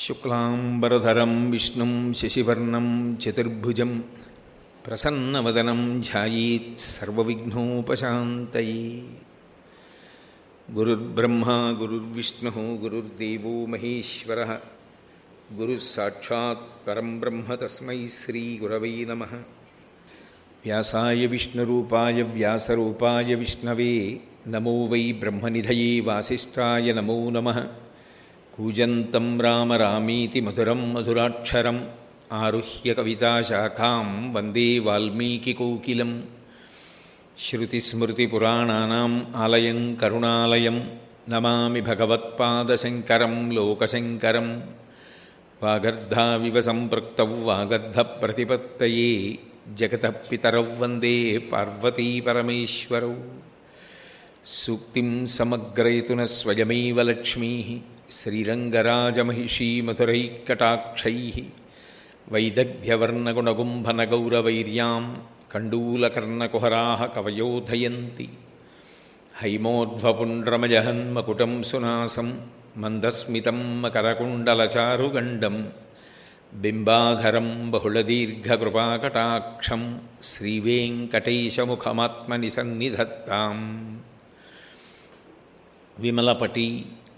శుక్లాంబరధరం విష్ణుం శశివర్ణం చతుర్భుజం ప్రసన్నవదనం ధ్యాయేత్ సర్వవిఘ్నోపశాంతయే. గురుర్బ్రహ్మా గురుర్విష్ణుః గురుర్దేవో మహేశ్వరః గురుస్సాక్షాత్ పరం బ్రహ్మ తస్మై శ్రీగురవై నమః. వ్యాసాయ విష్ణురూపాయ వ్యాసరూపాయ విష్ణవే నమో వై బ్రహ్మనిధయే వాసిష్ఠాయ నమో నమః. కూజంతం రామ రామీతి మధురం మధురాక్షరం ఆరుహ్య కవితాశాఖాం వందే వాల్మీకికోకిలం. శ్రుతిస్మృతిపురాణానాం ఆలయం కరుణాలయం నమామి భగవత్పాదశంకరం లోకశంకరం. వాగర్ధావివ సంపృక్తౌ వాగర్ధప్రతిపత్తయే జగతః పితరౌ వందే పార్వతీ పరమేశ్వరౌ. సూక్తిం సమగ్రయతున స్వయమేవ లక్ష్మీః శ్రీరంగరాజమహిషీమధురైకటాక్షైః వైదగ్ధ్యవర్ణగుణగుంభనగౌరవైర్యాం కండూలకర్ణకుహరాः కవయోధయంతి. హైమోధ్వపుండ్రమజహన్మకుటం సునాసం మందస్మితం మకరకుండలచారుగండం బింబాధరం బహుళదీర్ఘకృపాకటాక్షం శ్రీవేంకటేశముఖమాత్మని సన్నిధత్తాం. విమలపటి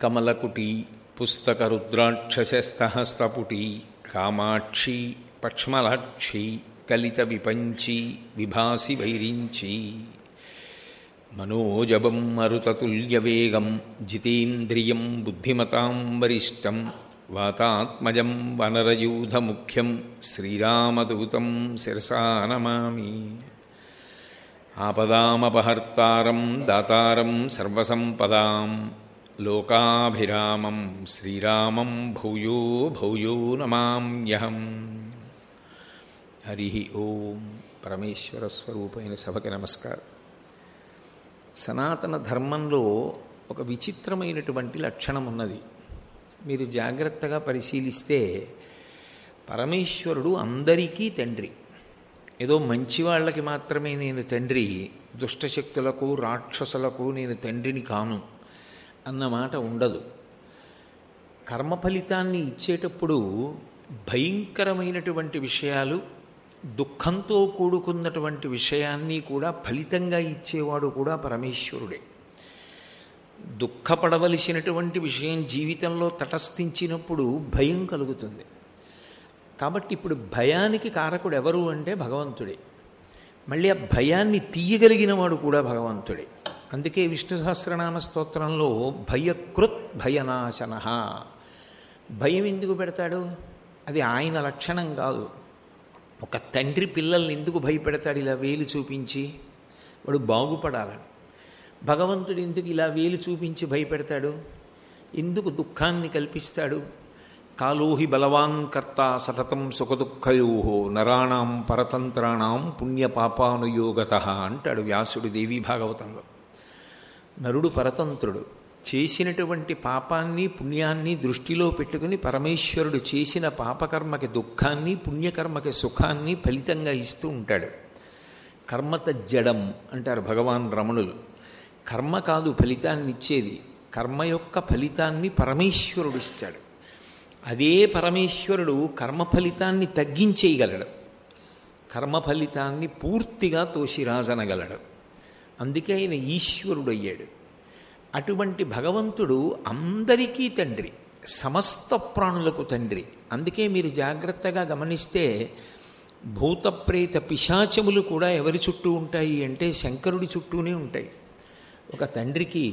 కమలకుటి పుస్తకరుద్రాక్షసస్తహస్తపుటి కామాక్షి పక్ష్మలాక్షి కలిత విపంచి విభాసి వైరించి. మనోజవం మరుతతుల్యవేగం జితేంద్రియం బుద్ధిమతాం వరిష్టం వాతాత్మజం వనరయూధముఖ్యం శ్రీరామదూతం శిరసా నమామి. ఆపదామపహర్తారం దాతారం సర్వసంపదాం లోకాభిరామం శ్రీరామం భూయో భూయో నమామ్యహం. హరి ఓం. పరమేశ్వర స్వరూపైన సభకి నమస్కారం. సనాతన ధర్మంలో ఒక విచిత్రమైనటువంటి లక్షణం ఉన్నది. మీరు జాగ్రత్తగా పరిశీలిస్తే పరమేశ్వరుడు అందరికీ తండ్రి. ఏదో మంచివాళ్ళకి మాత్రమే నేను తండ్రి, దుష్టశక్తులకు రాక్షసులకు నేను తండ్రిని కాను అన్నమాట ఉండదు. కర్మ ఫలితాన్ని ఇచ్చేటప్పుడు భయంకరమైనటువంటి విషయాలు, దుఃఖంతో కూడుకున్నటువంటి విషయాన్ని కూడా ఫలితంగా ఇచ్చేవాడు కూడా పరమేశ్వరుడే. దుఃఖపడవలసినటువంటి విషయం జీవితంలో తటస్థించినప్పుడు భయం కలుగుతుంది. కాబట్టి ఇప్పుడు భయానికి కారకుడు ఎవరు అంటే భగవంతుడే. మళ్ళీ ఆ భయాన్ని తీయగలిగిన వాడు కూడా భగవంతుడే. అందుకే విష్ణు సహస్రనామ స్తోత్రంలో భయకృత్ భయనాశన. భయం ఎందుకు పెడతాడు? అది ఆయన లక్షణం కాదు. ఒక తండ్రి పిల్లల్ని ఎందుకు భయపెడతాడు ఇలా వేలు చూపించి? వాడు బాగుపడాలని. భగవంతుడు ఎందుకు ఇలా వేలు చూపించి భయపెడతాడు? ఎందుకు దుఃఖాన్ని కల్పిస్తాడు? కాలోహి బలవాన్ కర్త సతతం సుఖదుఃఖయో నరాణం పరతంత్రాణం పుణ్యపాపానుయోగతః అంటాడు వ్యాసుడు దేవీ భాగవతంలో. నరుడు పరతంత్రుడు. చేసినటువంటి పాపాన్ని పుణ్యాన్ని దృష్టిలో పెట్టుకుని పరమేశ్వరుడు చేసిన పాపకర్మకి దుఃఖాన్ని, పుణ్యకర్మకి సుఖాన్ని ఫలితంగా ఇస్తూ ఉంటాడు. కర్మత జడం అంటారు భగవాన్ రమణులు. కర్మ కాదు ఫలితాన్ని ఇచ్చేది, కర్మ యొక్క ఫలితాన్ని పరమేశ్వరుడు ఇస్తాడు. అదే పరమేశ్వరుడు కర్మ ఫలితాన్ని తగ్గించేయగలడు, కర్మ ఫలితాన్ని పూర్తిగా తోసిరాజనగలడు. అందుకే ఆయన ఈశ్వరుడు అయ్యాడు. అటువంటి భగవంతుడు అందరికీ తండ్రి, సమస్త ప్రాణులకు తండ్రి. అందుకే మీరు జాగ్రత్తగా గమనిస్తే భూతప్రేత పిశాచములు కూడా ఎవరి చుట్టూ ఉంటాయి అంటే శంకరుడి చుట్టూనే ఉంటాయి. ఒక తండ్రికి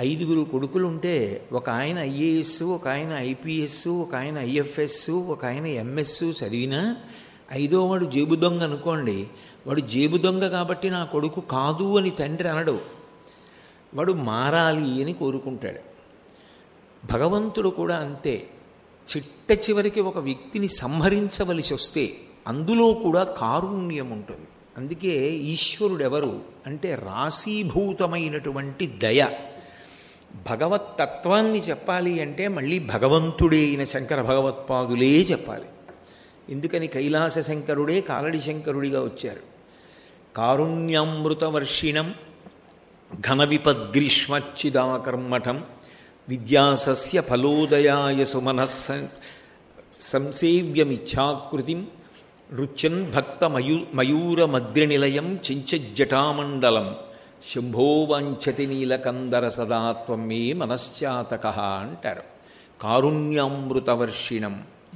5 కొడుకులు ఉంటే ఒక ఆయన ఐఏఎస్, ఒక ఆయన ఐపీఎస్, ఒక ఆయన ఐఎఫ్ఎస్, ఒక ఆయన ఎంఎస్ చదివినా 5వ వాడు జేబు దొంగ అనుకోండి, వాడు జేబు దొంగ కాబట్టి నా కొడుకు కాదు అని తండ్రి అనడు. వాడు మారాలి అని కోరుకుంటాడు. భగవంతుడు కూడా అంతే. చిట్ట చివరికి ఒక వ్యక్తిని సంహరించవలసి వస్తే అందులో కూడా కారుణ్యం ఉంటుంది. అందుకే ఈశ్వరుడు ఎవరు అంటే రాశీభూతమైనటువంటి దయ. భగవత్తత్వాన్ని చెప్పాలి అంటే మళ్ళీ భగవంతుడే అయిన శంకర భగవత్పాదులే చెప్పాలి. ఎందుకని కైలాస శంకరుడే కాలడి శంకరుడిగా వచ్చారు. కారుణ్యామృతవర్షిణం ఘన విపద్గ్రీష్మచ్చిదాకర్మఠం విద్యాసస్య ఫలోదయాయ సుమనః సంసేవ్యమిచ్ఛాకృతిం రుచ్యన్ భక్త మయూరమద్రినిలయం చించజ్జటామండలం శంభో వాంఛతి నీలకందర సదాత్వం మే మనశ్చాతక అంటారు. కారుణ్యామృతవర్షిణం,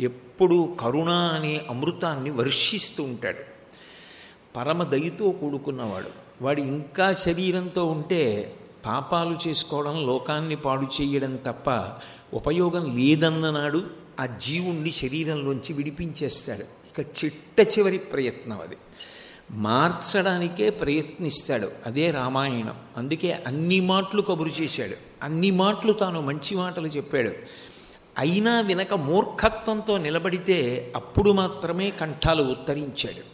ఎప్పుడూ కరుణ అనే అమృతాన్ని వర్షిస్తూ ఉంటాడు. పరమదయతో కూడుకున్నవాడు. వాడు ఇంకా శరీరంతో ఉంటే పాపాలు చేసుకోవడం, లోకాన్ని పాడు చేయడం తప్ప ఉపయోగం లేదన్ననాడు ఆ జీవుణ్ణి శరీరంలోంచి విడిపించేస్తాడు. ఇక చిట్ట చివరి ప్రయత్నం అది. మార్చడానికే ప్రయత్నిస్తాడు. అదే రామాయణం. అందుకే అన్ని మాటలు కబురు చేశాడు, అన్ని మాటలు తాను మంచి మాటలు చెప్పాడు. అయినా వినక మూర్ఖత్వంతో నిలబడితే అప్పుడు మాత్రమే కంఠాలు ఉత్తరించాడు.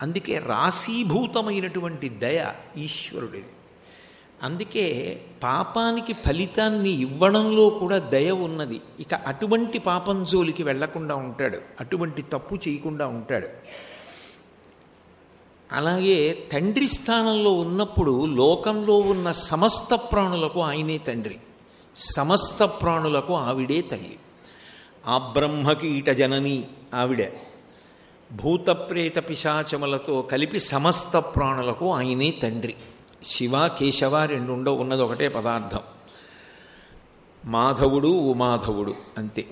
అందుకే రాశీభూతమైనటువంటి దయ ఈశ్వరుడిది. అందుకే పాపానికి ఫలితాన్ని ఇవ్వడంలో కూడా దయ ఉన్నది. ఇక అటువంటి పాపం జోలికి వెళ్లకుండా ఉంటాడు, అటువంటి తప్పు చేయకుండా ఉంటాడు. అలాగే తండ్రి స్థానంలో ఉన్నప్పుడు లోకంలో ఉన్న సమస్త ప్రాణులకు ఆయనే తండ్రి, సమస్త ప్రాణులకు ఆవిడే తల్లి. ఆ బ్రహ్మకీట జనని ఆవిడే. భూతప్రేత పిశాచములతో కలిపి సమస్త ప్రాణులకు ఆయనే తండ్రి. శివ కేశవ రెండు ఉండవు, ఉన్నది ఒకటే పదార్థం, మాధవుడు ఉమాధవుడు అంతే.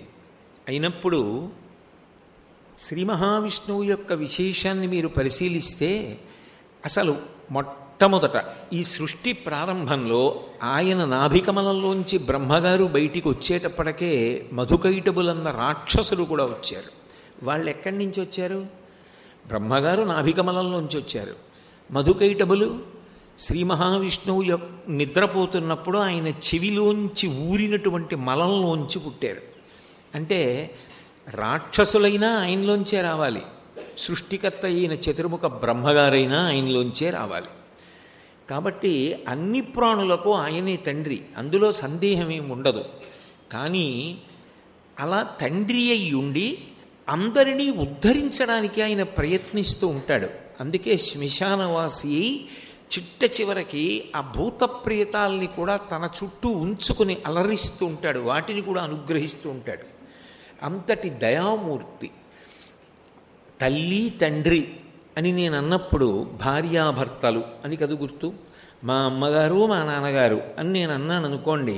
అయినప్పుడు శ్రీ మహావిష్ణువు యొక్క విశేషాన్ని మీరు పరిశీలిస్తే అసలు మొట్టమొదట ఈ సృష్టి ప్రారంభంలో ఆయన నాభికమలంలోంచి బ్రహ్మగారు బయటికి వచ్చేటప్పటికే మధుకైటబులన్న రాక్షసులు కూడా వచ్చారు. వాళ్ళు ఎక్కడి నుంచి వచ్చారు? బ్రహ్మగారు నాభికమలంలోంచి వచ్చారు. మధుకైటబులు శ్రీ మహావిష్ణువు నిద్రపోతున్నప్పుడు ఆయన చెవిలోంచి ఊరినటువంటి మలంలోంచి పుట్టారు. అంటే రాక్షసులైనా ఆయనలోంచే రావాలి, సృష్టికర్త అయిన చతుర్ముఖ బ్రహ్మగారైనా ఆయనలోంచే రావాలి. కాబట్టి అన్ని ప్రాణులకు ఆయనే తండ్రి, అందులో సందేహమేమి ఉండదు. కానీ అలా తండ్రి అయి ఉండి అందరినీ ఉద్ధరించడానికి ఆయన ప్రయత్నిస్తూ ఉంటాడు. అందుకే శ్మశానవాసి చిట్ట చివరికి ఆ భూత ప్రేతాల్ని కూడా తన చుట్టూ ఉంచుకుని అలరిస్తూ ఉంటాడు, వాటిని కూడా అనుగ్రహిస్తూ ఉంటాడు. అంతటి దయామూర్తి. తల్లి తండ్రి అని నేను అన్నప్పుడు భార్యాభర్తలు అని కదా గుర్తు. మా అమ్మగారు మా నాన్నగారు అని నేను అన్నాను అనుకోండి,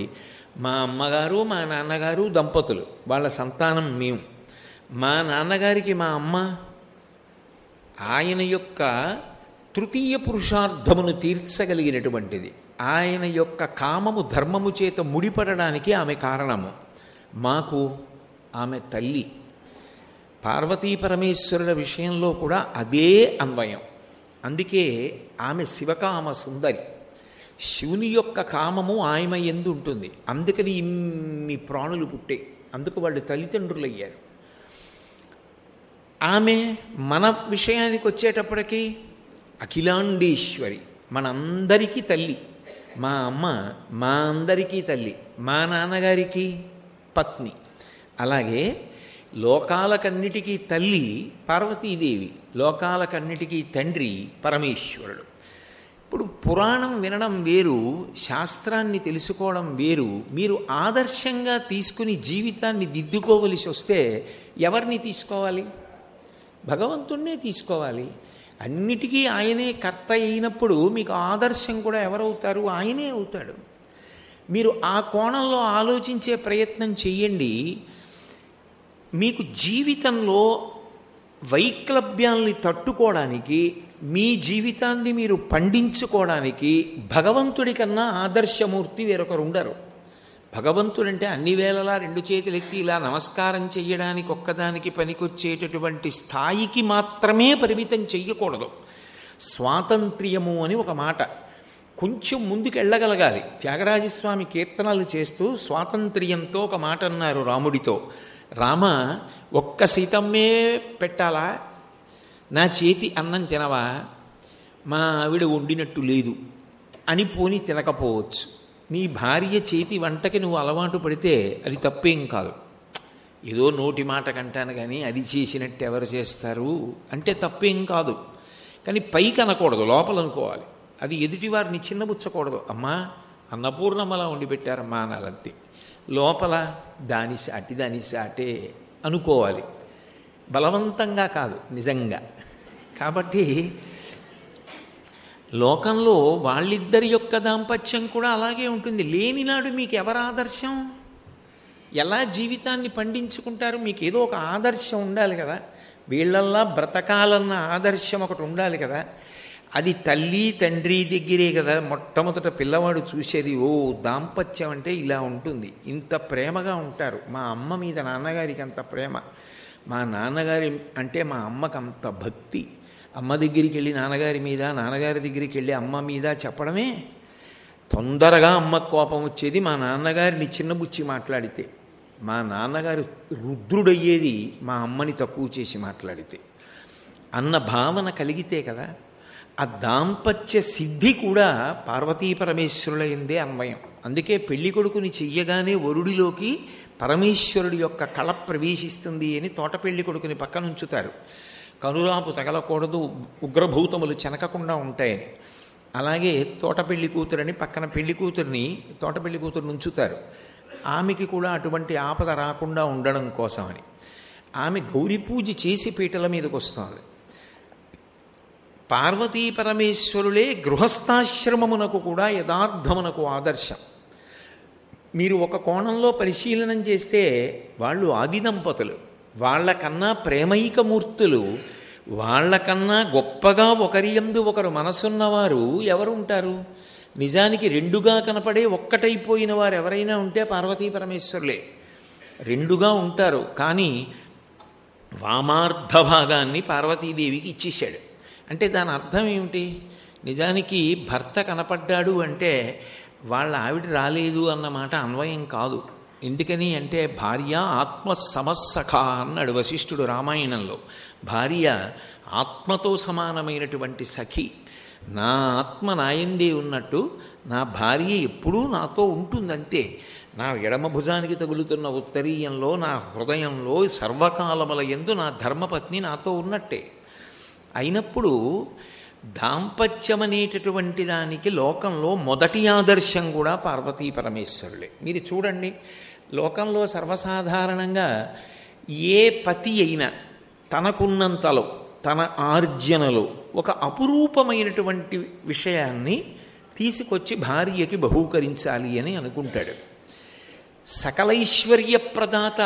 మా అమ్మగారు మా నాన్నగారు దంపతులు, వాళ్ళ సంతానం మేము. మా నాన్నగారికి మా అమ్మ ఆయన యొక్క తృతీయ పురుషార్థమును తీర్చగలిగినటువంటిది. ఆయన యొక్క కామము ధర్మము చేత ముడిపడడానికి ఆమె కారణము. మాకు ఆమె తల్లి. పార్వతీ పరమేశ్వరుల విషయంలో కూడా అదే అన్వయం. అందుకే ఆమె శివకామ సుందరి. శివుని యొక్క కామము ఆమె యందు ఉంటుంది. అందుకని ఇన్ని ప్రాణులు పుట్టే, అందుకు వాళ్ళు తల్లిదండ్రులయ్యారు. ఆమె మన విషయానికి వచ్చేటప్పటికీ అఖిలాండేశ్వరి, మనందరికీ తల్లి. మా అమ్మ మా అందరికీ తల్లి, మా నాన్నగారికి పత్ని. అలాగే లోకాలకన్నిటికీ తల్లి పార్వతీదేవి, లోకాలకన్నిటికీ తండ్రి పరమేశ్వరుడు. ఇప్పుడు పురాణం వినడం వేరు, శాస్త్రాన్ని తెలుసుకోవడం వేరు. మీరు ఆదర్శంగా తీసుకుని జీవితాన్ని దిద్దుకోవలసి వస్తే ఎవరిని తీసుకోవాలి? భగవంతుణ్ణే తీసుకోవాలి. అన్నిటికీ ఆయనే కర్త అయినప్పుడు మీకు ఆదర్శం కూడా ఎవరవుతారు? ఆయనే అవుతాడు. మీరు ఆ కోణంలో ఆలోచించే ప్రయత్నం చెయ్యండి. మీకు జీవితంలో వైక్లభ్యాల్ని తట్టుకోవడానికి, మీ జీవితాన్ని మీరు పండించుకోవడానికి భగవంతుడి కన్నా ఆదర్శమూర్తి వేరొకరు ఉండరు. భగవంతుడంటే అన్ని వేళలా రెండు చేతులెత్తి ఇలా నమస్కారం చెయ్యడానికి ఒక్కదానికి పనికొచ్చేటటువంటి స్థాయికి మాత్రమే పరిమితం చెయ్యకూడదు. స్వాతంత్ర్యము అని ఒక మాట, కొంచెం ముందుకు వెళ్ళగలగాలి. త్యాగరాజస్వామి కీర్తనలు చేస్తూ స్వాతంత్ర్యంతో ఒక మాట అన్నారు రాముడితో. రామ, ఒక్క సీతమ్మే పెట్టాలా? నా చేతి అన్నం తినవా? మా ఆవిడ వండినట్టు లేదు అని పోని తినకపోవచ్చు. నీ భార్య చేతి వంటకి నువ్వు అలవాటు పడితే అది తప్పేం కాదు. ఏదో నోటి మాట కంటాను కానీ అది చేసినట్టు ఎవరు చేస్తారు అంటే తప్పేం కాదు. కానీ పైకి అనకూడదు, లోపల అనుకోవాలి. అది ఎదుటివారిని చిన్నబుచ్చకూడదు. అమ్మా అన్నపూర్ణమ్మలా ఉండి పెట్టారమ్మా అనాలంతే. లోపల దాని సాటే అనుకోవాలి, బలవంతంగా కాదు, నిజంగా. కాబట్టి లోకంలో వాళ్ళిద్దరి యొక్క దాంపత్యం కూడా అలాగే ఉంటుంది. లేనినాడు మీకు ఎవరు ఆదర్శం? ఎలా జీవితాన్ని పండించుకుంటారు? మీకు ఏదో ఒక ఆదర్శం ఉండాలి కదా, వీళ్ళల్లా బ్రతకాలన్న ఆదర్శం ఒకటి ఉండాలి కదా. అది తల్లి తండ్రి దగ్గరే కదా మొట్టమొదట పిల్లవాడు చూసేది. ఓ దాంపత్యం అంటే ఇలా ఉంటుంది, ఇంత ప్రేమగా ఉంటారు. మా అమ్మ మీద నాన్నగారికి అంత ప్రేమ, మా నాన్నగారి అంటే మా అమ్మకు అంత భక్తి. అమ్మ దగ్గరికి వెళ్ళి నాన్నగారి మీద, నాన్నగారి దగ్గరికి వెళ్ళి అమ్మ మీద చెప్పడమే. తొందరగా అమ్మకు కోపం వచ్చేది మా నాన్నగారిని చిన్నబుచ్చి మాట్లాడితే, మా నాన్నగారు రుద్రుడయ్యేది మా అమ్మని తక్కువ చేసి మాట్లాడితే అన్న భావన కలిగితే కదా. ఆ దాంపత్య సిద్ధి కూడా పార్వతీ పరమేశ్వరుల ఎందే అన్వయం. అందుకే పెళ్లి కొడుకుని చెయ్యగానే వరుడిలోకి పరమేశ్వరుడి యొక్క కళ ప్రవేశిస్తుంది అని తోట పెళ్లి కొడుకుని పక్కనుంచుతారు. కనురాపు తగలకూడదు, ఉగ్రభూతములు చెనకకుండా ఉంటాయని. అలాగే తోట పెళ్లి కూతురని పక్కన పెళ్లి కూతురిని తోట పెళ్లి కూతురుని ఉంచుతారు. ఆమెకి కూడా అటువంటి ఆపద రాకుండా ఉండడం కోసమని. ఆమె గౌరీ పూజ చేసి పీటల మీదకి వస్తుంది. పార్వతీ పరమేశ్వరులే గృహస్థాశ్రమమునకు కూడా యథార్థమునకు ఆదర్శం. మీరు ఒక కోణంలో పరిశీలనం చేస్తే వాళ్ళు ఆది దంపతులు, వాళ్ళకన్నా ప్రేమైకమూర్తులు, వాళ్ళకన్నా గొప్పగా ఒకరి యందు ఒకరు మనసున్నవారు ఎవరుంటారు? నిజానికి రెండుగా కనపడే ఒక్కటైపోయిన వారు ఎవరైనా ఉంటే పార్వతీ పరమేశ్వరులే. రెండుగా ఉంటారు, కానీ వామార్ధ భాగాన్ని పార్వతీదేవికి ఇచ్చేశాడు. అంటే దాని అర్థం ఏమిటి? నిజానికి భర్త కనపడ్డాడు అంటే వాళ్ళ ఆవిడ రాలేదు అన్నమాట అన్వయం కాదు. ఎందుకని అంటే భార్య ఆత్మ సమస్సఖ అన్నాడు వశిష్ఠుడు రామాయణంలో. భార్య ఆత్మతో సమానమైనటువంటి సఖి. నా ఆత్మ నాయందే ఉన్నట్టు నా భార్య ఎప్పుడూ నాతో ఉంటుందంతే. నా ఎడమ భుజానికి తగులుతున్న ఉత్తరీయంలో, నా హృదయంలో సర్వకాలముల యందు నా ధర్మపత్ని నాతో ఉన్నట్టే. అయినప్పుడు దాంపత్యం అనేటటువంటి దానికి లోకంలో మొదటి ఆదర్శం కూడా పార్వతీ పరమేశ్వరులే. మీరు చూడండి, లోకంలో సర్వసాధారణంగా ఏ పతి అయినా తనకున్నంతలో, తన ఆర్జనలో ఒక అపురూపమైనటువంటి విషయాన్ని తీసుకొచ్చి భార్యకి బహూకరించాలి అని అనుకుంటాడు. సకలైశ్వర్య ప్రదాత,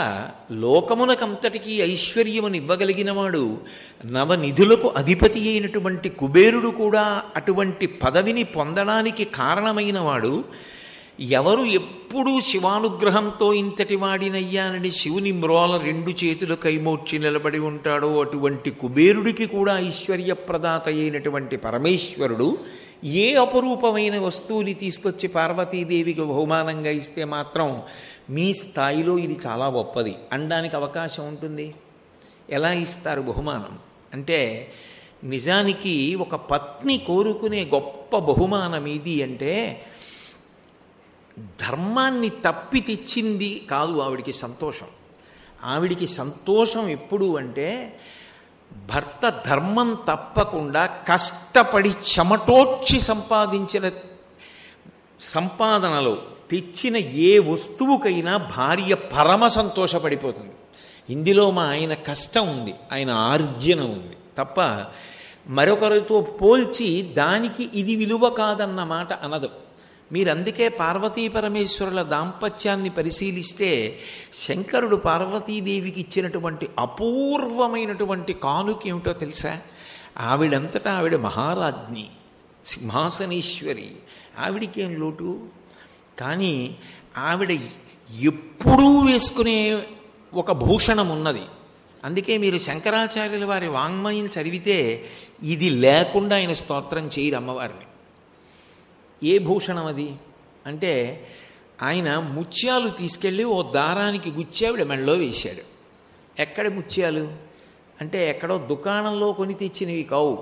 లోకమునకంతటికీ ఐశ్వర్యమును ఇవ్వగలిగిన వాడు, నవనిధులకు అధిపతి అయినటువంటి కుబేరుడు కూడా అటువంటి పదవిని పొందడానికి కారణమైన వాడు. ఎవరు ఎప్పుడూ శివానుగ్రహంతో ఇంతటి వాడినయ్యానని శివుని మ్రోల రెండు చేతులు కైమోడ్చి నిలబడి ఉంటాడో అటువంటి కుబేరుడికి కూడా ఐశ్వర్య ప్రదాత అయినటువంటి పరమేశ్వరుడు ఏ అపరూపమైన వస్తువుని తీసుకొచ్చి పార్వతీదేవికి బహుమానంగా ఇస్తే మాత్రం మీ స్థాయిలో ఇది చాలా గొప్పది అనడానికి అవకాశం ఉంటుంది? ఎలా ఇస్తారు బహుమానం? అంటే నిజానికి ఒక పత్ని కోరుకునే గొప్ప బహుమానం ఇది అంటే ధర్మాన్ని తప్పి తెచ్చింది కాదు ఆవిడికి సంతోషం. ఆవిడికి సంతోషం ఎప్పుడు అంటే భర్త ధర్మం తప్పకుండా కష్టపడి చెమటోడ్చి సంపాదించిన సంపాదనలో తెచ్చిన ఏ వస్తువుకైనా భార్య పరమ సంతోషపడిపోతుంది. ఇందులో మా ఆయన కష్టం ఉంది, ఆయన ఆర్జన ఉంది తప్ప మరొకరితో పోల్చి దానికి ఇది విలువ కాదన్న మాట అనదు. మీరు అందుకే పార్వతీ పరమేశ్వరుల దాంపత్యాన్ని పరిశీలిస్తే శంకరుడు పార్వతీదేవికి ఇచ్చినటువంటి అపూర్వమైనటువంటి కానుక ఏమిటో తెలుసా? ఆవిడంతటా ఆవిడ మహారాజ్ఞి, సింహాసనేశ్వరి, ఆవిడికేం లోటు. కానీ ఆవిడ ఎప్పుడూ వేసుకునే ఒక భూషణం ఉన్నది. అందుకే మీరు శంకరాచార్యుల వారి వాంగ్మయం చదివితే ఇది లేకుండా ఆయన స్తోత్రం చేయరు అమ్మవారిని. ఏ భూషణం అది అంటే ఆయన ముత్యాలు తీసుకెళ్ళి ఓ దారానికి గుచ్చి ఆవిడ మెడలో వేశాడు. ఎక్కడ ముత్యాలు అంటే ఎక్కడో దుకాణంలో కొని తెచ్చినవి కావు,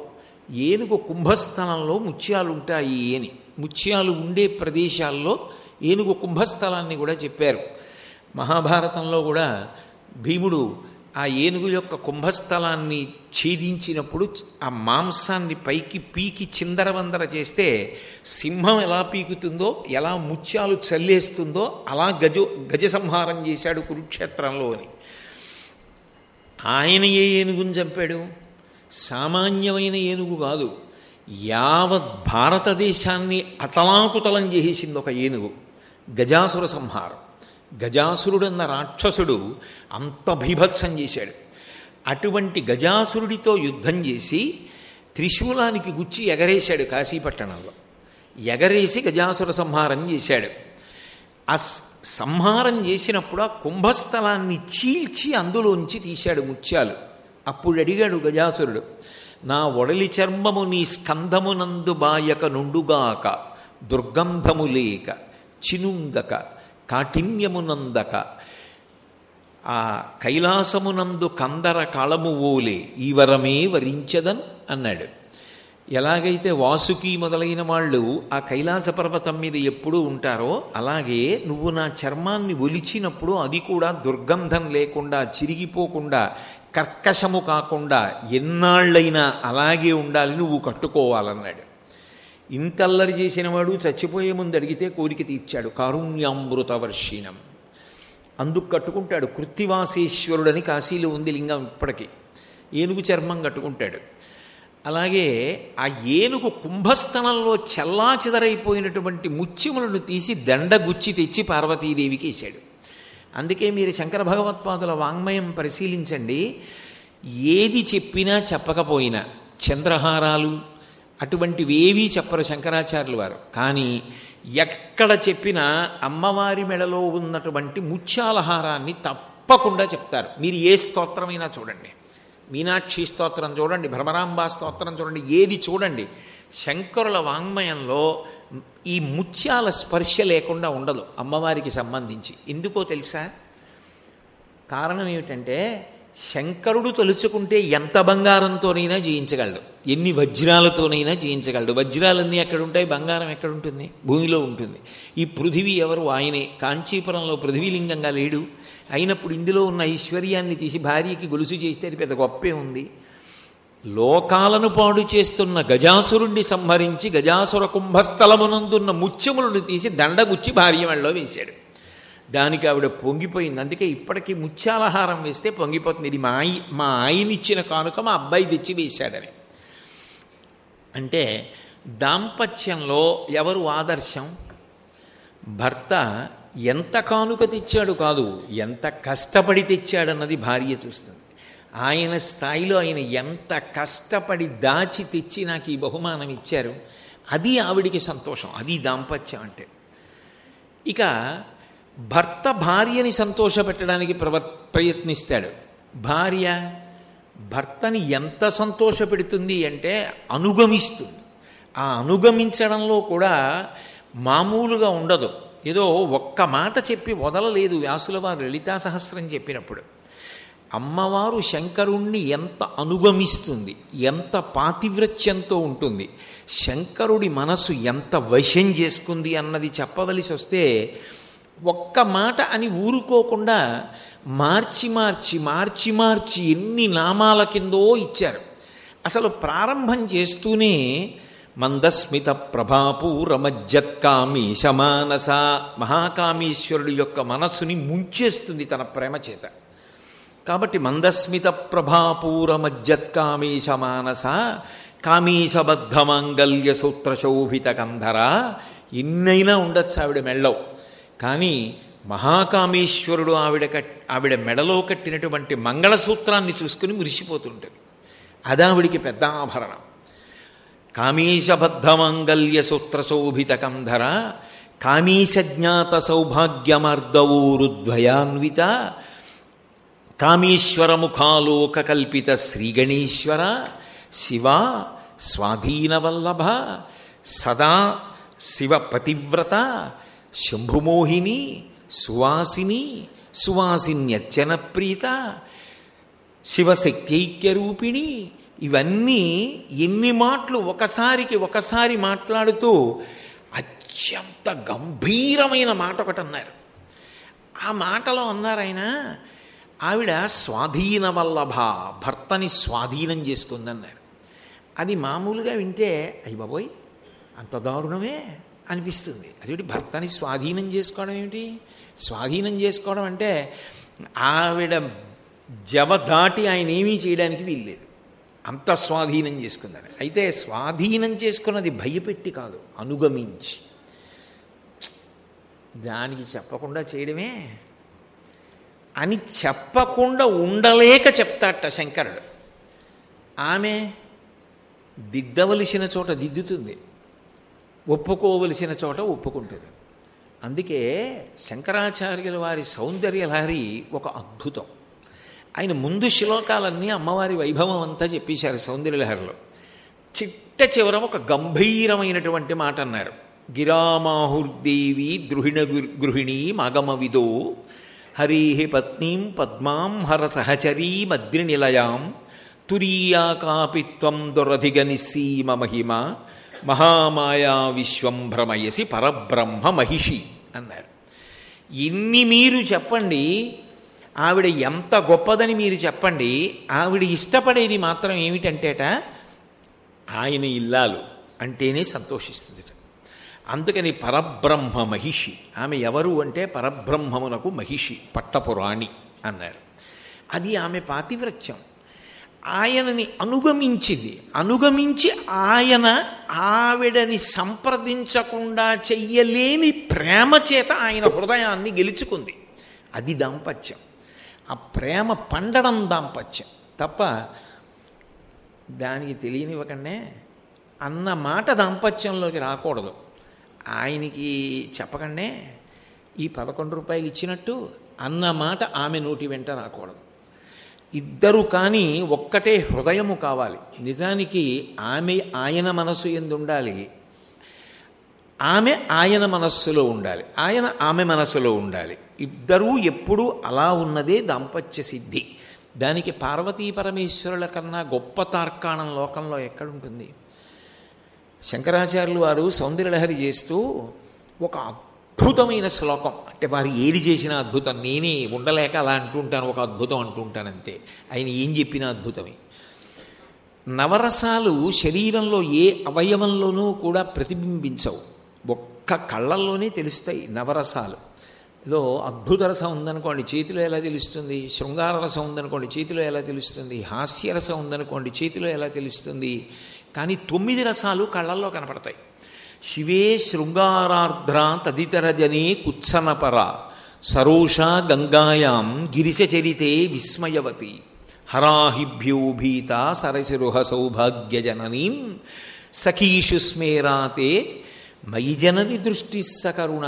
ఏనుగు కుంభస్థలంలో ముత్యాలు ఉంటాయి అని. ముత్యాలు ఉండే ప్రదేశాల్లో ఏనుగు కుంభస్థలాన్ని కూడా చెప్పారు. మహాభారతంలో కూడా భీముడు ఆ ఏనుగు యొక్క కుంభస్థలాన్ని ఛేదించినప్పుడు ఆ మాంసాన్ని పైకి పీకి చిందరవందర చేస్తే సింహం ఎలా పీకుతుందో, ఎలా ముత్యాలు చల్లేస్తుందో అలా గజ సంహారం చేశాడు కురుక్షేత్రంలో అని. ఆయన ఏ ఏనుగుని చంపాడు? సామాన్యమైన ఏనుగు కాదు, యావత్ భారతదేశాన్ని అతలాకుతలం చేసేసింది ఒక ఏనుగు. గజాసుర సంహారం. గజాసురుడన్న రాక్షసుడు అంత భీభత్సం చేశాడు. అటువంటి గజాసురుడితో యుద్ధం చేసి త్రిశూలానికి గుచ్చి ఎగరేశాడు కాశీపట్టణంలో. ఎగరేసి గజాసుర సంహారం చేశాడు. ఆ సంహారం చేసినప్పుడు ఆ కుంభస్థలాన్ని చీల్చి అందులోంచి తీశాడు ముత్యాలు. అప్పుడు అడిగాడు గజాసురుడు, నా ఒడలి చర్మము నీ స్కంధమునందు బాయక నుండుగాక, దుర్గంధము లేక చినుంగక కాఠిన్యమునందక, ఆ కైలాసమునందు కందర కాళము ఓలే ఈ వరమే వరించదన్ అన్నాడు. ఎలాగైతే వాసుకి మొదలైన వాళ్ళు ఆ కైలాస పర్వతం మీద ఎప్పుడూ ఉంటారో అలాగే నువ్వు నా చర్మాన్ని ఒలిచినప్పుడు అది కూడా దుర్గంధం లేకుండా, చిరిగిపోకుండా, కర్కశము కాకుండా ఎన్నాళ్ళైనా అలాగే ఉండాలి, నువ్వు కట్టుకోవాలన్నాడు. ఇంతల్లరి చేసినవాడు చచ్చిపోయే ముందు అడిగితే కోరిక తీర్చాడు. కారుణ్యామృత వర్షిణం. అందుకు కట్టుకుంటాడు. కృత్తివాసేశ్వరుడని కాశీలో ఉంది లింగం ఇప్పటికీ. ఏనుగు చర్మం కట్టుకుంటాడు. అలాగే ఆ ఏనుగు కుంభస్థలంలో చెల్లాచెదరైపోయినటువంటి ముత్యములను తీసి దండగుచ్చి తెచ్చి పార్వతీదేవికి వేశాడు. అందుకే మీరు శంకర భగవత్పాదుల వాంగ్మయం పరిశీలించండి. ఏది చెప్పినా చెప్పకపోయినా చంద్రహారాలు అటువంటివేవీ చెప్పరు శంకరాచార్యులు వారు. కానీ ఎక్కడ చెప్పినా అమ్మవారి మెడలో ఉన్నటువంటి ముత్యాలహారాన్ని తప్పకుండా చెప్తారు. మీరు ఏ స్తోత్రమైనా చూడండి, మీనాక్షి స్తోత్రం చూడండి, భ్రమరాంబా స్తోత్రం చూడండి, ఏది చూడండి, శంకరుల వాంగ్మయంలో ఈ ముత్యాల స్పర్శ లేకుండా ఉండదు అమ్మవారికి సంబంధించి. ఎందుకో తెలుసా? కారణం ఏమిటంటే శంకరుడు తలుచుకుంటే ఎంత బంగారంతోనైనా జయించగలడు, ఎన్ని వజ్రాలతోనైనా జయించగలడు. వజ్రాలన్నీ ఎక్కడుంటాయి? బంగారం ఎక్కడుంటుంది? భూమిలో ఉంటుంది. ఈ పృథివీ ఎవరు? ఆయనే. కాంచీపురంలో పృథివీలింగంగా లేడు. అయినప్పుడు ఇందులో ఉన్న ఐశ్వర్యాన్ని తీసి భార్యకి గొలుసు చేస్తే అది పెద్ద గొప్పే ఉంది. లోకాలను పాడు చేస్తున్న గజాసురుణ్ణి సంహరించి గజాసుర కుంభస్థలమునందున్న ముత్యములను తీసి దండగుచ్చి భార్య మెడలో వేశాడు. దానికి ఆవిడ పొంగిపోయింది. అందుకే ఇప్పటికీ ముత్యాలహారం వేస్తే పొంగిపోతుంది. ఇది మా ఆయన ఇచ్చిన కానుక మా అబ్బాయి తెచ్చి వేశాడని. అంటే దాంపత్యంలో ఎవరు ఆదర్శం? భర్త ఎంత కానుక తెచ్చాడు కాదు, ఎంత కష్టపడి తెచ్చాడన్నది భార్య చూస్తుంది. ఆయన స్థాయిలో ఆయన ఎంత కష్టపడి దాచి తెచ్చి నాకు ఈ బహుమానం ఇచ్చారు, అది ఆవిడికి సంతోషం. అది దాంపత్యం అంటే. ఇక భర్త భార్యని సంతోషపెట్టడానికి ప్రయత్నిస్తాడు. భార్య భర్తని ఎంత సంతోషపెడుతుంది అంటే అనుగమిస్తుంది. ఆ అనుగమించడంలో కూడా మామూలుగా ఉండదు. ఏదో ఒక్క మాట చెప్పి వదలలేదు వ్యాసుల వారు లలితా సహస్రం చెప్పినప్పుడు. అమ్మవారు శంకరుణ్ణి ఎంత అనుగమిస్తుంది, ఎంత పాతివ్రత్యంతో ఉంటుంది, శంకరుడి మనసు ఎంత వశం చేసుకుంది అన్నది చెప్పవలసి వస్తే ఒక్క మాట అని ఊరుకోకుండా మార్చి మార్చి మార్చి మార్చి ఎన్ని నామాల కిందో ఇచ్చారు. అసలు ప్రారంభం చేస్తూనే మందస్మిత ప్రభాపూరమజ్జత్కామీశమానస, మహాకామేశ్వరుడి యొక్క మనస్సుని ముంచేస్తుంది తన ప్రేమ చేత. కాబట్టి మందస్మిత ప్రభాపూరమజ్జత్కామీశమానస కామీశబద్ధమాంగల్య సూత్రశోభిత కంధర. ఎన్నైనా ఉండొచ్చు ఆవిడ మెళ్ళో, కానీ మహాకామేశ్వరుడు ఆవిడ మెడలో కట్టినటువంటి మంగళసూత్రాన్ని చూసుకుని మురిసిపోతుంటుంది. అదావిడికి పెద్ద ఆభరణం. కామీశబద్ధమాంగల్య సూత్రశోభిత కంధర కామీశజ్ఞాత సౌభాగ్యమార్దవోరుద్వయాన్విత కామేశ్వరముఖాలోక కల్పిత శ్రీగణేశ్వర శివ స్వాధీనవల్లభ సదా శివ పతివ్రత శంభుమోహిని సువాసిని సువాసిన్యర్చన ప్రీత శివశక్తైక్యరూపిణి. ఇవన్నీ ఎన్ని మాటలు ఒకసారి మాట్లాడుతూ అత్యంత గంభీరమైన మాట ఒకటి అన్నారు. ఆ మాటలో అన్నారు ఆయన, ఆవిడ స్వాధీన వల్లభ, భర్తని స్వాధీనం చేసుకుందన్నారు. అది మామూలుగా వింటే అయ్య బాబోయ్ అంత దారుణమే అనిపిస్తుంది. అదేంటి భర్తని స్వాధీనం చేసుకోవడం ఏమిటి? స్వాధీనం చేసుకోవడం అంటే ఆవిడ జవ దాటి ఆయన ఏమీ చేయడానికి వీల్లేదు, అంత స్వాధీనం చేసుకున్నాడు. అయితే స్వాధీనం చేసుకున్నది భయపెట్టి కాదు, అనుగమించి. దానికి చెప్పకుండా చేయడమే అని చెప్పకుండా ఉండలేక చెప్తాట శంకరుడు. ఆమె దిద్దవలసిన చోట దిద్దుతుంది, ఒప్పుకోవలసిన చోట ఒప్పుకుంటుంది. అందుకే శంకరాచార్యుల వారి సౌందర్యలహరి ఒక అద్భుతం. ఆయన ముందు శ్లోకాలన్నీ అమ్మవారి వైభవం అంతా చెప్పేశారు సౌందర్యలహరిలో. చిట్ట చివర ఒక గంభీరమైనటువంటి మాట అన్నారు. గిరామాహుర్దేవి గృహిణీ మాగమవిదో హరిహి పత్నీం పద్మాం హర సహచరీమద్రి నిలయాం తురీయాకాపిత్వం దురధిగనిసీమ మహిమ మహామాయా విశ్వం భ్రమయసి పరబ్రహ్మ మహిషి అన్నారు. ఇన్ని మీరు చెప్పండి, ఆవిడ ఎంత గొప్పదని మీరు చెప్పండి, ఆవిడ ఇష్టపడేది మాత్రం ఏమిటంటేట ఆయన ఇల్లాలు అంటేనే సంతోషిస్తుంది. అందుకని పరబ్రహ్మ మహిషి. ఆమె ఎవరు అంటే పరబ్రహ్మమునకు మహిషి, పట్టపురాణి అన్నారు. అది ఆమె పాతివ్రత్యం. ఆయనని అనుగమించింది. అనుగమించి ఆయన ఆవిడని సంప్రదించకుండా చెయ్యలేని ప్రేమ చేత ఆయన హృదయాన్ని గెలుచుకుంది. అది దాంపత్యం. ఆ ప్రేమ పండడం దాంపత్యం తప్ప దానికి తెలియనివ్వకండే అన్న మాట దాంపత్యంలోకి రాకూడదు. ఆయనకి చెప్పకండే ఈ 11 రూపాయలు ఇచ్చినట్టు అన్న మాట ఆమె నోటి వెంట రాకూడదు. ఇద్దరు కానీ ఒక్కటే హృదయము కావాలి. నిజానికి ఆమె ఆయన మనస్సు యందు ఉండాలి, ఆమె ఆయన మనస్సులో ఉండాలి, ఆయన ఆమె మనస్సులో ఉండాలి. ఇద్దరూ ఎప్పుడూ అలా ఉన్నదే దాంపత్య సిద్ధి. దానికి పార్వతీ పరమేశ్వరుల కన్నా గొప్ప తార్కాణం లోకంలో ఎక్కడుంటుంది? శంకరాచార్యులు వారు సౌందర్యలహరి చేస్తూ ఒక అద్భుతమైన శ్లోకం, అంటే వారు ఏది చేసిన అద్భుతం, నేనే ఉండలేక అలా అంటుంటాను, ఒక అద్భుతం అంటుంటాను అంతే. ఆయన ఏం చెప్పినా అద్భుతమే. నవరసాలు శరీరంలో ఏ అవయవంలోనూ కూడా ప్రతిబింబించవు, ఒక్క కళ్ళల్లోనే తెలుస్తాయి నవరసాలు. ఏదో అద్భుత రసం ఉందనుకోండి చేతిలో ఎలా తెలుస్తుంది? శృంగార రసం ఉందనుకోండి చేతిలో ఎలా తెలుస్తుంది? హాస్యరసం ఉందనుకోండి చేతిలో ఎలా తెలుస్తుంది? కానీ 9 రసాలు కళ్ళల్లో కనపడతాయి. శివే శృంగారార్ధ్ర తదితర జనే కుత్సనపర సరోషా గంగాయాం గిరిశచరితే విస్మయవతి హరాహిభ్యో భీత సరసిరుహ సౌభాగ్యజననీం సఖీషు స్మేరాతే మయి జనని దృష్టి సకరుణ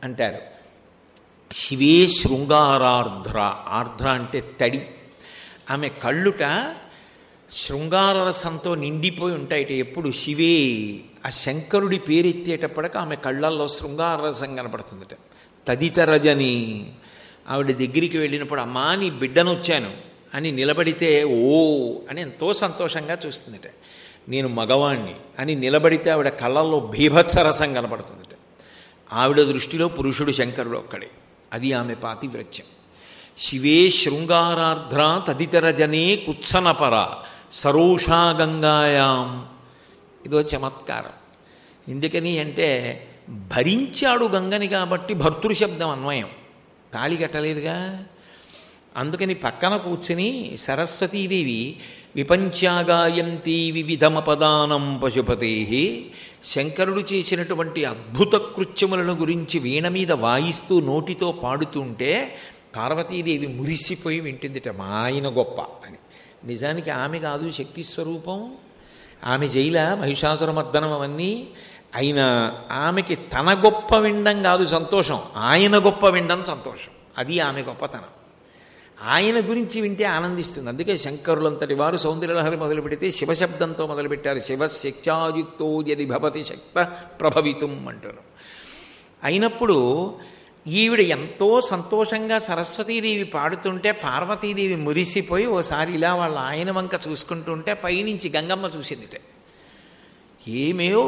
అంటారు. శివే శృంగారార్ధ్ర, ఆర్ధ్ర అంటే తడి. ఆమె కళ్ళుట శృంగారరసంతో నిండిపోయి ఉంటాయిట ఎప్పుడు. శివే ఆ శంకరుడి పేరెత్తేటప్పటికి ఆమె కళ్ళల్లో శృంగారరసం కనపడుతుందట. తదితరజని, ఆవిడ దగ్గరికి వెళ్ళినప్పుడు అమ్మా నీ బిడ్డను వచ్చాను అని నిలబడితే ఓ అని ఎంతో సంతోషంగా చూస్తుందట. నేను మగవాణ్ణి అని నిలబడితే ఆవిడ కళ్ళల్లో భీభత్సరసం కనపడుతుందట. ఆవిడ దృష్టిలో పురుషుడు శంకరుడు ఒక్కడే. అది ఆమె పాతివ్రత్యం. శివే శృంగారార్ధ్ర తదితర జనే కుత్సనపర సరోషా గంగాయాం. ఇదో చమత్కారం. ఎందుకని అంటే భరించాడు గంగని కాబట్టి భర్తృశబ్దం అన్వయం, తాళి కట్టలేదుగా. అందుకని పక్కన కూర్చుని సరస్వతీదేవి విపంచాగాయంతి వివిధమపదానం పశుపతే, శంకరుడు చేసినటువంటి అద్భుత కృత్యములను గురించి వీణ మీద వాయిస్తూ నోటితో పాడుతుంటే పార్వతీదేవి మురిసిపోయి వింటుందిట, మా ఆయన గొప్ప అని. నిజానికి ఆమె కాదు శక్తి స్వరూపం, ఆమె జైల మహిషాసురమర్దనం అవన్నీ. అయినా ఆమెకి తన గొప్ప వినడం కాదు సంతోషం, ఆయన గొప్ప వినడం సంతోషం. అది ఆమె గొప్పతనం. ఆయన గురించి వింటే ఆనందిస్తుంది. అందుకే శంకరులంతటి వారు సౌందర్యలహరి మొదలు పెడితే శివశబ్దంతో మొదలుపెట్టారు. శివశక్త్యాయుక్తో యది భవతి శక్త ప్రభవితుం అంటారు. అయినప్పుడు ఈవిడ ఎంతో సంతోషంగా సరస్వతీదేవి పాడుతుంటే పార్వతీదేవి మురిసిపోయి ఓసారి ఇలా వాళ్ళ ఆయన వంక చూసుకుంటుంటే పైనుంచి గంగమ్మ చూసిందిట. ఏమేయో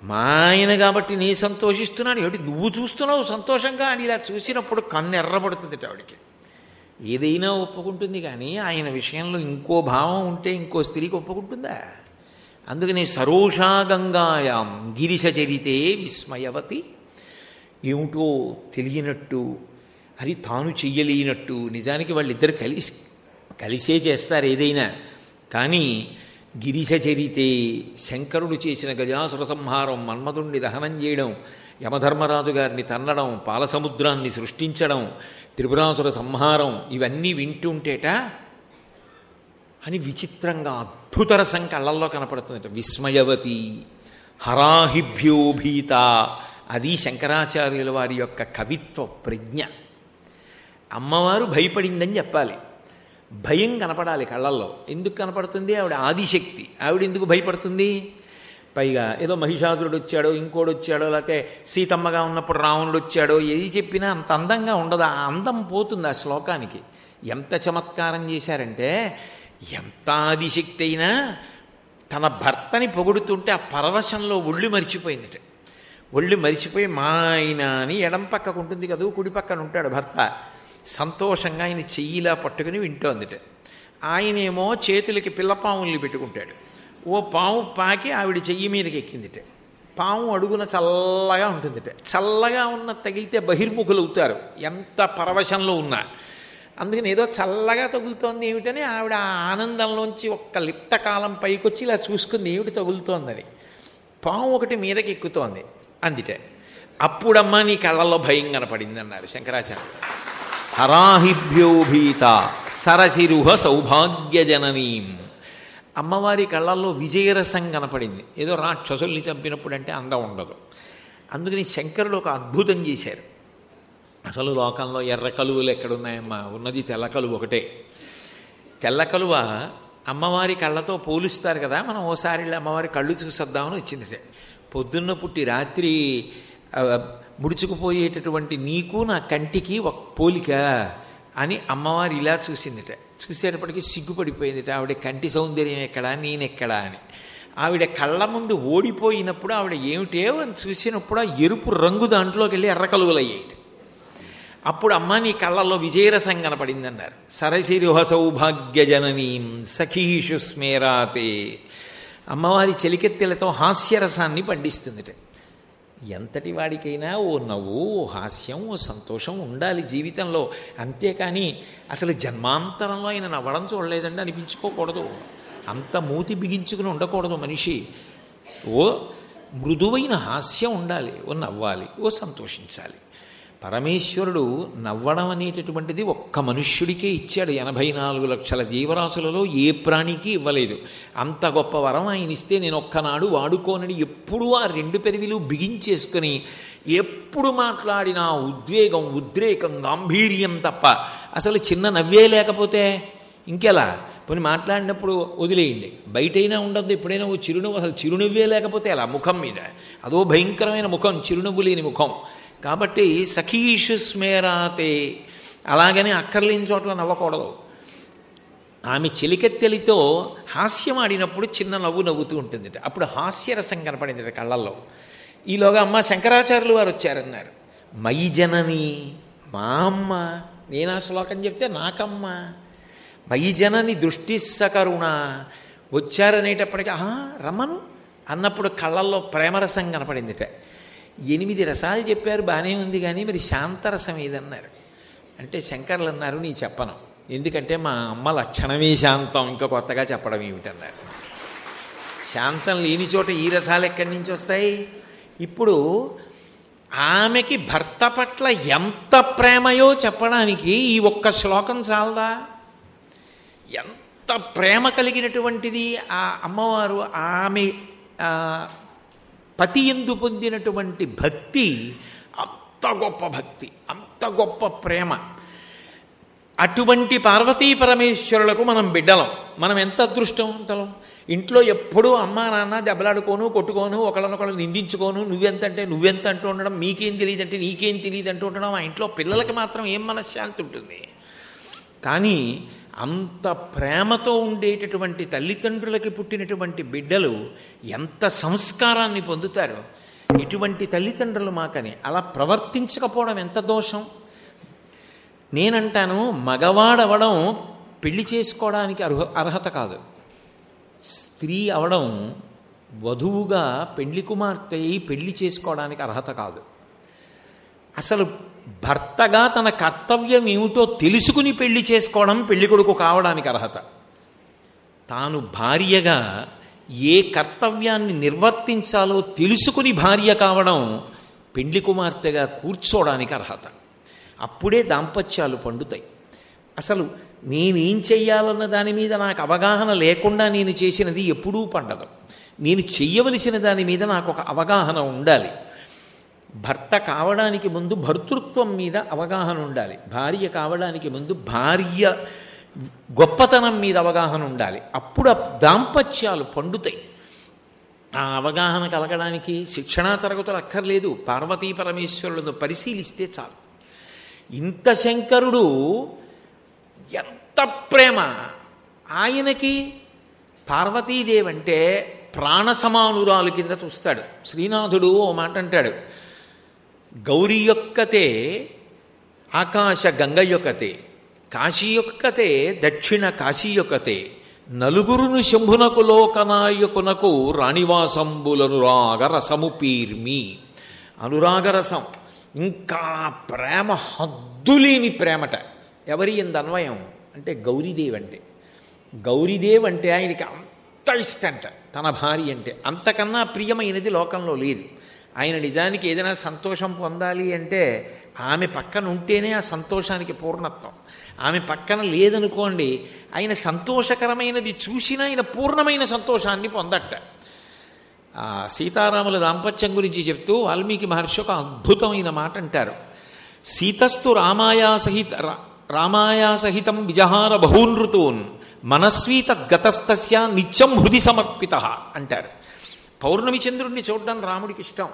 మా ఆయన కాబట్టి నీ సంతోషిస్తున్నాను, ఏమిటి నువ్వు చూస్తున్నావు సంతోషంగా అని ఇలా చూసినప్పుడు కన్ను ఎర్రబడుతుందిట ఆవిడికి. ఏదైనా ఒప్పుకుంటుంది కానీ ఆయన విషయంలో ఇంకో భావం ఉంటే ఇంకో స్త్రీకి ఒప్పుకుంటుందా? అందుకని సరోషా గంగాయాం గిరిశ చరితే విస్మయవతి. ఏమిటో తెలియనట్టు, అది తాను చెయ్యలేనట్టు. నిజానికి వాళ్ళిద్దరు కలిసే చేస్తారు ఏదైనా. కానీ గిరిశ చరితే, శంకరుడు చేసిన గజాసుర సంహారం, మన్మధుణ్ణి దహనం చేయడం, యమధర్మరాజు గారిని తన్నడం, పాలసముద్రాన్ని సృష్టించడం, త్రిపురాసుర సంహారం, ఇవన్నీ వింటుంటేట అని విచిత్రంగా అద్భుతరసం కళ్ళల్లో కనపడుతుందట. విస్మయవతి హరాహిభ్యోభీత. అది శంకరాచార్యుల వారి యొక్క కవిత్వ ప్రజ్ఞ. అమ్మవారు భయపడిందని చెప్పాలి, భయం కనపడాలి కళ్ళల్లో. ఎందుకు కనపడుతుంది? ఆవిడ ఆదిశక్తి, ఆవిడ ఎందుకు భయపడుతుంది? పైగా ఏదో మహిషాసురుడు వచ్చాడో, ఇంకోడు వచ్చాడో, లేకపోతే సీతమ్మగా ఉన్నప్పుడు రావణుడు వచ్చాడో, ఏది చెప్పినా అంత అందంగా ఉండదు. ఆ అందం పోతుంది ఆ శ్లోకానికి. ఎంత చమత్కారం చేశారంటే, ఎంత ఆదిశక్తి అయినా తన భర్తని పొగుడుతుంటే ఆ పరవశంలో ఒళ్ళు మరిచిపోయిందిట. ఒళ్ళు మరిచిపోయి మా ఆయన అని ఎడం పక్కకు ఉంటుంది కదా, కుడి పక్కన ఉంటాడు భర్త. సంతోషంగా ఆయన చెయ్యిలా పట్టుకుని వింటోందిట. ఆయనేమో చేతులకి పిల్లపాముల్ని పెట్టుకుంటాడు. ఓ పాము పాకి ఆవిడ చెయ్యి మీదకి ఎక్కిందిట. పాము అడుగున చల్లగా ఉంటుందిట. చల్లగా ఉన్న తగిలితే బహిర్ముఖులు అవుతారు ఎంత పరవశంలో ఉన్నా. అందుకని ఏదో చల్లగా తగులుతోంది ఏమిటని ఆవిడ ఆ ఆనందంలోంచి ఒక్క లిప్త కాలం పైకొచ్చి ఇలా చూసుకుంది, ఏమిటి తగులుతోందని. పాము ఒకటి మీదకి ఎక్కుతోంది అందుటే. అప్పుడమ్మా నీ కళ్ళల్లో భయం కనపడింది అన్నారు శంకరాచార్య. హరాహిభ్యోభీత సరసిరుహ సౌభాగ్యజననీం. అమ్మవారి కళ్ళల్లో విజయరసం కనపడింది. ఏదో రాక్షసుల్ని చంపినప్పుడు అంటే అందం ఉండదు. అందుకని శంకరులు ఒక అద్భుతం చేశారు. అసలు లోకంలో ఎర్ర కలువలు ఎక్కడున్నాయమ్మా? ఉన్నది తెల్ల కలువ ఒకటే. తెల్ల కలువ అమ్మవారి కళ్ళతో పోలుస్తారు కదా. మనం ఓసారి అమ్మవారి కళ్ళు చూసొద్దామని వచ్చింది. పొద్దున్న పుట్టి రాత్రి ముడుచుకుపోయేటటువంటి నీకు నా కంటికి ఒక పోలిక అని అమ్మవారు ఇలా చూసిందిట. చూసేటప్పటికి సిగ్గుపడిపోయిందిట. ఆవిడ కంటి సౌందర్యం ఎక్కడా, నేనెక్కడా అని. ఆవిడ కళ్ళ ముందు ఓడిపోయినప్పుడు ఆవిడ ఏమిటే అని చూసినప్పుడు ఆ ఎరుపు రంగు దాంట్లోకి వెళ్ళి ఎర్ర కలువలయ్యాయి. అప్పుడు అమ్మ నీ కళ్ళల్లో విజయరసం కనపడిందన్నారు. సరసిరుహ సౌభాగ్యజననీం సఖీషు స్మేరాతే. అమ్మవారి చెలికెత్తెలతో హాస్యరసాన్ని పండిస్తుందిట. ఎంతటి వాడికైనా ఓ నవ్వు, ఓ హాస్యం, ఓ సంతోషం ఉండాలి జీవితంలో. అంతేకాని అసలు జన్మాంతరంలో ఆయన నవ్వడం చూడలేదండి అనిపించుకోకూడదు. అంత మూతి బిగించుకుని ఉండకూడదు మనిషి. ఓ మృదువైన హాస్యం ఉండాలి, ఓ నవ్వాలి, ఓ సంతోషించాలి. పరమేశ్వరుడు నవ్వడం అనేటటువంటిది ఒక్క మనుష్యుడికే ఇచ్చాడు. 84 లక్షల జీవరాశులలో ఏ ప్రాణికి ఇవ్వలేదు. అంత గొప్ప వరం ఆయన ఇస్తే నేను ఒక్కనాడు వాడుకోనని ఎప్పుడూ ఆ 2 పెదవిలు బిగించేసుకుని ఎప్పుడు మాట్లాడినా ఉద్వేగం, ఉద్రేకం, గాంభీర్యం తప్ప అసలు చిన్న నవ్వే లేకపోతే ఇంకెలా? పోనీ మాట్లాడినప్పుడు వదిలేయండి, బయటైనా ఉండద్దు. ఎప్పుడైనా ఓ చిరునవ్వు, అసలు చిరునవ్వే లేకపోతే అలా ముఖం మీద అదో భయంకరమైన ముఖం, చిరునవ్వు లేని ముఖం. కాబట్టి సఖీషు స్మేరాతే. అలాగని అక్కర్లేని చోట్ల నవ్వకూడదు. ఆమె చెలికెత్తెలితో హాస్యం ఆడినప్పుడు చిన్న నవ్వు నవ్వుతూ ఉంటుంది. అప్పుడు హాస్యరసం కనపడింది కళ్ళల్లో. ఈలోగా అమ్మ శంకరాచార్యులు వారు వచ్చారన్నారు. మయి జనని, మా అమ్మ. నేను ఆ శ్లోకం చెప్తే నాకమ్మ. మయి జనని దృష్టి సకరుణ. వచ్చారనేటప్పటికీ రమ్మను అన్నప్పుడు కళ్ళల్లో ప్రేమరసం కనపడిందిట. 8 రసాలు చెప్పారు, బాగానే ఉంది, కానీ మరి శాంతరసం ఏదన్నారు అంటే శంకర్లు అన్నారు, నీ చెప్పను. ఎందుకంటే మా అమ్మ లక్షణమే శాంతం, ఇంకా కొత్తగా చెప్పడం ఏమిటన్నారు. శాంతం లేని చోట ఈ రసాలు ఎక్కడి నుంచి వస్తాయి? ఇప్పుడు ఆమెకి భర్త పట్ల ఎంత ప్రేమయో చెప్పడానికి ఈ ఒక్క శ్లోకం చాలదా? ఎంత ప్రేమ కలిగినటువంటిది ఆ అమ్మవారు. ఆమె పతి యందు పొందినటువంటి భక్తి అంత గొప్ప భక్తి, అంత గొప్ప ప్రేమ. అటువంటి పార్వతీ పరమేశ్వరులకు మనం బిడ్డలం. మనం ఎంత అదృష్టవంతులం. ఇంట్లో ఎప్పుడూ అమ్మా నాన్న దెబ్బలాడుకోను, కొట్టుకోను, ఒకళ్ళనొకళ్ళు నిందించుకోను, నువ్వెంత అంటే నువ్వెంత అంటూ ఉండడం, మీకేం తెలియదు అంటే నీకేం తెలియదు అంటూ ఉండడం. ఆ ఇంట్లో పిల్లలకి మాత్రం ఏం మనశ్శాంతి ఉంటుంది. కానీ అంత ప్రేమతో ఉండేటటువంటి తల్లిదండ్రులకి పుట్టినటువంటి బిడ్డలు ఎంత సంస్కారాన్ని పొందుతారో. ఇటువంటి తల్లిదండ్రులు మాకని అలా ప్రవర్తించకపోవడం ఎంత దోషం. నేనంటాను మగవాడవడం పెళ్లి చేసుకోవడానికి అర్హత కాదు. స్త్రీ అవడం వధువుగా పెళ్లి కుమార్తె అయి పెళ్లి చేసుకోవడానికి అర్హత కాదు. అసలు భర్తగా తన కర్తవ్యం ఏమిటో తెలుసుకుని పెళ్లి చేసుకోవడం పెళ్లి కొడుకు కావడానికి అర్హత. తాను భార్యగా ఏ కర్తవ్యాన్ని నిర్వర్తించాలో తెలుసుకుని భార్య కావడం పెళ్లి కుమార్తెగా కూర్చోవడానికి అర్హత. అప్పుడే దాంపత్యాలు పండుతాయి. అసలు నేనేం చెయ్యాలన్న దాని మీద నాకు అవగాహన లేకుండా నేను చేసినది ఎప్పుడూ పండదు. నేను చెయ్యవలసిన దాని మీద నాకు ఒక అవగాహన ఉండాలి. భర్త కావడానికి ముందు భర్తృత్వం మీద అవగాహన ఉండాలి. భార్య కావడానికి ముందు భార్య గొప్పతనం మీద అవగాహన ఉండాలి. అప్పుడు దాంపత్యాలు పండుతాయి. ఆ అవగాహన కలగడానికి శిక్షణా తరగతులు అక్కర్లేదు. పార్వతీ పరమేశ్వరులను పరిశీలిస్తే చాలు. ఇంత శంకరుడు ఎంత ప్రేమ ఆయనకి. పార్వతీదేవి అంటే ప్రాణ సమానురాలు కింద చూస్తాడు. శ్రీనాథుడు ఓ మాట అంటాడు, గౌరీ యొక్కతే ఆకాశ గంగ యొక్కతే, కాశీ యొక్కతే దక్షిణ కాశీ యొక్కతే, నలుగురును శంభునకు లోకనాయకునకు రాణివాసంబులనురాగరసము పీర్మి. అనురాగరసం ఇంకా ప్రేమ హద్దులేని ప్రేమట. ఎవరి ఎందు అన్వయం అంటే గౌరీదేవి అంటే. గౌరీదేవి అంటే ఆయనకి అంత ఇష్టంట తన భార్య అంటే. అంతకన్నా ప్రియమైనది లోకంలో లేదు. ఆయన నిజానికి ఏదైనా సంతోషం పొందాలి అంటే ఆమె పక్కన ఉంటేనే ఆ సంతోషానికి పూర్ణత్వం. ఆమె పక్కన లేదనుకోండి, ఆయన సంతోషకరమైనది చూసినా ఆయన పూర్ణమైన సంతోషాన్ని పొందట. సీతారాముల దాంపత్యం గురించి చెప్తూ వాల్మీకి మహర్షి ఒక అద్భుతమైన మాట అంటారు. సీతస్థు రామాయాసహితం విజహార బహూనృతూన్ మనస్వీ తద్గతస్తస్య నిత్యం హృది సమర్పిత అంటారు. పౌర్ణమి చంద్రుడిని చూడడం రాముడికి ఇష్టం.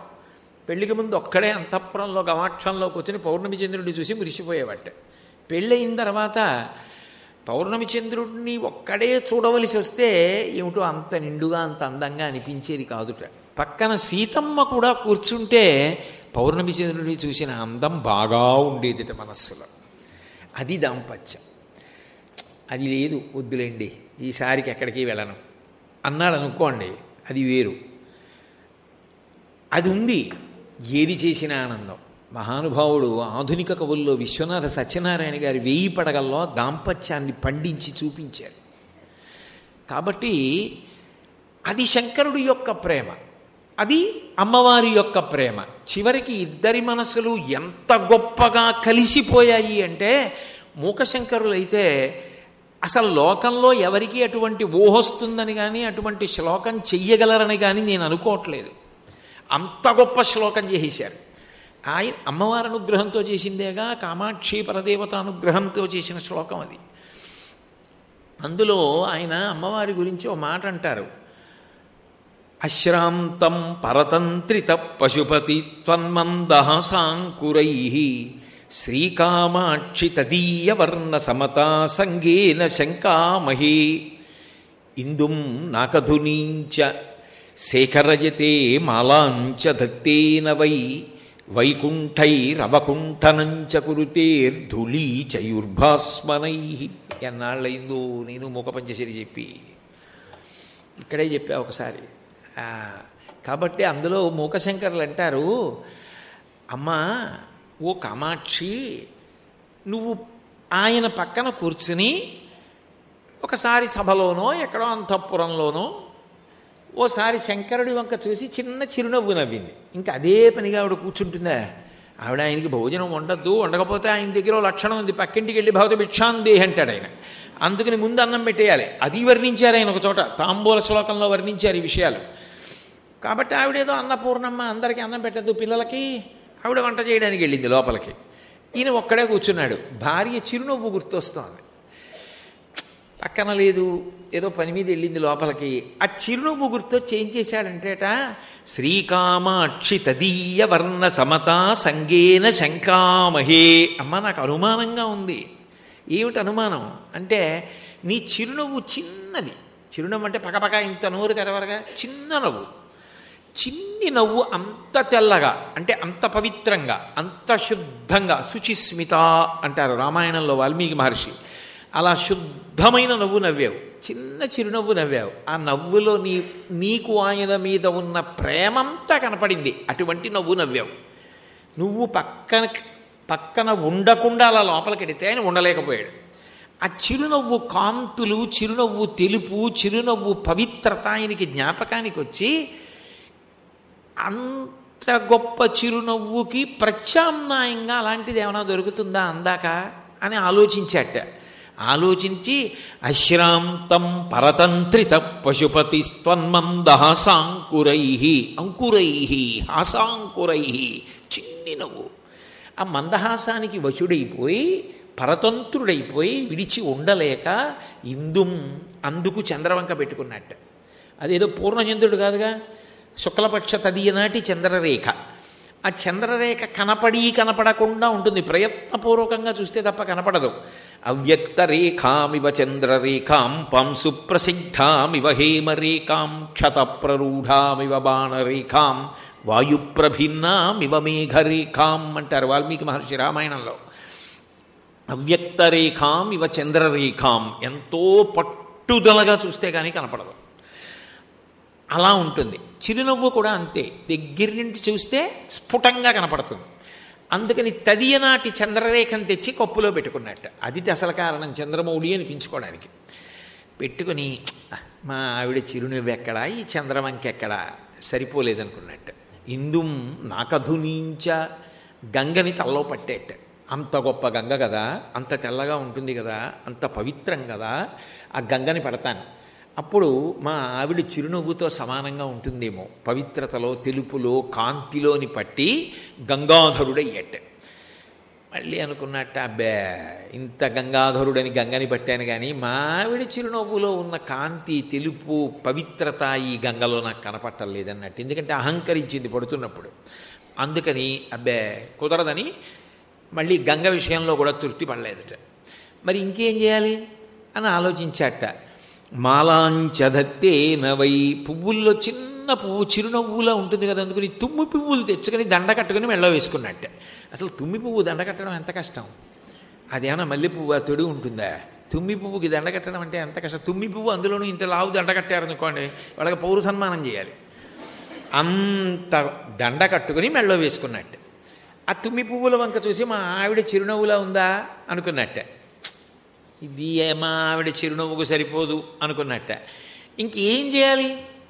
పెళ్లికి ముందు ఒక్కడే అంతఃపురంలో గవాక్షంలో కూర్చొని పౌర్ణమి చంద్రుడిని చూసి మురిసిపోయేవాట. పెళ్ళయిన తర్వాత పౌర్ణమి చంద్రుడిని ఒక్కడే చూడవలసి వస్తే ఏమిటో అంత నిండుగా అంత అందంగా అనిపించేది కాదుట. పక్కన సీతమ్మ కూడా కూర్చుంటే పౌర్ణమి చంద్రుడిని చూసిన అందం బాగా ఉండేదిట మనస్సులో. అది దాంపత్యం. అది లేదు, వద్దులేండి ఈసారికి ఎక్కడికి వెళ్ళను అన్నాడు అనుకోండి, అది వేరు. అది ఉంది, ఏది చేసిన ఆనందం. మహానుభావుడు ఆధునిక కవుల్లో విశ్వనాథ సత్యనారాయణ గారి 1000 పడగల్లో దాంపత్యాన్ని పండించి చూపించారు. కాబట్టి అది శంకరుడి యొక్క ప్రేమ, అది అమ్మవారి యొక్క ప్రేమ. చివరికి ఇద్దరి మనసులు ఎంత గొప్పగా కలిసిపోయాయి అంటే, మూకశంకరులైతే అసలు లోకంలో ఎవరికి అటువంటి ఊహొస్తుందని కానీ అటువంటి శ్లోకం చెయ్యగలరని కానీ నేను అనుకోవట్లేదు. అంత గొప్ప శ్లోకం చేసేశారు. ఆయన అమ్మవారి అనుగ్రహంతో చేసిందేగా, కామాక్షి పరదేవత అనుగ్రహంతో చేసిన శ్లోకం అది. అందులో ఆయన అమ్మవారి గురించి ఓ మాట అంటారు. అశ్రాంతం పరతంత్రిత పశుపతి త్వన్మందహాసాంకురై శ్రీకామాక్షి తదీయ వర్ణ సమతా సంగేన శంకామహే ఇందుం నాకధునీంచ శేఖరయతే మాలాంచ దత్తేన వై వైకుంఠైరవకుంఠనంచ కురుతేర్ధుళీచయుర్భాస్మనై. ఎన్నాళ్ళైందో నేను మూకపంచశరి చెప్పి, ఇక్కడే చెప్పా ఒకసారి. కాబట్టి అందులో మూకశంకరులు అంటారు, అమ్మా ఓ కామాక్షి, నువ్వు ఆయన పక్కన కూర్చుని ఒకసారి సభలోనో ఎక్కడో అంతఃపురంలోనో ఓసారి శంకరుడి వంక చూసి చిన్న చిరునవ్వు నవ్వింది. ఇంకా అదే పనిగా ఆవిడ కూర్చుంటుందా? ఆవిడ ఆయనకి భోజనం వండద్దు, వండకపోతే ఆయన దగ్గర లక్షణం ఉంది, పక్కింటికి వెళ్ళి భవత భిక్షాందే అంటాడు ఆయన. అందుకని ముందు అన్నం పెట్టేయాలి. అది వర్ణించారు ఆయన ఒక చోట, తాంబూల శ్లోకంలో వర్ణించారు ఈ విషయాలు. కాబట్టి ఆవిడేదో అన్నపూర్ణమ్మ అందరికీ అన్నం పెట్టద్దు పిల్లలకి, ఆవిడ వంట చేయడానికి వెళ్ళింది లోపలికి. ఈయన ఒక్కడే కూర్చున్నాడు. భార్య చిరునవ్వు గుర్తొస్తోంది. పక్కన లేదు, ఏదో పని మీద వెళ్ళింది లోపలికి. ఆ చిరునవ్వు గుర్తొచ్చి ఏం చేశాడంటేట, శ్రీకామాక్షి తదీయ వర్ణ సమతా సంగేన శంకామహే. అమ్మ నాకు అనుమానంగా ఉంది. ఏమిటి అనుమానం అంటే, నీ చిరునవ్వు చిన్నది. చిరునవ్వు అంటే పకపక ఇంత నోరు తెరవరగా చిన్న నవ్వు. చిన్ని నవ్వు అంత తెల్లగా, అంటే అంత పవిత్రంగా, అంత శుద్ధంగా, శుచిస్మిత అంటారు రామాయణంలో వాల్మీకి మహర్షి. అలా శుద్ధమైన నవ్వు నవ్వావు, చిన్న చిరునవ్వు నవ్వావు. ఆ నవ్వులో నీకు ఆయన మీద ఉన్న ప్రేమంతా కనపడింది. అటువంటి నవ్వు నవ్వావు. నువ్వు పక్కన ఉండకుండా అలా లోపలికెడితే ఆయన ఉండలేకపోయాడు. ఆ చిరునవ్వు కాంతులు, చిరునవ్వు తెలుపు, చిరునవ్వు పవిత్రత ఆయనకి జ్ఞాపకానికి వచ్చి, అంత గొప్ప చిరునవ్వుకి ప్రత్యామ్నాయంగా అలాంటిది ఏమైనా దొరుకుతుందా అందాక అని ఆలోచించాట. ఆలోచించి అశ్రాంతం పరతంత్రిత పశుపతి స్త్వన్మందహాసాంకురై అంకురై హాసాంకురై, చిన్ని నవ్వు. ఆ మందహాసానికి వశుడైపోయి పరతంత్రుడైపోయి విడిచి ఉండలేక ఇందుం, అందుకు చంద్రవంక పెట్టుకున్నట్ట. అదేదో పూర్ణచంద్రుడు కాదుగా, శుక్లపక్ష తదియనాటి చంద్రరేఖ. ఆ చంద్రరేఖ కనపడకుండా ఉంటుంది, ప్రయత్నపూర్వకంగా చూస్తే తప్ప కనపడదు. అవ్యక్త రేఖామివ చంద్రరేఖాం పంసు ప్రసిద్ధామివ హేమరేఖాం క్షతప్రరూఢామివ బాణరేఖాం వాయుప్రభిన్నామివ మేఘరేఖాం అంటారు వాల్మీకి మహర్షి రామాయణంలో. అవ్యక్తరేఖాం ఇవ చంద్రరేఖాం, ఎంతో పట్టుదలగా చూస్తే కానీ కనపడదు, అలా ఉంటుంది. చిరునవ్వు కూడా అంతే, దగ్గర నుండి చూస్తే స్ఫుటంగా కనపడుతుంది. అందుకని తదియనాటి చంద్రరేఖను తెచ్చి కప్పులో పెట్టుకున్నట్ట. అది అసలు కారణం, చంద్రమౌళి అనిపించుకోవడానికి. పెట్టుకుని మా ఆవిడ చిరునవ్వు ఎక్కడా, ఈ చంద్రవంకెక్కడా, సరిపోలేదనుకున్నట్ట. ఇందుం నాకధునీంచ, గంగని తలలో పట్టేట. అంత గొప్ప గంగ కదా, అంత తెల్లగా ఉంటుంది కదా, అంత పవిత్రం కదా, ఆ గంగని పడతాను. అప్పుడు మా ఆవిడ చిరునవ్వుతో సమానంగా ఉంటుందేమో, పవిత్రతలో, తెలుపులో, కాంతిలోని పట్టి గంగాధరుడయ్యట. మళ్ళీ అనుకున్నట్ట, అబ్బే ఇంత గంగాధరుడని గంగని పట్టాను కానీ మా ఆవిడ చిరునవ్వులో ఉన్న కాంతి, తెలుపు, పవిత్రత ఈ గంగలో నాకు కనపట్టలేదన్నట్టు. ఎందుకంటే అహంకరించింది పడుతున్నప్పుడు. అందుకని అబ్బే కుదరదని మళ్ళీ గంగ విషయంలో కూడా తృప్తి పడలేదట. మరి ఇంకేం చేయాలి అని ఆలోచించాట. మాలాంచదత్తేన వై, పువ్వుల్లో చిన్న పువ్వు చిరునవ్వులా ఉంటుంది కదా, అందుకని తుమ్మి పువ్వులు తెచ్చుకొని దండ కట్టుకుని మెళ్ళో వేసుకున్నట్ట. అసలు తుమ్మి పువ్వు దండ కట్టడం ఎంత కష్టం, అదేమన్నా మల్లె పువ్వు ఆ తొడి ఉంటుందా? తుమ్మి పువ్వుకి దండ కట్టడం అంటే ఎంత కష్టం. తుమ్మి పువ్వు అందులోనూ ఇంత లావు దండ కట్టారనుకోండి, వాళ్ళకి పౌర సన్మానం చేయాలి. అంత దండ కట్టుకుని మెళ్ళో వేసుకున్నట్టు. ఆ తుమ్మి పువ్వుల వంక చూసి మా ఆవిడ చిరునవ్వులా ఉందా అనుకున్నట్ట. ఇది మా ఆవిడ చిరునవ్వుకు సరిపోదు అనుకున్నట్ట. ఇంకేం చేయాలి,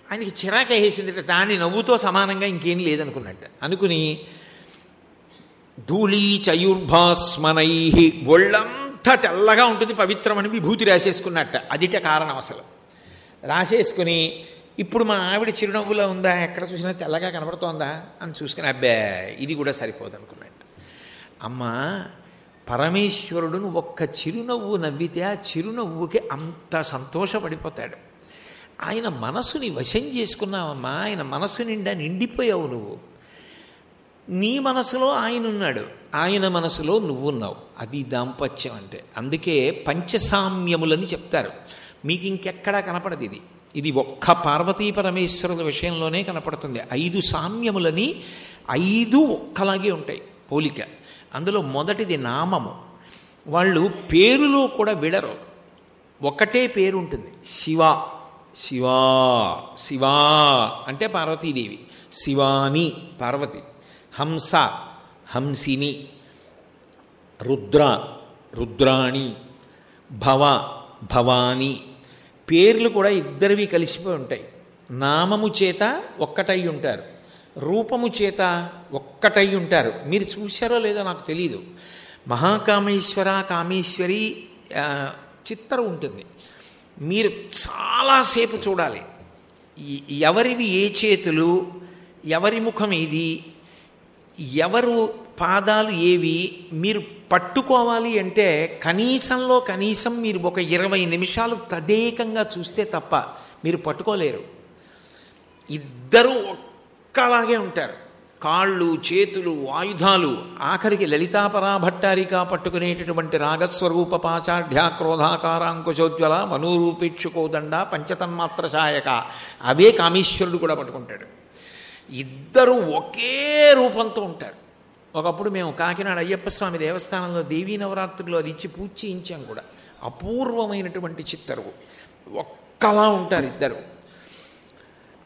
ఆయనకి చిరాక వేసిందట. దాని నవ్వుతో సమానంగా ఇంకేం లేదనుకున్నట్ట. అనుకుని ధూళీ చయుర్భాస్మనై, ఒళ్ళంతా తెల్లగా ఉంటుంది పవిత్రమని విభూతి రాసేసుకున్నట్ట. అదిట కారణం అసలు. రాసేసుకుని ఇప్పుడు మా ఆవిడ చిరునవ్వులా ఉందా, ఎక్కడ చూసినా తెల్లగా కనబడుతోందా అని చూసుకుని అబ్బే ఇది కూడా సరిపోదు అనుకున్నట్టు. అమ్మా పరమేశ్వరుడును ఒక్క చిరునవ్వు నవ్వితే ఆ చిరునవ్వుకి అంత సంతోషపడిపోతాడు. ఆయన మనసుని వశం చేసుకున్నావమ్మా, ఆయన మనసు నిండా నిండిపోయావు నువ్వు. నీ మనసులో ఆయన ఉన్నాడు, ఆయన మనసులో నువ్వున్నావు. అది దాంపత్యం అంటే. అందుకే పంచసామ్యములని చెప్తారు. మీకు ఇంకెక్కడా కనపడదు ఇది. ఇది ఒక్క పార్వతీ పరమేశ్వరుల విషయంలోనే కనపడుతుంది. 5 సామ్యములని, 5 ఒక్కలాగే ఉంటాయి పోలిక. అందులో మొదటిది నామము. వాళ్ళు పేరులో కూడా విడరు, ఒకటే పేరు ఉంటుంది. శివ శివా, శివా అంటే పార్వతీదేవి, శివాని పార్వతి, హంస హంసిని, రుద్ర రుద్రాణి, భవ భవాని. పేర్లు కూడా ఇద్దరివి కలిసిపోయి ఉంటాయి. నామము చేత ఒక్కటై ఉంటారు, రూపము చేత ఒక్కటై ఉంటారు. మీరు చూశారో లేదో నాకు తెలీదు, మహాకామేశ్వర కామేశ్వరి చిత్రం ఉంటుంది. మీరు చాలాసేపు చూడాలి. ఎవరివి ఏ చేతులు, ఎవరి ముఖం ఏది, ఎవరు పాదాలు ఏవి మీరు పట్టుకోవాలి అంటే కనీసంలో కనీసం మీరు ఒక 20 నిమిషాలు తదేకంగా చూస్తే తప్ప మీరు పట్టుకోలేరు. ఇద్దరూ ఒక్కలాగే ఉంటారు. కాళ్ళు, చేతులు, ఆయుధాలు, ఆఖరికి లలితాపరాభట్టారిక పట్టుకునేటటువంటి రాగస్వరూప పాచాఢ్య క్రోధాకారాంకుశోజ్వల మనోరూపేక్షుకోదండ పంచతన్మాత్ర సాయక, అవే కామేశ్వరుడు కూడా పట్టుకుంటాడు. ఇద్దరు ఒకే రూపంతో ఉంటారు. ఒకప్పుడు మేము కాకినాడ అయ్యప్ప స్వామి దేవస్థానంలో దేవీ నవరాత్రుల్లో అది ఇచ్చి పూజ చేయించాం కూడా. అపూర్వమైనటువంటి చిత్తరువు, ఒక్కలా ఉంటారు ఇద్దరు.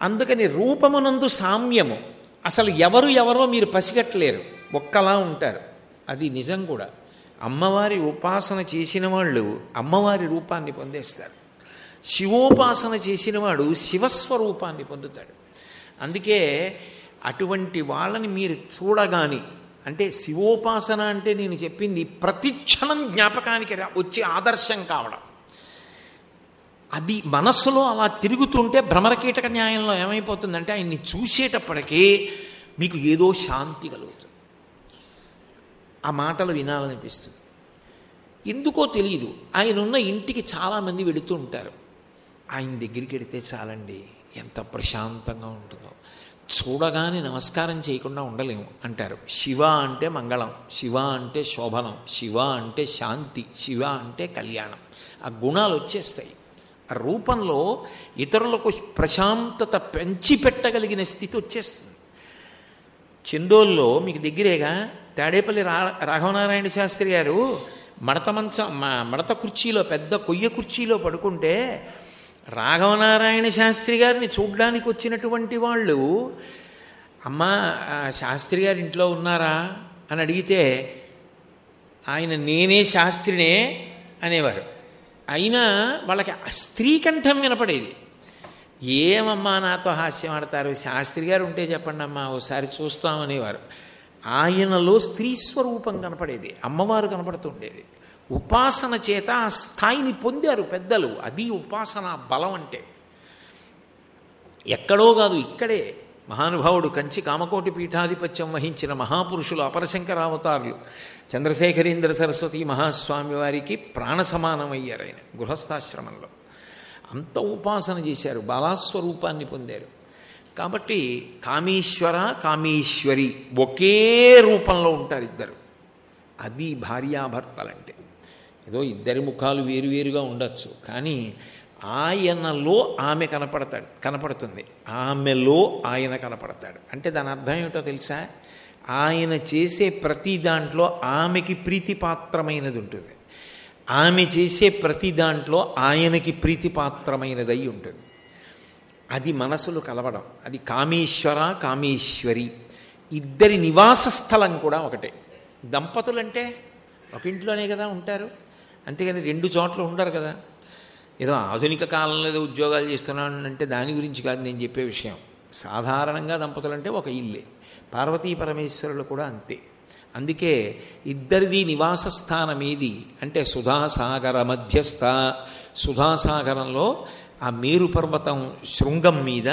అందుకని రూపమునందు సామ్యము, అసలు ఎవరు ఎవరో మీరు పసిగట్టలేరు, ఒక్కలా ఉంటారు. అది నిజం కూడా. అమ్మవారి ఉపాసన చేసిన వాళ్ళు అమ్మవారి రూపాన్ని పొందేస్తారు. శివోపాసన చేసినవాడు శివస్వరూపాన్ని పొందుతాడు. అందుకే అటువంటి వాళ్ళని మీరు చూడగాని, అంటే శివోపాసన అంటే నేను చెప్పింది ప్రతి క్షణం జ్ఞాపకానికి వచ్చి ఆదర్శం కావడం. అది మనస్సులో అలా తిరుగుతుంటే భ్రమరకీటక న్యాయంలో ఏమైపోతుందంటే ఆయన్ని చూసేటప్పటికీ మీకు ఏదో శాంతి కలుగుతుంది, ఆ మాటలు వినాలనిపిస్తుంది. ఎందుకో తెలియదు, ఆయన ఉన్న ఇంటికి చాలామంది వెళుతూ ఉంటారు. ఆయన దగ్గరికి వెడితే చాలండి, ఎంత ప్రశాంతంగా ఉంటుందో, చూడగానే నమస్కారం చేయకుండా ఉండలేము అంటారు. శివ అంటే మంగళం, శివ అంటే శోభనం, శివ అంటే శాంతి, శివ అంటే కళ్యాణం. ఆ గుణాలు వచ్చేస్తాయి. ఆ రూపంలో ఇతరులకు ప్రశాంతత పెంచిపెట్టగలిగిన స్థితి వచ్చేస్తుంది. చందోల్లో మీకు దగ్గరేగా తాడేపల్లి రాఘవనారాయణ శాస్త్రి గారు మడత కుర్చీలో, పెద్ద కొయ్య కుర్చీలో పడుకుంటే రాఘవనారాయణ శాస్త్రి గారిని చూడ్డానికి వచ్చినటువంటి వాళ్ళు, అమ్మా శాస్త్రి గారు ఇంట్లో ఉన్నారా అని అడిగితే ఆయన నేనే శాస్త్రినే అనేవారు. అయినా వాళ్ళకి స్త్రీ కంఠం వినపడేది. ఏమమ్మా నాతో హాస్యం ఆడతారు, శాస్త్రి గారు ఉంటే చెప్పండి అమ్మా ఓసారి చూస్తామనేవారు. ఆయనలో స్త్రీ స్వరూపం కనపడేది, అమ్మవారు కనపడుతుండేది. ఉపాసన చేత ఆ స్థాయిని పొందారు పెద్దలు. అది ఉపాసన బలం అంటే. ఎక్కడో కాదు, ఇక్కడే మహానుభావుడు కంచి కామకోటి పీఠాధిపత్యం వహించిన మహాపురుషులు అపరశంకరావతారులు చంద్రశేఖరేంద్ర సరస్వతి మహాస్వామి వారికి ప్రాణ సమానమయ్యారు ఆయన గృహస్థాశ్రమంలో. అంత ఉపాసన చేశారు, బాలాస్వరూపాన్ని పొందారు. కాబట్టి కామేశ్వర కామేశ్వరి ఒకే రూపంలో ఉంటారు ఇద్దరు. అది భార్యాభర్తలంటే. ఏదో ఇద్దరి ముఖాలు వేరువేరుగా ఉండొచ్చు, కానీ ఆయనలో ఆమె కనపడుతుంది, ఆమెలో ఆయన కనపడతాడు. అంటే దాని అర్థం ఏమిటో తెలుసా? ఆయన చేసే ప్రతి దాంట్లో ఆమెకి ప్రీతిపాత్రమైనది ఉంటుంది, ఆమె చేసే ప్రతి దాంట్లో ఆయనకి ప్రీతిపాత్రమైనదై ఉంటుంది. అది మనసులు కలవడం. అది కామేశ్వర కామేశ్వరి. ఇద్దరి నివాస స్థలం కూడా ఒకటే. దంపతులంటే ఒక ఇంట్లోనే కదా ఉంటారు, అంతేగాని రెండు చోట్ల ఉండరు కదా. ఏదో ఆధునిక కాలంలో ఏదో ఉద్యోగాలు చేస్తున్నాను అంటే దాని గురించి కాదు నేను చెప్పే విషయం. సాధారణంగా దంపతులంటే ఒక ఇల్లే. పార్వతీ పరమేశ్వరులు కూడా అంతే. అందుకే ఇద్దరిది నివాస స్థానం ఏది అంటే సుధాసాగర మధ్యస్థ. సుధాసాగరంలో ఆ మేరు పర్వతం శృంగం మీద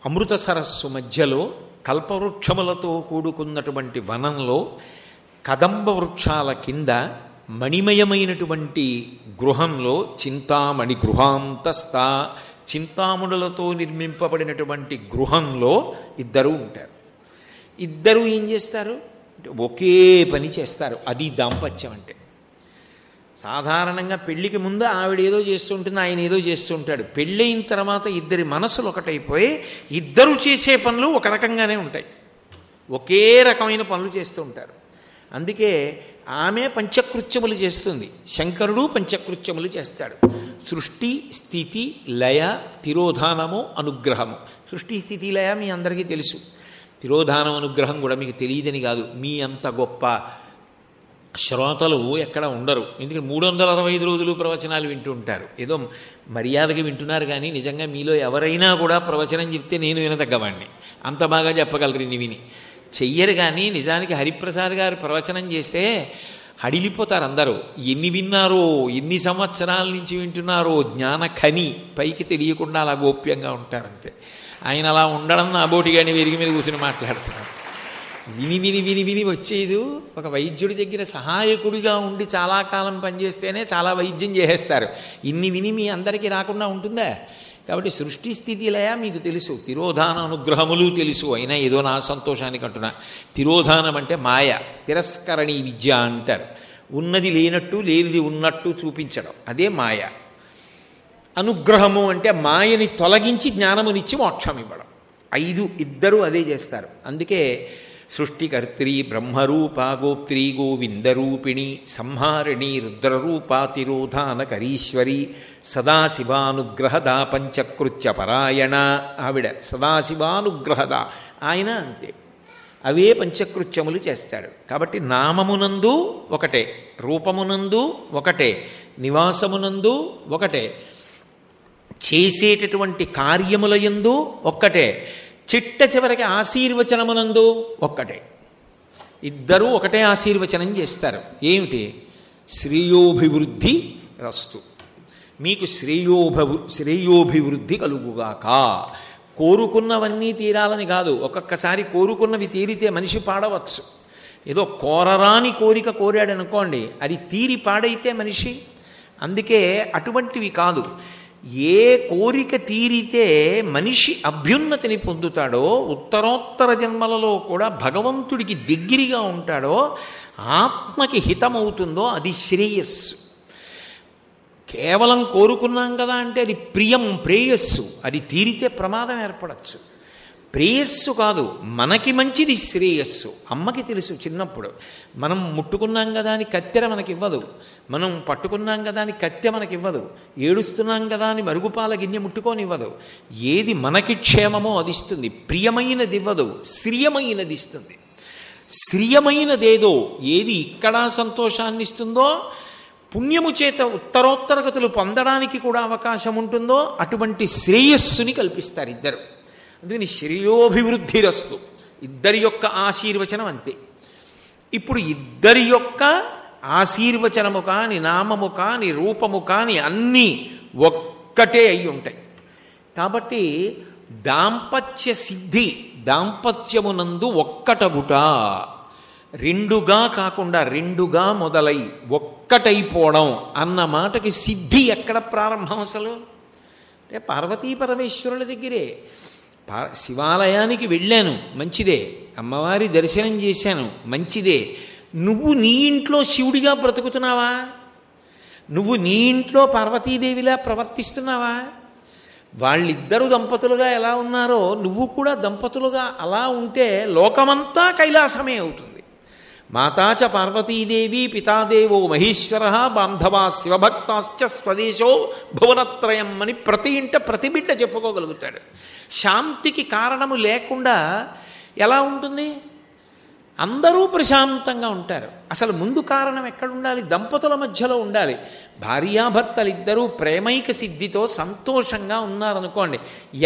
అమృత సరస్సు మధ్యలో కల్పవృక్షములతో కూడుకున్నటువంటి వనంలో కదంబ వృక్షాల కింద మణిమయమైనటువంటి గృహంలో చింతామణి గృహాంతస్థ, చింతామణులతో నిర్మింపబడినటువంటి గృహంలో ఇద్దరు ఉంటారు. ఇద్దరు ఏం చేస్తారు? ఒకే పని చేస్తారు. అది దాంపత్యం అంటే. సాధారణంగా పెళ్లికి ముందు ఆవిడ ఏదో చేస్తూ ఉంటుంది, ఆయన ఏదో చేస్తూ ఉంటాడు. పెళ్ళయిన తర్వాత ఇద్దరి మనసులు ఒకటైపోయి ఇద్దరు చేసే పనులు ఒక రకంగానే ఉంటాయి, ఒకే రకమైన పనులు చేస్తూ ఉంటారు. అందుకే ఆమె పంచకృత్యములు చేస్తుంది, శంకరుడు పంచకృత్యములు చేస్తాడు. సృష్టి స్థితి లయ తిరోధానము అనుగ్రహము. సృష్టి స్థితి లయ మీ అందరికీ తెలుసు. తిరోధానం అనుగ్రహం కూడా మీకు తెలియదని కాదు, మీ అంత గొప్ప శ్రోతలు ఎక్కడ ఉండరు. ఎందుకంటే 365 రోజులు ప్రవచనాలు వింటూ ఉంటారు. ఏదో మర్యాదగా వింటున్నారు, కానీ నిజంగా మీలో ఎవరైనా కూడా ప్రవచనం చెప్తే నేను వినదగ్గవాడిని, అంత బాగా చెప్పగలరు ఇన్ని విని. చెయ్యరు. కానీ నిజానికి హరిప్రసాద్ గారు ప్రవచనం చేస్తే హడిలిపోతారు అందరూ. ఎన్ని విన్నారో, ఎన్ని సంవత్సరాల నుంచి వింటున్నారో, జ్ఞాన ఖని పైకి తెలియకుండా అలా గోప్యంగా ఉంటారంతే. ఆయన అలా ఉండడం నా బోటిగాని వెరిగి మీద కూర్చుని మాట్లాడుతున్నారు. విని విని విని విని వచ్చేది. ఒక వైద్యుడి దగ్గర సహాయకుడిగా ఉండి చాలా కాలం పనిచేస్తేనే చాలా వైద్యం చేసేస్తారు. ఇన్ని విని మీ అందరికీ రాకుండా ఉంటుందా? కాబట్టి సృష్టి స్థితి లయ మీకు తెలుసు, తిరోధాన అనుగ్రహములు తెలుసు. అయినా ఏదో నా సంతోషానికి అంటున్నా. తిరోధానం అంటే మాయ, తిరస్కరణీ విద్య అంటారు. ఉన్నది లేనట్టు లేనిది ఉన్నట్టు చూపించడం, అదే మాయ. అనుగ్రహము అంటే మాయని తొలగించి జ్ఞానమునిచ్చి మోక్షం ఇవ్వడం. ఇద్దరూ అదే చేస్తారు. అందుకే సృష్టికర్త్రి బ్రహ్మరూపా గోప్త్రీ గోవిందరూపిణి సంహారిణి రుద్రరూపాతిరోధానకరీశ్వరి సదాశివానుగ్రహదా పంచకృత్య పరాయణ. ఆవిడ సదాశివానుగ్రహదా, ఆయన అంతే, అవే పంచకృత్యములు చేస్తాడు. కాబట్టి నామమునందు ఒకటే, రూపమునందు ఒకటే, నివాసమునందు ఒకటే, చేసేటటువంటి కార్యములయందు ఒక్కటే, చిట్ట చివరికి ఆశీర్వచనమునందు ఒక్కటే. ఇద్దరూ ఒకటే ఆశీర్వచనం చేస్తారు. ఏమిటి? శ్రేయోభివృద్ధి రస్తు, మీకు శ్రేయోభివృద్ధి కలుగుగాక. కోరుకున్నవన్నీ తీరాలని కాదు, ఒక్కొక్కసారి కోరుకున్నవి తీరితే మనిషి పాడవచ్చు. ఏదో కోరరాని కోరిక కోరాడనుకోండి, అది తీరి పాడైతే మనిషి. అందుకే అటువంటివి కాదు. ఏ కోరిక తీరితే మనిషి అభ్యున్నతిని పొందుతాడో, ఉత్తరోత్తర జన్మలలో కూడా భగవంతుడికి దగ్గరగా ఉంటాడో, ఆత్మకి హితమవుతుందో అది శ్రేయస్సు. కేవలం కోరుకున్నాం కదా అంటే అది ప్రేయస్సు, అది తీరితే ప్రమాదం ఏర్పడచ్చు. ప్రేయస్సు కాదు, మనకి మంచిది శ్రేయస్సు. అమ్మకి తెలుసు చిన్నప్పుడు, మనం ముట్టుకున్నాం కదా అని కత్తెర మనకివ్వదు, మనం పట్టుకున్నాం కదా అని కత్తె మనకివ్వదు, ఏడుస్తున్నాం కదా అని మరుగుపాల గిన్నె ముట్టుకోనివ్వదు. ఏది మనకి క్షేమమో అది ఇస్తుంది, ప్రియమైనది ఇవ్వదు, శ్రియమైనది ఇస్తుంది. శ్రియమైనదేదో ఏది ఇక్కడ సంతోషాన్ని ఇస్తుందో, పుణ్యము చేత ఉత్తరోత్తరగతులు పొందడానికి కూడా అవకాశం ఉంటుందో అటువంటి శ్రేయస్సుని కల్పిస్తారు ఇద్దరు. అందుకని శ్రేయోభివృద్ధిరస్తు, ఇద్దరి యొక్క ఆశీర్వచనం అంతే. ఇప్పుడు ఇద్దరి యొక్క ఆశీర్వచనము కాని, నామము కాని, రూపము కాని అన్నీ ఒక్కటే అయి ఉంటాయి. కాబట్టి దాంపత్య సిద్ధి, దాంపత్యమునందు ఒక్కటగుట, రెండుగా కాకుండా రెండుగా మొదలై ఒక్కటైపోవడం అన్న మాటకి సిద్ధి ఎక్కడ ప్రారంభం అసలు? అంటే పార్వతీ పరమేశ్వరుల దగ్గరే. శివాలయానికి వెళ్ళాను, మంచిదే. అమ్మవారి దర్శనం చేశాను, మంచిదే. నువ్వు నీ ఇంట్లో శివుడిగా బ్రతుకుతున్నావా? నువ్వు నీ ఇంట్లో పార్వతీదేవిలా ప్రవర్తిస్తున్నావా? వాళ్ళిద్దరూ దంపతులుగా ఎలా ఉన్నారో నువ్వు కూడా దంపతులుగా అలా ఉంటే లోకమంతా కైలాసమే అవుతుంది. మాతాచ పార్వతీదేవి పితాదేవో మహేశ్వర బాంధవా శివభక్తాశ్చ స్వదేశో భువనత్రయం అని ప్రతి ఇంట ప్రతి బిడ్డ చెప్పుకోగలుగుతాడు. శాంతికి కారణము లేకుండా ఎలా ఉంటుంది? అందరూ ప్రశాంతంగా ఉంటారు. అసలు ముందు కారణం ఎక్కడ ఉండాలి? దంపతుల మధ్యలో ఉండాలి. భార్యాభర్తలిద్దరూ ప్రేమైక సిద్ధితో సంతోషంగా ఉన్నారనుకోండి,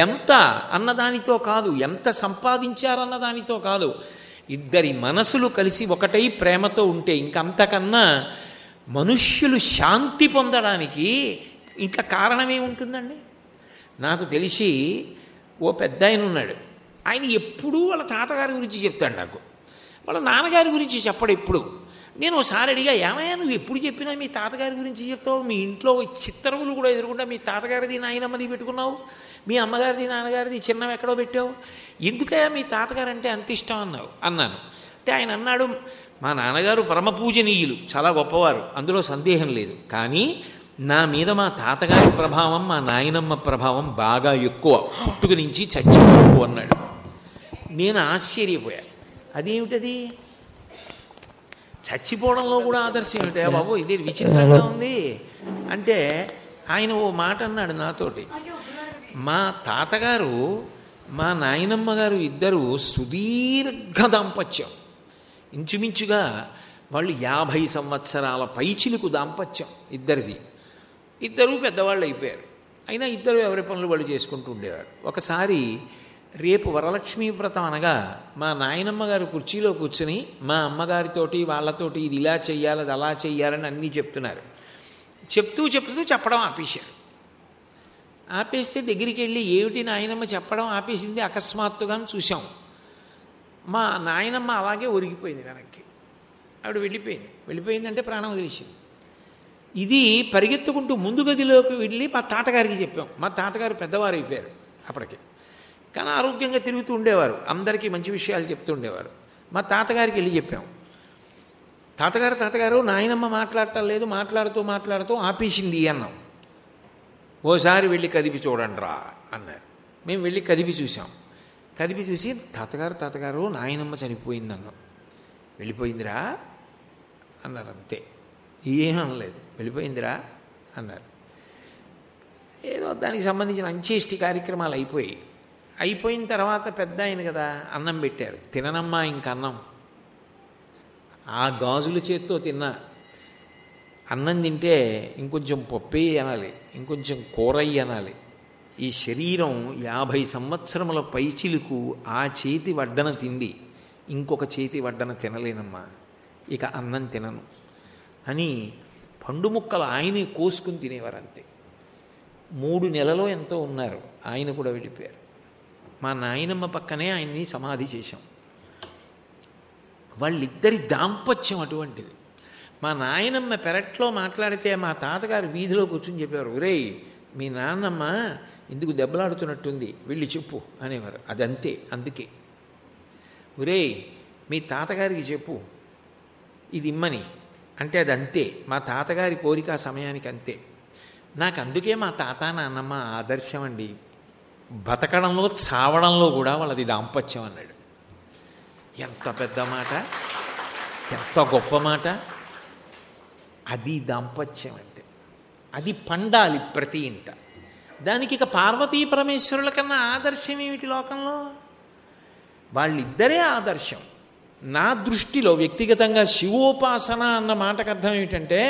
ఎంత అన్నదానితో కాదు, ఎంత సంపాదించారన్నదానితో కాదు, ఇద్దరి మనసులు కలిసి ఒకటై ప్రేమతో ఉంటే ఇంకంతకన్నా మనుష్యులు శాంతి పొందడానికి ఇంకా కారణమేముంటుందండి? నాకు తెలిసి ఓ పెద్ద ఆయన ఉన్నాడు, ఆయన ఎప్పుడూ వాళ్ళ తాతగారి గురించి చెప్తాడు. నాకు వాళ్ళ నాన్నగారి గురించి చెప్పడు ఎప్పుడు. నేను ఒకసారి అడిగా, ఏమయ్యా నువ్వు ఎప్పుడు చెప్పినా మీ తాతగారి గురించి చెప్తావు, మీ ఇంట్లో చిత్తరువులు కూడా ఎదురుకుండా మీ తాతగారిది నాయనమ్మది పెట్టుకున్నావు, మీ అమ్మగారిది నాన్నగారిది చిన్నవి ఎక్కడో పెట్టావు, ఎందుకయ్యా మీ తాతగారు అంటే అంత ఇష్టం అన్నాను. అంటే ఆయన అన్నాడు, మా నాన్నగారు పరమ పూజనీయులు, చాలా గొప్పవారు, అందులో సందేహం లేదు, కానీ నా మీద మా తాతగారి ప్రభావం, మా నాయనమ్మ ప్రభావం బాగా ఎక్కువ, పుట్టుక నుంచి చచ్చిపోకు అన్నాడు. నేను ఆశ్చర్యపోయా, అదేమిటది? చచ్చిపోవడంలో కూడా ఆదర్శం ఏమిటా బాబు, ఇది విచిత్రంగా ఉంది అంటే ఆయన ఓ మాట అన్నాడు నాతోటి. మా తాతగారు మా నాయనమ్మ గారు ఇద్దరు సుదీర్ఘ దాంపత్యం, ఇంచుమించుగా వాళ్ళు 50 సంవత్సరాల పైచిలుకు దాంపత్యం ఇద్దరిది. ఇద్దరూ పెద్దవాళ్ళు అయిపోయారు, అయినా ఇద్దరు ఎవరి పనులు వాళ్ళు చేసుకుంటూ ఉండేవారు. ఒకసారి రేపు వరలక్ష్మీ వ్రతం అనగా మా నాయనమ్మ గారు కుర్చీలో కూర్చుని మా అమ్మగారితోటి వాళ్ళతోటి ఇది ఇలా చెయ్యాలి, అది అలా చెయ్యాలని అన్నీ చెప్తున్నారు. చెప్తూ చెప్పడం ఆపేశారు. ఆపేస్తే దగ్గరికి వెళ్ళి ఏమిటి నాయనమ్మ చెప్పడం ఆపేసింది అకస్మాత్తుగా చూసాం. మా నాయనమ్మ అలాగే ఒరిగిపోయింది వెనక్కి. ఆవిడ వెళ్ళిపోయిందంటే ప్రాణం వదిలేసింది. ఇది పరిగెత్తుకుంటూ ముందు గదిలోకి వెళ్ళి మా తాతగారికి చెప్పాం. మా తాతగారు పెద్దవారు అయిపోయారు అప్పటికి, కానీ ఆరోగ్యంగా తిరుగుతూ ఉండేవారు, అందరికీ మంచి విషయాలు చెప్తూ ఉండేవారు. మా తాతగారికి వెళ్ళి చెప్పాం. తాతగారు నాయనమ్మ మాట్లాడటం లేదు, మాట్లాడుతూ ఆపేసింది అన్నాం. ఓసారి వెళ్ళి కదిపి చూడండి రా అన్నారు. మేము వెళ్ళి కదిపి చూసాం. కదిపి చూసి తాతగారు నాయనమ్మ చనిపోయిందన్నాం. వెళ్ళిపోయిందిరా అన్నారు. అంతే, ఏమనలేదు. వెళ్ళిపోయిందిరా అన్నారు. ఏదో దానికి సంబంధించిన అంచేష్టి కార్యక్రమాలు అయిపోయిన తర్వాత పెద్ద ఆయన కదా అన్నం పెట్టారు. తిననమ్మా ఇంక అన్నం. ఆ గాజుల చేత్తో తిన్నా. అన్నం తింటే ఇంకొంచెం పప్పే అనాలి, ఇంకొంచెం కూరయ్యి అనాలి. ఈ శరీరం 50 సంవత్సరముల పైచిలుకు ఆ చేతి వడ్డన తింది, ఇంకొక చేతి వడ్డన తినలేనమ్మా, ఇక అన్నం తినను అని పండు ముక్కలు ఆయనే కోసుకుని తినేవారు. అంతే. 3 నెలలో ఎంతో ఉన్నారు. ఆయన కూడా వెళ్ళిపోయారు. మా నాయనమ్మ పక్కనే ఆయన్ని సమాధి చేశాం. వాళ్ళిద్దరి దాంపత్యం అటువంటిది. మా నాయనమ్మ పెరట్లో మాట్లాడితే మా తాతగారు వీధిలో కూర్చుని చెప్పేవారు, ఒరేయ్ మీ నాన్నమ్మ ఎందుకు దెబ్బలాడుతున్నట్టుంది, వెళ్ళి చెప్పు అనేవారు. అదంతే. అందుకే ఒరేయ్ మీ తాతగారికి చెప్పు ఇది ఇమ్మని అంటే అదంతే. మా తాతగారి కోరిక ఆ సమయానికి అంతే. నాకు అందుకే మా తాత నాన్నమ్మ ఆదర్శం అండి. బతకడంలో చావడంలో కూడా వాళ్ళది దాంపత్యం అన్నాడు. ఎంత పెద్ద మాట, ఎంత గొప్ప మాట. అది దాంపత్యం అంటే. అది పండాలి ప్రతి ఇంట. దానికి ఇక పార్వతీ పరమేశ్వరుల కన్నా ఆదర్శం ఏమిటి లోకంలో? వాళ్ళిద్దరే ఆదర్శం. నా దృష్టిలో వ్యక్తిగతంగా శివోపాసన అన్న మాటకు అర్థం ఏమిటంటే,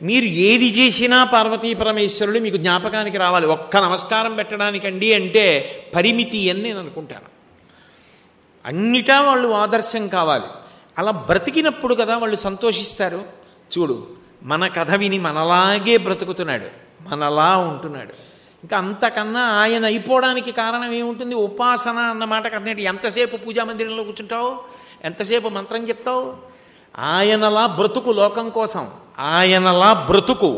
మీరు ఏది చేసినా పార్వతీ పరమేశ్వరుడు మీకు జ్ఞాపకానికి రావాలి. ఒక్క నమస్కారం పెట్టడానికండి అంటే పరిమితి అని నేను అనుకుంటాను. అన్నిటా వాళ్ళు ఆదర్శం కావాలి. అలా బ్రతికినప్పుడు కదా వాళ్ళు సంతోషిస్తారు. చూడు, మన కథ విని మనలాగే బ్రతుకుతున్నాడు, మనలా ఉంటున్నాడు. ఇంకా అంతకన్నా ఆయన అయిపోవడానికి కారణం ఏముంటుంది? ఉపాసన అన్న మాటకు అర్థం ఏంటి? ఎంతసేపు పూజా మందిరంలో కూర్చుంటావు, ఎంతసేపు మంత్రం చెప్తావు? ఆయనలా బ్రతుకు లోకం కోసం, ఆయనలా బ్రతుకు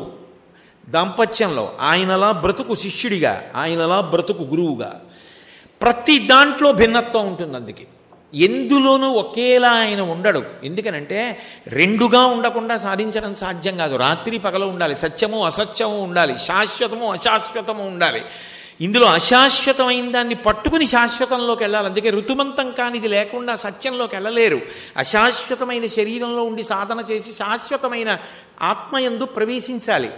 దాంపత్యంలో, ఆయనలా బ్రతుకు శిష్యుడిగా, ఆయనలా బ్రతుకు గురువుగా. ప్రతి దాంట్లో భిన్నత్వం ఉంటుంది. అందుకే ఎందులోనూ ఒకేలా ఆయన ఉండడు. ఎందుకనంటే రెండుగా ఉండకుండా సాధించడం సాధ్యం కాదు. రాత్రి పగలు ఉండాలి, సత్యము అసత్యము ఉండాలి, శాశ్వతము అశాశ్వతము ఉండాలి. ఇందులో అశాశ్వతమైన దాన్ని పట్టుకుని శాశ్వతంలోకి వెళ్ళాలి. అందుకే ఋతుమంతం కానిది లేకుండా సత్యంలోకి వెళ్ళలేరు. అశాశ్వతమైన శరీరంలో ఉండి సాధన చేసి శాశ్వతమైన ఆత్మయందు ప్రవేశించాలి.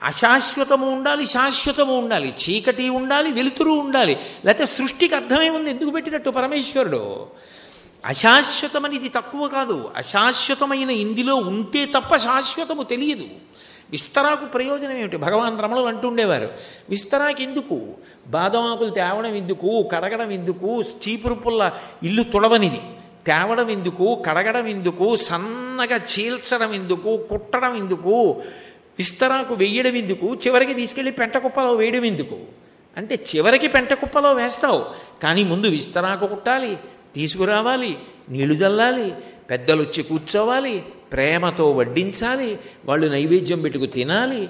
అశాశ్వతము ఉండాలి, శాశ్వతము ఉండాలి, చీకటి ఉండాలి, వెలుతురు ఉండాలి. లేకపోతే సృష్టికి అర్థమే ఉంది ఎందుకు పెట్టినట్టు పరమేశ్వరుడు. అశాశ్వతమనిది తక్కువ కాదు. అశాశ్వతమైన ఇందులో ఉంటే తప్ప శాశ్వతము తెలియదు. విస్తరాకు ప్రయోజనం ఏమిటి? భగవాన్ రమణులు అంటుండేవారు, విస్తరాకి ఎందుకు, బాదం ఆకులు తేవడం ఎందుకు, కడగడం ఎందుకు, చీపురు పుల్ల ఇల్లు తుడవనిది తేవడం ఎందుకు, కడగడం ఎందుకు, సన్నగా చీల్చడం ఎందుకు, కుట్టడం ఎందుకు, విస్తరాకు వెయ్యడం ఎందుకు, చివరికి తీసుకెళ్ళి పెంటకుప్పలో వేయడం ఎందుకు అంటే చివరికి పెంటకుప్పలో వేస్తావు, కానీ ముందు విస్తరాకు కుట్టాలి, తీసుకురావాలి, నీళ్లు చల్లాలి, పెద్దలు వచ్చి కూర్చోవాలి, ప్రేమతో వడ్డించాలి, వాళ్ళు నైవేద్యం పెట్టుకు తినాలి,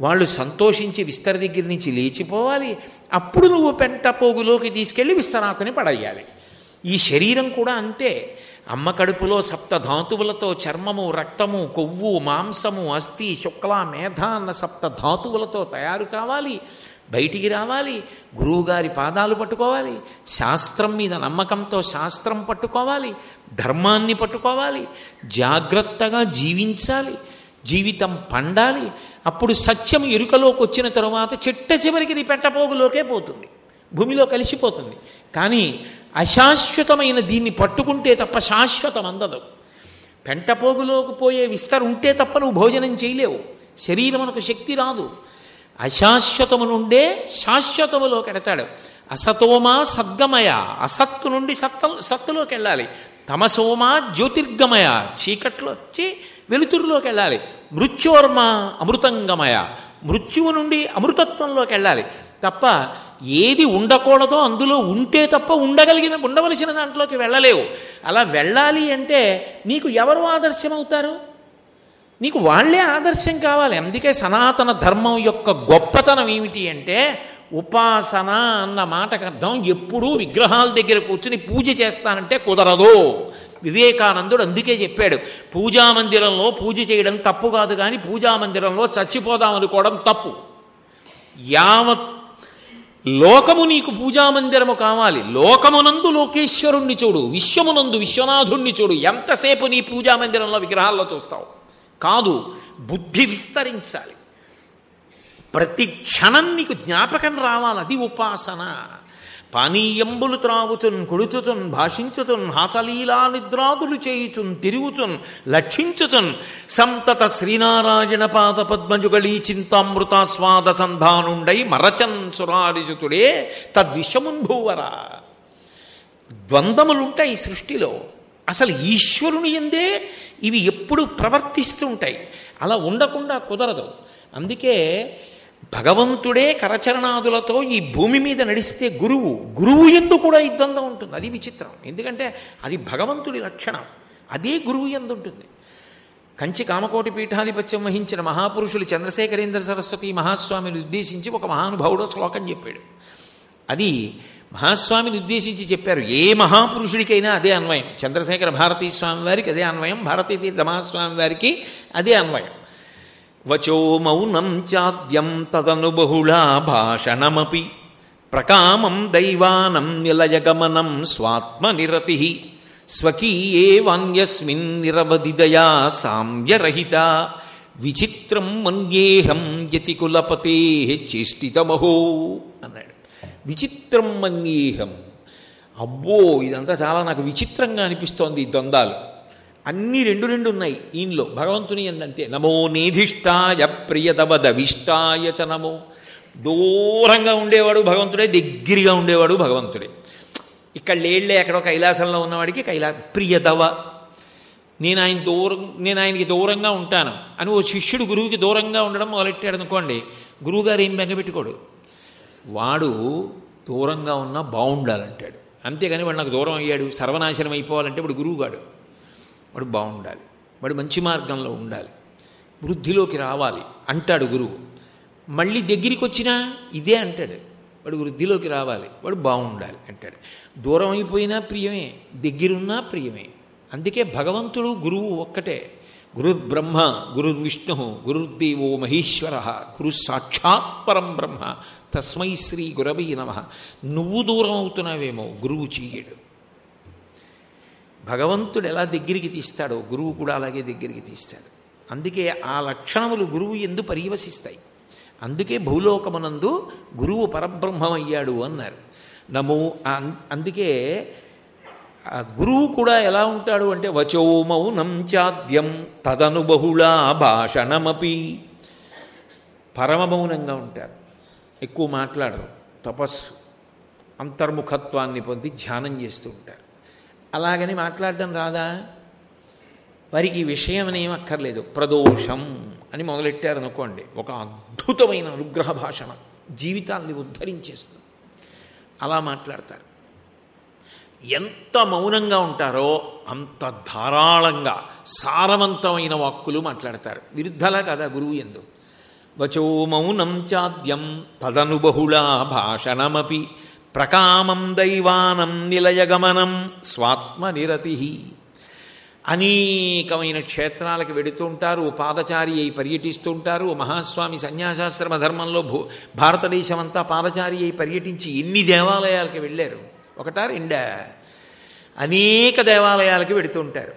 వాళ్ళు సంతోషించి విస్తర దగ్గర నుంచి లేచిపోవాలి. అప్పుడు నువ్వు పెంట పోగులోకి తీసుకెళ్ళి విస్తరాకుని పడేయాలి. ఈ శరీరం కూడా అంతే. అమ్మ కడుపులో 7 ధాతువులతో చర్మము, రక్తము, కొవ్వు, మాంసము, అస్థి, శుక్ల, మేధ అన్న 7 ధాతువులతో తయారు కావాలి. బయటికి రావాలి, గురువుగారి పాదాలు పట్టుకోవాలి, శాస్త్రం మీద నమ్మకంతో శాస్త్రం పట్టుకోవాలి, ధర్మాన్ని పట్టుకోవాలి, జాగ్రత్తగా జీవించాలి, జీవితం పండాలి. అప్పుడు సత్యం ఎరుకలోకి వచ్చిన తరువాత చిట్ట చివరికి ఇది పెట్టపోగులోకే పోతుంది, భూమిలో కలిసిపోతుంది. కానీ అశాశ్వతమైన దీన్ని పట్టుకుంటే తప్ప శాశ్వతం అందదు. పెంటపోగులోకి పోయే విస్తర ఉంటే తప్ప నువ్వు భోజనం చేయలేవు, శరీరమునకు శక్తి రాదు. అశాశ్వతము నుండే శాశ్వతములోకి ఎడతాడు. అసతోమా సద్గమయ, అసత్తు నుండి సత్తులోకి వెళ్ళాలి. తమసోమా జ్యోతిర్గమయ, చీకట్లో వచ్చి వెలుతురులోకి వెళ్ళాలి. మృత్యోర్మ అమృతంగమయ, మృత్యువు నుండి అమృతత్వంలోకి వెళ్ళాలి. తప్ప ఏది ఉండకూడదో అందులో ఉంటే తప్ప ఉండవలసిన దాంట్లోకి వెళ్ళలేవు. అలా వెళ్ళాలి అంటే నీకు ఎవరు ఆదర్శం అవుతారు? నీకు వాళ్లే ఆదర్శం కావాలి. అందుకే సనాతన ధర్మం యొక్క గొప్పతనం ఏమిటి అంటే, ఉపాసన అన్న మాటకు అర్థం ఎప్పుడూ విగ్రహాల దగ్గర కూర్చుని పూజ చేస్తానంటే కుదరదు. వివేకానందుడు అందుకే చెప్పాడు, పూజామందిరంలో పూజ చేయడం తప్పు కాదు, కానీ పూజామందిరంలో చచ్చిపోదాం అనుకోవడం తప్పు. లోకము నీకు పూజామందిరము కావాలి, లోకమునందు లోకేశ్వరుణ్ణి చూడు, విశ్వమునందు విశ్వనాథుణ్ణి చూడు. ఎంతసేపు నీ పూజామందిరంలో విగ్రహాల్లో చూస్తావు? కాదు, బుద్ధి విస్తరించాలి. ప్రతి క్షణం నీకు జ్ఞాపకం రావాలి, అది ఉపాసన. పానీయంబులు త్రాగుచున్ కొడుచుచున్ భాషించుచున్ హాసలీలా నిద్రాదులు చేయుచున్ తిరుగుచున్ లక్షించుచున్ సంతత శ్రీనారాయణ పాద పద్మజుగళీ చింతామృతాస్వాద సంధానుండై మరచన్ సురారిజుతుడే తద్విషమున్భూవరా. ద్వంద్వములుంటాయి సృష్టిలో. అసలు ఈశ్వరుని యందే ఇవి ఎప్పుడు ప్రవర్తిస్తుంటాయి. అలా ఉండకుండా కుదరదు. అందుకే భగవంతుడే కరచరణాదులతో ఈ భూమి మీద నడిస్తే గురువు యందు కూడా ఈ ద్వంద్వం ఉంటుంది. అది విచిత్రం. ఎందుకంటే అది భగవంతుడి లక్షణం. అదే గురువు యందు ఉంటుంది. కంచి కామకోటి పీఠాధిపత్యం వహించిన మహాపురుషులు చంద్రశేఖరేంద్ర సరస్వతి మహాస్వామిని ఉద్దేశించి ఒక మహానుభావుడో శ్లోకం చెప్పాడు. అది మహాస్వామిని ఉద్దేశించి చెప్పారు. ఏ మహాపురుషుడికైనా అదే అన్వయం. చంద్రశేఖర భారతీ స్వామి వారికి అదే అన్వయం, భారతీతీర్థ మహాస్వామి వారికి అదే అన్వయం. వచో మౌనం చాద్యం తదను బహుళా భాషణమపి ప్రకామం దైవానం నిలయగమనం స్వాత్మనిరతి స్వకీయే వాన్యస్మిన్ నిరవధిదయా సామ్యరహిత విచిత్రం మన్యేహం యతికులపతే చేష్టితమహో అన్నాడు. విచిత్రం మన్యేహం. అబ్బో, ఇదంతా చాలా నాకు విచిత్రంగా అనిపిస్తోంది. ఈ ద్వంద్వాలు అన్నీ రెండు ఉన్నాయి ఈయనలో. భగవంతుని ఎందంతే. నమో నేధిష్టాయ ప్రియతవదవిష్టాయ చ నమో. దూరంగా ఉండేవాడు భగవంతుడే, దగ్గరగా ఉండేవాడు భగవంతుడే. ఇక్కడ లేళ్లే ఎక్కడో కైలాసంలో ఉన్నవాడికి ప్రియతవ. నేను ఆయనకి దూరంగా ఉంటాను అని ఓ శిష్యుడు గురువుకి దూరంగా ఉండడం మొదలెట్టాడు అనుకోండి, గురువుగారు ఏం బెంగపెట్టుకోడు. వాడు దూరంగా ఉన్నా బాగుండాలంటాడు. అంతేగాని వాడు నాకు దూరం అయ్యాడు సర్వనాశనం అయిపోవాలంటే వాడు గురువుగాడు. వాడు బాగుండాలి, వాడు మంచి మార్గంలో ఉండాలి, వృద్ధిలోకి రావాలి అంటాడు గురువు. మళ్ళీ దగ్గరికి వచ్చినా ఇదే అంటాడు. వాడు వృద్ధిలోకి రావాలి, వాడు బాగుండాలి అంటాడు. దూరం అయిపోయినా ప్రియమే, దగ్గరున్నా ప్రియమే. అందుకే భగవంతుడు గురువు ఒక్కటే. గురుర్బ్రహ్మ గురుర్విష్ణు గురుర్దేవో మహేశ్వర గురు సాక్షాత్ పరం బ్రహ్మ తస్మై శ్రీ గురవై నమః. నువ్వు దూరం అవుతున్నావేమో, గురువు చెయ్యడు. భగవంతుడు ఎలా దగ్గరికి తీస్తాడో గురువు కూడా అలాగే దగ్గరికి తీస్తాడు. అందుకే ఆ లక్షణములు గురువు యందు పర్యవసిస్తాయి. అందుకే భూలోకమునందు గురువు పరబ్రహ్మమయ్యాడు అన్నారు. అందుకే గురువు కూడా ఎలా ఉంటాడు అంటే వచో మౌనం చాద్యం తదను బహుళా భాషణమపి. పరమమౌనంగా ఉంటారు, ఎక్కువ మాట్లాడరు, తపస్సు అంతర్ముఖత్వాన్ని పొంది ధ్యానం చేస్తూ ఉంటారు. అలాగని మాట్లాడడం రాదా? వారికి ఈ విషయం అనేం అక్కర్లేదు. ప్రదోషం అని మొదలెట్టారనుకోండి, ఒక అద్భుతమైన అనుగ్రహ భాషణ జీవితాన్ని ఉద్ధరించేస్తుంది. అలా మాట్లాడతారు. ఎంత మౌనంగా ఉంటారో అంత ధారాళంగా సారవంతమైన వాక్కులు మాట్లాడతారు. విరుద్ధలా కదా గురువు యందు. వచో మౌనం చాద్యం తదను బహుళా భాషణమపి ప్రకామం దైవానం నిలయగమనం స్వాత్మనిరతి. అనేకమైన క్షేత్రాలకు వెడుతూ ఉంటారు, పాదచారి అయి పర్యటిస్తూ ఉంటారు. మహాస్వామి సన్యాసాశ్రమ ధర్మంలో భారతదేశం అంతా పాదచారి అయి పర్యటించి ఎన్ని దేవాలయాలకు వెళ్ళారు? ఒకటా రెండా? అనేక దేవాలయాలకి వెడుతూ ఉంటారు.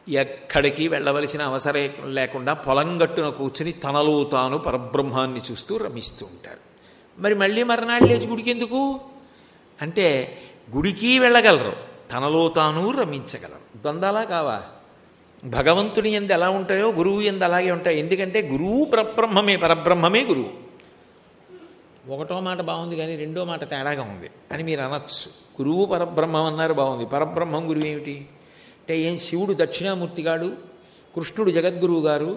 ఎక్కడికి వెళ్ళవలసిన అవసరం లేకుండా పొలం గట్టున కూర్చుని తనలో తాను పరబ్రహ్మాన్ని చూస్తూ రమిస్తూ ఉంటారు. మరి మళ్ళీ మర్నాడు లేచి గుడికి ఎందుకు అంటే, గుడికి వెళ్ళగలరు, తనలో తాను రమించగలరు. ద్వంద్వాలా కావా? భగవంతుని యందు ఎలా ఉంటాయో గురువు యందు అలాగే ఉంటాయి. ఎందుకంటే గురువు పరబ్రహ్మమే గురువు. ఒకటో మాట బాగుంది కానీ రెండో మాట తేడాగా ఉంది అని మీరు అనొచ్చు. గురువు పరబ్రహ్మం అన్నారు, బాగుంది. పరబ్రహ్మం గురువు ఏమిటి అంటే, ఏం శివుడు దక్షిణామూర్తి గారు, కృష్ణుడు జగద్గురువు గారు,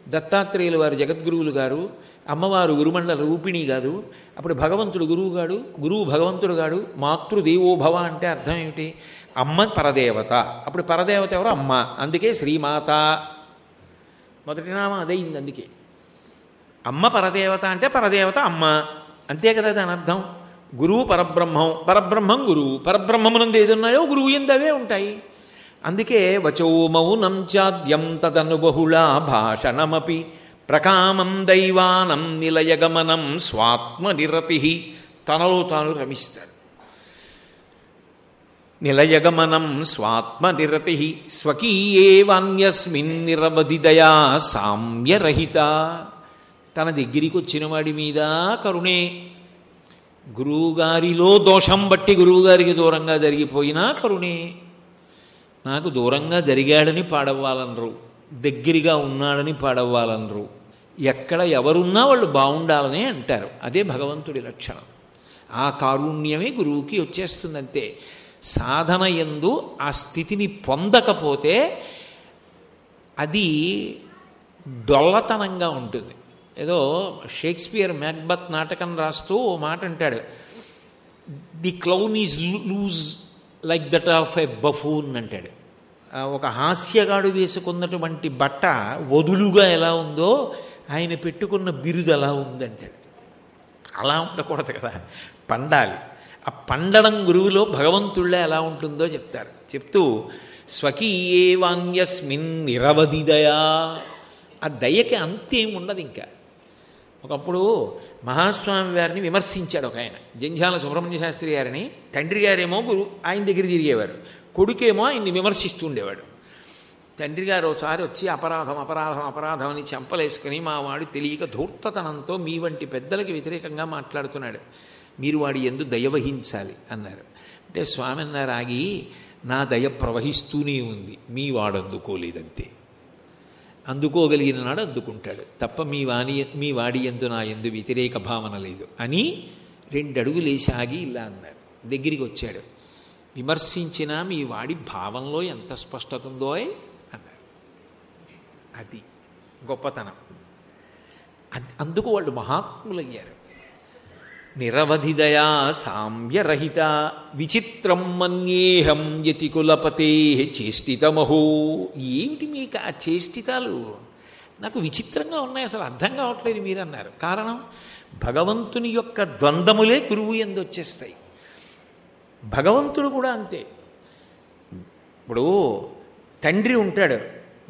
దత్తాత్రేయులు వారు జగద్గురువులు గారు, అమ్మవారు గురుమండల రూపిణి కాదు. అప్పుడు భగవంతుడు గురువుగాడు, గురువు భగవంతుడు గాడు. మాతృదేవోభవ అంటే అర్థం ఏమిటి? అమ్మ పరదేవత. అప్పుడు పరదేవత ఎవరు? అమ్మ. అందుకే శ్రీమాత మొదటి నామం అదయింది. అందుకే అమ్మ పరదేవత అంటే పరదేవత అమ్మ, అంతే కదా దాని అర్థం. గురువు పరబ్రహ్మం గురువు. పరబ్రహ్మమునందు ఏది ఉన్నాయో గురువు యందు అవే ఉంటాయి. అందుకే వచో మౌనం చాద్యం తదను బహుళా భాషణమపి ప్రకామం దైవానం నిలయగమనం స్వాత్మనిరతి తనలో తాను రమిస్తాడు. నిలయగమనం స్వాత్మనిరతి స్వకీయేవాన్యస్మిన్ నిరవధిదయా సామ్యరహిత. తన దగ్గరికి వచ్చిన వాడి మీద కరుణే. గురువుగారిలో దోషం బట్టి గురువుగారికి దూరంగా జరిగిపోయినా కరుణే. నాకు దూరంగా జరిగాడని పాడవ్వాలనరు, దగ్గరగా ఉన్నాడని పాడవ్వాలనరు. ఎక్కడ ఎవరున్నా వాళ్ళు బాగుండాలని అంటారు. అదే భగవంతుడి లక్షణం. ఆ కారుణ్యమే గురువుకి వచ్చేస్తుందంతే. సాధన యందు ఆ స్థితిని పొందకపోతే అది డొల్లతనంగా ఉంటుంది. ఏదో షేక్స్పియర్ మ్యాక్బత్ నాటకం రాస్తూ ఓ మాట అంటాడు, the clown is loose like that of a buffoon అంటాడు. ఒక హాస్యగాడు వేసుకున్నటువంటి బట్ట వదులుగా ఎలా ఉందో ఆయన పెట్టుకున్న బిరుదు అలా ఉందంటాడు. అలా ఉండకూడదు కదా, పండాలి. ఆ పండడం గురువులో భగవంతుళ్ళే ఎలా ఉంటుందో చెప్తారు. చెప్తూ స్వకీయేవాన్యస్మిన్ నిరవధిదయా. ఆ దయకి అంతేం ఉండదు. ఇంకా ఒకప్పుడు మహాస్వామి వారిని విమర్శించాడు ఒక ఆయన, జంధ్యాల సుబ్రహ్మణ్య శాస్త్రి గారిని. తండ్రి గారేమో ఆయన దగ్గర తిరిగేవారు, కొడుకేమో ఆయన్ని విమర్శిస్తూ ఉండేవాడు. తండ్రి గారు ఒకసారి వచ్చి అపరాధం అపరాధం అపరాధం అని చెంపలేసుకుని, మా వాడు తెలియక ధూర్తతనంతో మీ వంటి పెద్దలకి వ్యతిరేకంగా మాట్లాడుతున్నాడు, మీరు వాడి యందు దయ వహించాలి అన్నారు. అంటే స్వామి అన్నారు, ఆగి, నా దయ ప్రవహిస్తూనే ఉంది, మీ వాడు అందుకోలేదంతే. అందుకోగలిగిన నాడు అందుకుంటాడు తప్ప మీ వాడి యందు నా యందు వ్యతిరేక భావన లేదు అని 2 అడుగులేసి ఆగి ఇలా అన్నారు. దగ్గరికి వచ్చాడు, విమర్శించినా మీ వాడి భావంలో ఎంత స్పష్టత ఉందో అన్నారు. అది గొప్పతనం. అందుకు వాళ్ళు మహాత్ములయ్యారు. నిరవధిదయా సామ్యరహిత విచిత్రం మన్యేహం యతి కులపతే చేష్టితమహో. ఏమిటి మీకు ఆ చేష్టితాలు? నాకు విచిత్రంగా ఉన్నాయి, అసలు అర్థం కావట్లేదు మీరు అన్నారు. కారణం, భగవంతుని యొక్క ద్వంద్వములే గురువు యందు వచ్చేస్తాయి. భగవంతుడు కూడా అంతే. ఇప్పుడు తండ్రి ఉంటాడు,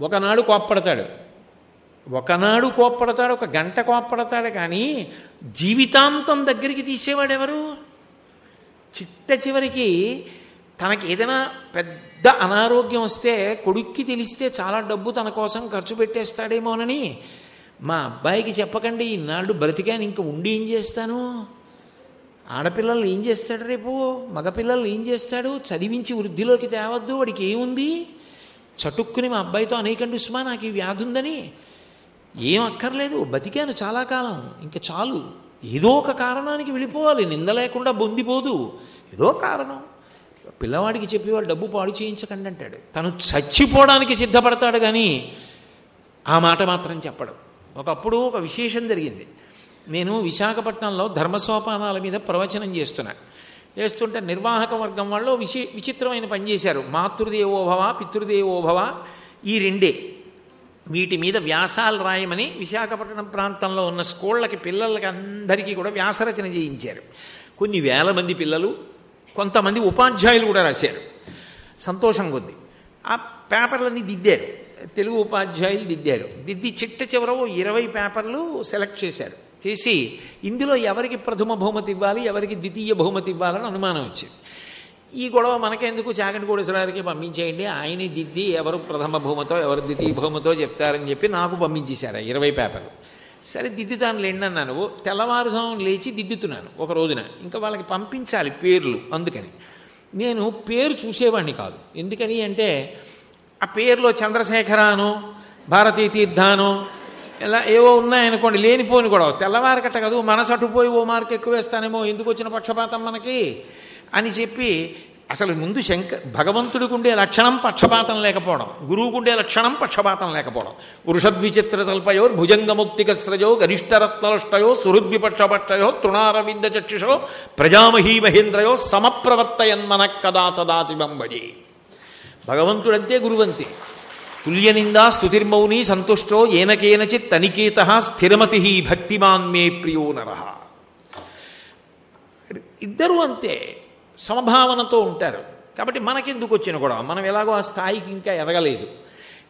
ఒకనాడు కోప్పడతాడు, ఒక గంట కోప్పడతాడు, కానీ జీవితాంతం దగ్గరికి తీసేవాడు ఎవరు? చిట్ట చివరికి తనకి ఏదైనా పెద్ద అనారోగ్యం వస్తే కొడుక్కి తెలిస్తే చాలా డబ్బు తన కోసం ఖర్చు పెట్టేస్తాడేమోనని, మా అబ్బాయికి చెప్పకండి, ఈనాడు బ్రతికాను, ఇంకా ఉండి ఏం చేస్తాను, ఆడపిల్లలు ఏం చేస్తాడు, రేపు మగపిల్లలు ఏం చేస్తాడు, చదివించి వృద్ధిలోకి తేవద్దు, వాడికి ఏముంది, చటుక్కుని మా అబ్బాయితో అనేకండి ఉస్మా నాకు ఈ వ్యాధి ఉందని. ఏం అక్కర్లేదు, బతికాను చాలా కాలం, ఇంకా చాలు. ఏదో ఒక కారణానికి వెళ్ళిపోవాలి, నింద లేకుండా బొందిపోదు, ఏదో కారణం. పిల్లవాడికి చెప్పేవాడు డబ్బు పాడు చేయించకండి అంటాడు, తను చచ్చిపోవడానికి సిద్ధపడతాడు, కానీ ఆ మాట మాత్రం చెప్పడం. ఒకప్పుడు ఒక విశేషం జరిగింది. నేను విశాఖపట్నంలో ధర్మసోపానాల మీద ప్రవచనం చేస్తుంటే నిర్వాహక వర్గం వాళ్ళు విచిత్రమైన పని చేశారు. మాతృదేవోభవ పితృదేవోభవ ఈ 2 వీటి మీద వ్యాసాలు రాయమని విశాఖపట్నం ప్రాంతంలో ఉన్న స్కూళ్ళకి పిల్లలకి అందరికీ కూడా వ్యాసరచన చేయించారు. కొన్ని వేల మంది పిల్లలు, కొంతమంది ఉపాధ్యాయులు కూడా రాశారు. సంతోషం కొద్ది ఆ పేపర్లన్నీ దిద్దారు, తెలుగు ఉపాధ్యాయులు దిద్దారు. దిద్ది చిట్ట చివర 20 పేపర్లు సెలెక్ట్ చేశారు. చేసి ఇందులో ఎవరికి ప్రథమ బహుమతి ఇవ్వాలి, ఎవరికి ద్వితీయ బహుమతి ఇవ్వాలని అనుమానం వచ్చింది. ఈ గొడవ మనకెందుకు, చాగంటి కోటేశ్వరరావుకి పంపించేయండి, ఆయనే దిద్ది ఎవరు ప్రథమ బహుమతో ఎవరు ద్వితీయ బహుమతో చెప్తారని చెప్పి నాకు పంపించేశారు 20 పేపర్లు. సరే దిద్దుతాను లేండి అన్నాను. తెల్లవారుజాము లేచి దిద్దుతున్నాను ఒక రోజున. ఇంకా వాళ్ళకి పంపించాలి పేర్లు, అందుకని నేను పేరు చూసేవాడిని కాదు. ఎందుకని అంటే ఆ పేరులో చంద్రశేఖరాను భారతీ తీర్థాను ఇలా ఏవో ఉన్నాయనుకోండి, లేనిపోని కూడా తెల్లవారకట్ట కాదు, మనసు అటుపోయి ఓ మార్కు ఎక్కువ వేస్తానేమో, ఎందుకు వచ్చిన పక్షపాతం మనకి అని చెప్పి, అసలు ముందు భగవంతుడికి ఉండే లక్షణం పక్షపాతం లేకపోవడం, గురువుకు ఉండే లక్షణం పక్షపాతం లేకపోవడం. వృషద్విచిత్ర తల్పయో భుజంగముక్తికస్రజో గరిష్టరత్నలుష్టయో సుహృద్విపక్షపక్షయో తృణారవింద చక్షుషో ప్రజామహీ మహేంద్రయో సమప్రవర్తయన్మన కదా సదాశివం భజే. భగవంతుడంతే, గురువంతే. తుల్యనిందా స్తుతిర్మౌని సంతుష్టో ఏనకేనచిత్ తనికేత స్థిరమతి భక్తిమాన్ మే ప్రియో నరః. ఇద్దరూ అంతే, సమభావనతో ఉంటారు. కాబట్టి మనకెందుకు వచ్చిన గొడవ, మనం ఎలాగో ఆ స్థాయికి ఇంకా ఎదగలేదు.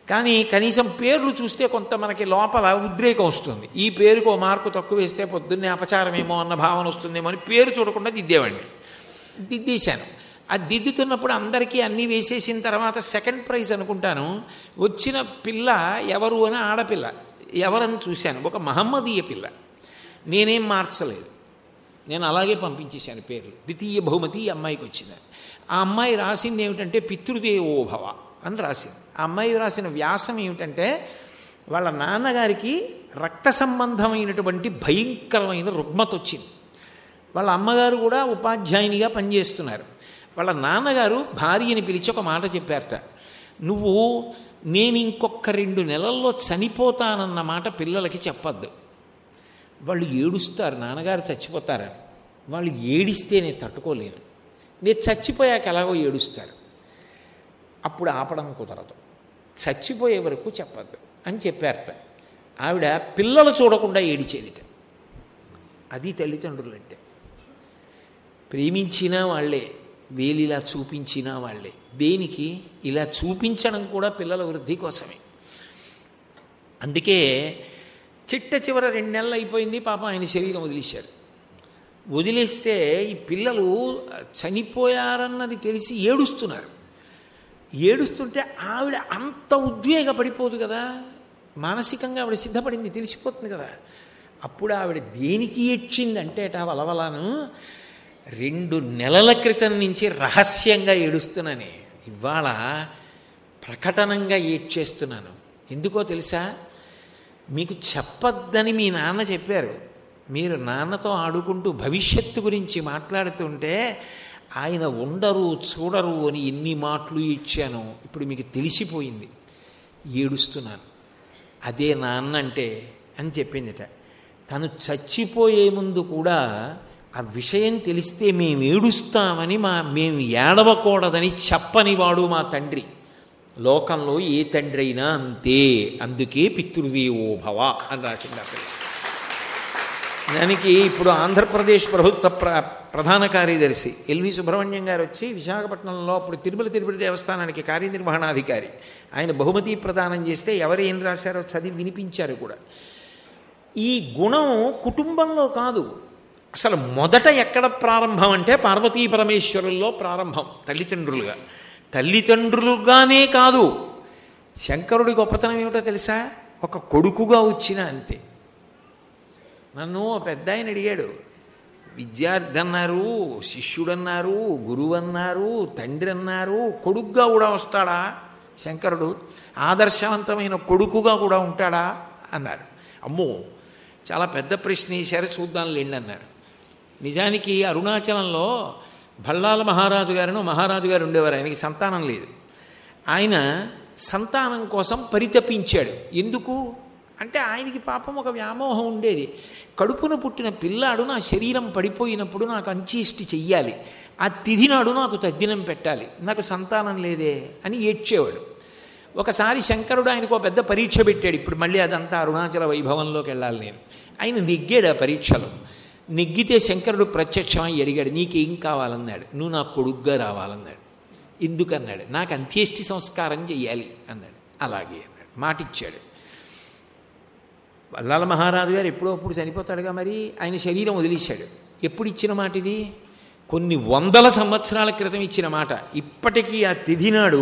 కానీ కనీసం పేర్లు చూస్తే కొంత మనకి లోపల ఉద్రేకం వస్తుంది. ఈ పేరుకు ఓ మార్కు తక్కువ వేస్తే పొద్దున్నే అపచారమేమో అన్న భావన వస్తుందేమో అని పేరు చూడకుండా దిద్దేవాడిని. దిద్దేశాను. అది దిద్దుతున్నప్పుడు అందరికీ అన్నీ వేసేసిన తర్వాత సెకండ్ ప్రైజ్ అనుకుంటాను. వచ్చిన పిల్ల ఎవరు అని ఆడపిల్ల. ఎవరని చూశాను, ఒక మహమ్మదీయ పిల్ల. నేనేం మార్చలేదు, నేను అలాగే పంపించేశాను పేర్లు. ద్వితీయ బహుమతి ఈ అమ్మాయికి వచ్చింది. ఆ అమ్మాయి రాసింది ఏమిటంటే పితృదేవోభవ అని రాసింది. ఆ అమ్మాయి రాసిన వ్యాసం ఏమిటంటే వాళ్ళ నాన్నగారికి రక్త సంబంధమైనటువంటి భయంకరమైన రుగ్మత వచ్చింది. వాళ్ళ అమ్మగారు కూడా ఉపాధ్యాయునిగా పనిచేస్తున్నారు. వాళ్ళ నాన్నగారు భార్యని పిలిచి ఒక మాట చెప్పారట, నువ్వు నేను ఇంకొక 2 నెలల్లో చనిపోతానన్న మాట పిల్లలకి చెప్పద్దు. వాళ్ళు ఏడుస్తారు, నాన్నగారు చచ్చిపోతారని. వాళ్ళు ఏడిస్తే నేను తట్టుకోలేను, నేను చచ్చిపోయాక ఎలాగో ఏడుస్తారు, అప్పుడు ఆపడం కుదరదు, చచ్చిపోయే వరకు చెప్పద్దు అని చెప్పారట. ఆవిడ పిల్లలు చూడకుండా ఏడిచేదిట. అది తల్లిదండ్రులంటే. ప్రేమించినా వాళ్ళే, వేలిలా చూపించినా వాళ్ళే. దేనికి? ఇలా చూపించడం కూడా పిల్లల వృద్ధి కోసమే. అందుకే చిట్ట చివర 2 నెలలు అయిపోయింది, పాపం ఆయన శరీరం వదిలేశారు. వదిలేస్తే ఈ పిల్లలు చనిపోయారన్నది తెలిసి ఏడుస్తున్నారు. ఏడుస్తుంటే ఆవిడ అంత ఉద్వేగపడిపోదు కదా, మానసికంగా ఆవిడ సిద్ధపడింది, తెలిసిపోతుంది కదా. అప్పుడు ఆవిడ దేనికి ఏడ్చిందంటే వలవలాను 2 నెలల క్రితం నుంచి రహస్యంగా ఏడుస్తున్నానే, ఇవాళ ప్రకటనంగా ఏడ్చేస్తున్నాను. ఎందుకో తెలుసా? మీకు చెప్పొద్దని మీ నాన్న చెప్పారు. మీరు నాన్నతో ఆడుకుంటూ భవిష్యత్తు గురించి మాట్లాడుతుంటే ఆయన ఉండరు చూడరు అని ఎన్ని మాటలు ఇచ్చాను, ఇప్పుడు మీకు తెలిసిపోయింది, ఏడుస్తున్నాను. అదే నాన్న అంటే అని చెప్పిందిట. తను చచ్చిపోయే ముందు కూడా ఆ విషయం తెలిస్తే మేము ఏడుస్తామని మేము ఏడవకూడదని చెప్పని వాడు మా తండ్రి. లోకంలో ఏ తండ్రి అయినా అంతే, అందుకే పితృదేవోభవ అని రాసింది అక్కడ. దానికి ఇప్పుడు ఆంధ్రప్రదేశ్ ప్రభుత్వ ప్రధాన కార్యదర్శి ఎల్వి సుబ్రహ్మణ్యం గారు వచ్చి విశాఖపట్నంలో అప్పుడు తిరుపతి దేవస్థానానికి కార్యనిర్వహణాధికారి, ఆయన బహుమతి ప్రదానం చేస్తే ఎవరు ఏం రాశారో చదివి వినిపించారు కూడా. ఈ గుణం కుటుంబంలో కాదు, అసలు మొదట ఎక్కడ ప్రారంభం అంటే పార్వతీ పరమేశ్వరుల్లో ప్రారంభం. తల్లిదండ్రులుగానే కాదు. శంకరుడి గొప్పతనం ఏమిటో తెలుసా? ఒక కొడుకుగా వచ్చిన అంతే. నన్ను పెద్ద ఆయన అడిగాడు, విద్యార్థి అన్నారు, శిష్యుడు అన్నారు, గురువు అన్నారు, తండ్రి అన్నారు, కొడుకుగా కూడా వస్తాడా శంకరుడు? ఆదర్శవంతమైన కొడుకుగా కూడా ఉంటాడా అన్నారు. అమ్మో, చాలా పెద్ద ప్రశ్న వేశారు, చూద్దాం లేండి అన్నారు. నిజానికి అరుణాచలంలో భల్లాల మహారాజు గారు ఉండేవారు. ఆయనకి సంతానం లేదు. ఆయన సంతానం కోసం పరితపించాడు. ఎందుకు అంటే ఆయనకి పాపం ఒక వ్యామోహం ఉండేది. కడుపున పుట్టిన పిల్లాడు నా శరీరం పడిపోయినప్పుడు నాకు అంత్యేష్టి చెయ్యాలి, ఆ తిథి నాడు నాకు తద్దినం పెట్టాలి, నాకు సంతానం లేదే అని ఏడ్చేవాడు. ఒకసారి శంకరుడు ఆయనకు పెద్ద పరీక్ష పెట్టాడు. ఇప్పుడు మళ్ళీ అదంతా అరుణాచల వైభవంలోకి వెళ్ళాలి నేను. ఆయన నెగ్గాడు ఆ పరీక్షలో. నెగ్గితే శంకరుడు ప్రత్యక్షమై అడిగాడు, నీకేం కావాలన్నాడు. నువ్వు నా కొడుగ్గా రావాలన్నాడు. ఎందుకన్నాడు? నాకు అంత్యేష్టి సంస్కారం చెయ్యాలి అన్నాడు. అలాగే అన్నాడు, మాటిచ్చాడు. వల్లాల మహారాజు గారు ఎప్పుడో అప్పుడు చనిపోతాడుగా, మరి ఆయన శరీరం వదిలేశాడు. ఎప్పుడు ఇచ్చిన మాట ఇది? కొన్ని 100 సంవత్సరాల క్రితం ఇచ్చిన మాట. ఇప్పటికీ ఆ తిథి నాడు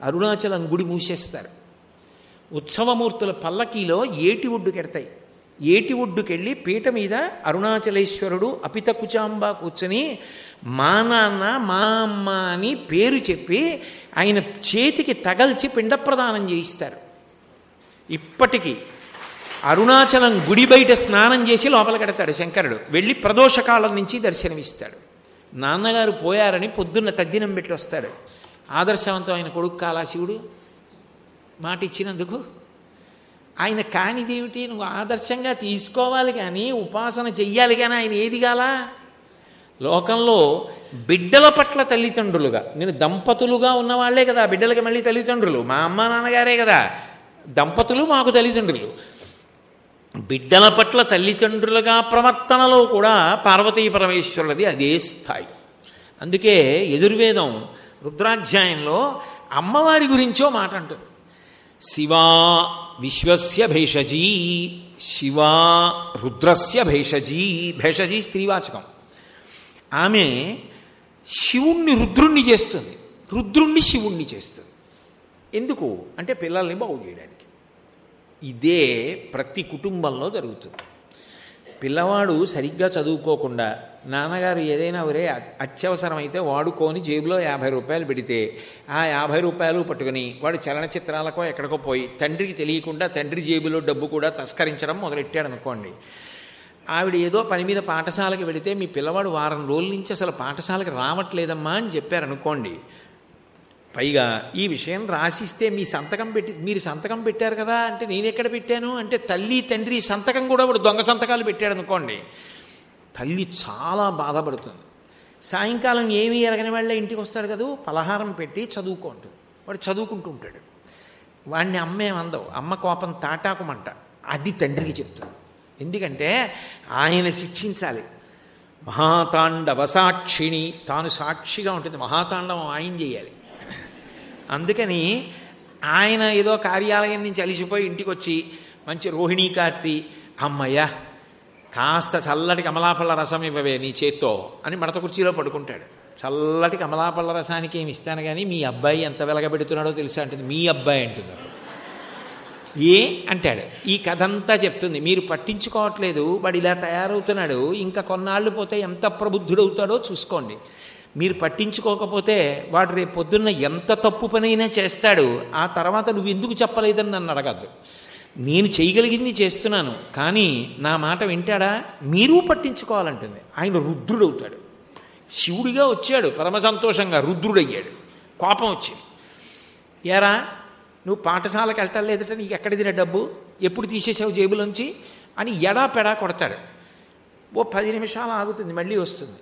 అరుణాచలం గుడి మూసేస్తారు. ఉత్సవమూర్తుల పల్లకీలో ఏటి ఒడ్డుకెడతాయి. ఏటి ఒడ్డుకెళ్ళి పీట మీద అరుణాచలేశ్వరుడు అపిత కుచాంబ కూర్చొని మా నాన్న మా అమ్మ అని పేరు చెప్పి ఆయన చేతికి తగల్చి పిండ ప్రదానం చేయిస్తారు. ఇప్పటికీ అరుణాచలం గుడి బయట స్నానం చేసి లోపల కడతాడు శంకరుడు. వెళ్ళి ప్రదోషకాలం నుంచి దర్శనమిస్తాడు. నాన్నగారు పోయారని పొద్దున్న తద్దినం పెట్టి వస్తాడు. ఆదర్శవంతమైన కొడుకు కాలా శివుడు మాట ఇచ్చినందుకు. ఆయన కానిదేమిటి? నువ్వు ఆదర్శంగా తీసుకోవాలి కానీ ఉపాసన చెయ్యాలి కానీ ఆయన ఏది కాలా? లోకంలో బిడ్డల పట్ల తల్లిదండ్రులుగా, నేను దంపతులుగా ఉన్నవాళ్లే కదా బిడ్డలకి మళ్ళీ తల్లిదండ్రులు. మా అమ్మ నాన్నగారే కదా దంపతులు, మాకు తల్లిదండ్రులు. బిడ్డల పట్ల తల్లిదండ్రులుగా ప్రవర్తనలో కూడా పార్వతీ పరమేశ్వరులది అదే స్థాయి. అందుకే యజుర్వేదం రుద్రాధ్యాయంలో అమ్మవారి గురించో మాట అంటుంది. శివా విశ్వస్య భేషజీ, శివా రుద్రస్య భేషజీ. భేషజీ స్త్రీవాచకం. ఆమె శివుణ్ణి రుద్రుణ్ణి చేస్తుంది, రుద్రుణ్ణి శివుణ్ణి చేస్తుంది. ఎందుకు అంటే పిల్లల్ని బాగు చేయడానికి. ఇదే ప్రతి కుటుంబంలో జరుగుతుంది. పిల్లవాడు సరిగ్గా చదువుకోకుండా నాన్నగారు ఏదైనా ఒరే అత్యవసరమైతే వాడుకొని జేబులో 50 రూపాయలు పెడితే ఆ 50 రూపాయలు పట్టుకుని వాడు చలనచిత్రాలకో ఎక్కడికో పోయి తండ్రికి తెలియకుండా తండ్రి జేబులో డబ్బు కూడా తస్కరించడం మొదలెట్టాడు అనుకోండి. ఆవిడ ఏదో పని మీద పాఠశాలకు వెళితే మీ పిల్లవాడు వారం రోజుల నుంచి అసలు పాఠశాలకు రావట్లేదమ్మా అని చెప్పారనుకోండి. పైగా ఈ విషయం రాసిస్తే మీరు సంతకం పెట్టారు కదా అంటే నేనెక్కడ పెట్టాను అంటే తల్లి తండ్రి సంతకం కూడా వాడు దొంగ సంతకాలు పెట్టాడు అనుకోండి. తల్లి చాలా బాధపడుతుంది. సాయంకాలం ఏమీ ఎరగని వాళ్ళ ఇంటికి వస్తాడు కదా, పలహారం పెట్టి చదువుకుంటుంది. వాడు చదువుకుంటూ ఉంటాడు. వాడిని అమ్మేమందవు, అమ్మ కోపం తాటాకుమంట. అది తండ్రికి చెప్తుంది. ఎందుకంటే ఆయన శిక్షించాలి. మహాతాండవ సాక్షిణి, తాను సాక్షిగా ఉంటుంది. మహాతాండవం ఆయన చేయాలి. అందుకని ఆయన ఏదో కార్యాలయం నుంచి అలిసిపోయి ఇంటికి వచ్చి మంచి రోహిణీ కార్తీ, అమ్మయ్య కాస్త చల్లటి కమలాపళ్ళ రసం ఇవ్వవే నీ చేత్తో అని మడత కుర్చీలో పడుకుంటాడు. చల్లటి కమలాపళ్ళ రసానికి ఏమి ఇస్తాను కానీ మీ అబ్బాయి ఎంత వెలగబెడుతున్నాడో తెలుసా అంటుంది. మీ అబ్బాయి అంటున్నారు. ఏ అంటాడు. ఈ కథ అంతా చెప్తుంది. మీరు పట్టించుకోవట్లేదు, వాడు ఇలా తయారవుతున్నాడు, ఇంకా కొన్నాళ్ళు పోతే ఎంత ప్రబుద్ధుడవుతాడో చూసుకోండి. మీరు పట్టించుకోకపోతే వాడు రేపు పొద్దున్న ఎంత తప్పు పనైనా చేస్తాడు. ఆ తర్వాత నువ్వు ఎందుకు చెప్పలేదని నన్ను అడగద్దు. నేను చేయగలిగింది చేస్తున్నాను, కానీ నా మాట వింటాడా? మీరు పట్టించుకోవాలంటుంది. ఆయన రుద్రుడవుతాడు. శివుడిగా వచ్చాడు, పరమ సంతోషంగా రుద్రుడయ్యాడు. కోపం వచ్చింది. ఏరా నువ్వు పాఠశాలకు వెళ్ళటం లేదట, నీకు ఎక్కడిదిరా డబ్బు, ఎప్పుడు తీసేసావు జేబులోంచి అని ఎడాపెడా కొడతాడు. ఓ 10 నిమిషాలు ఆగుతుంది, మళ్ళీ వస్తుంది.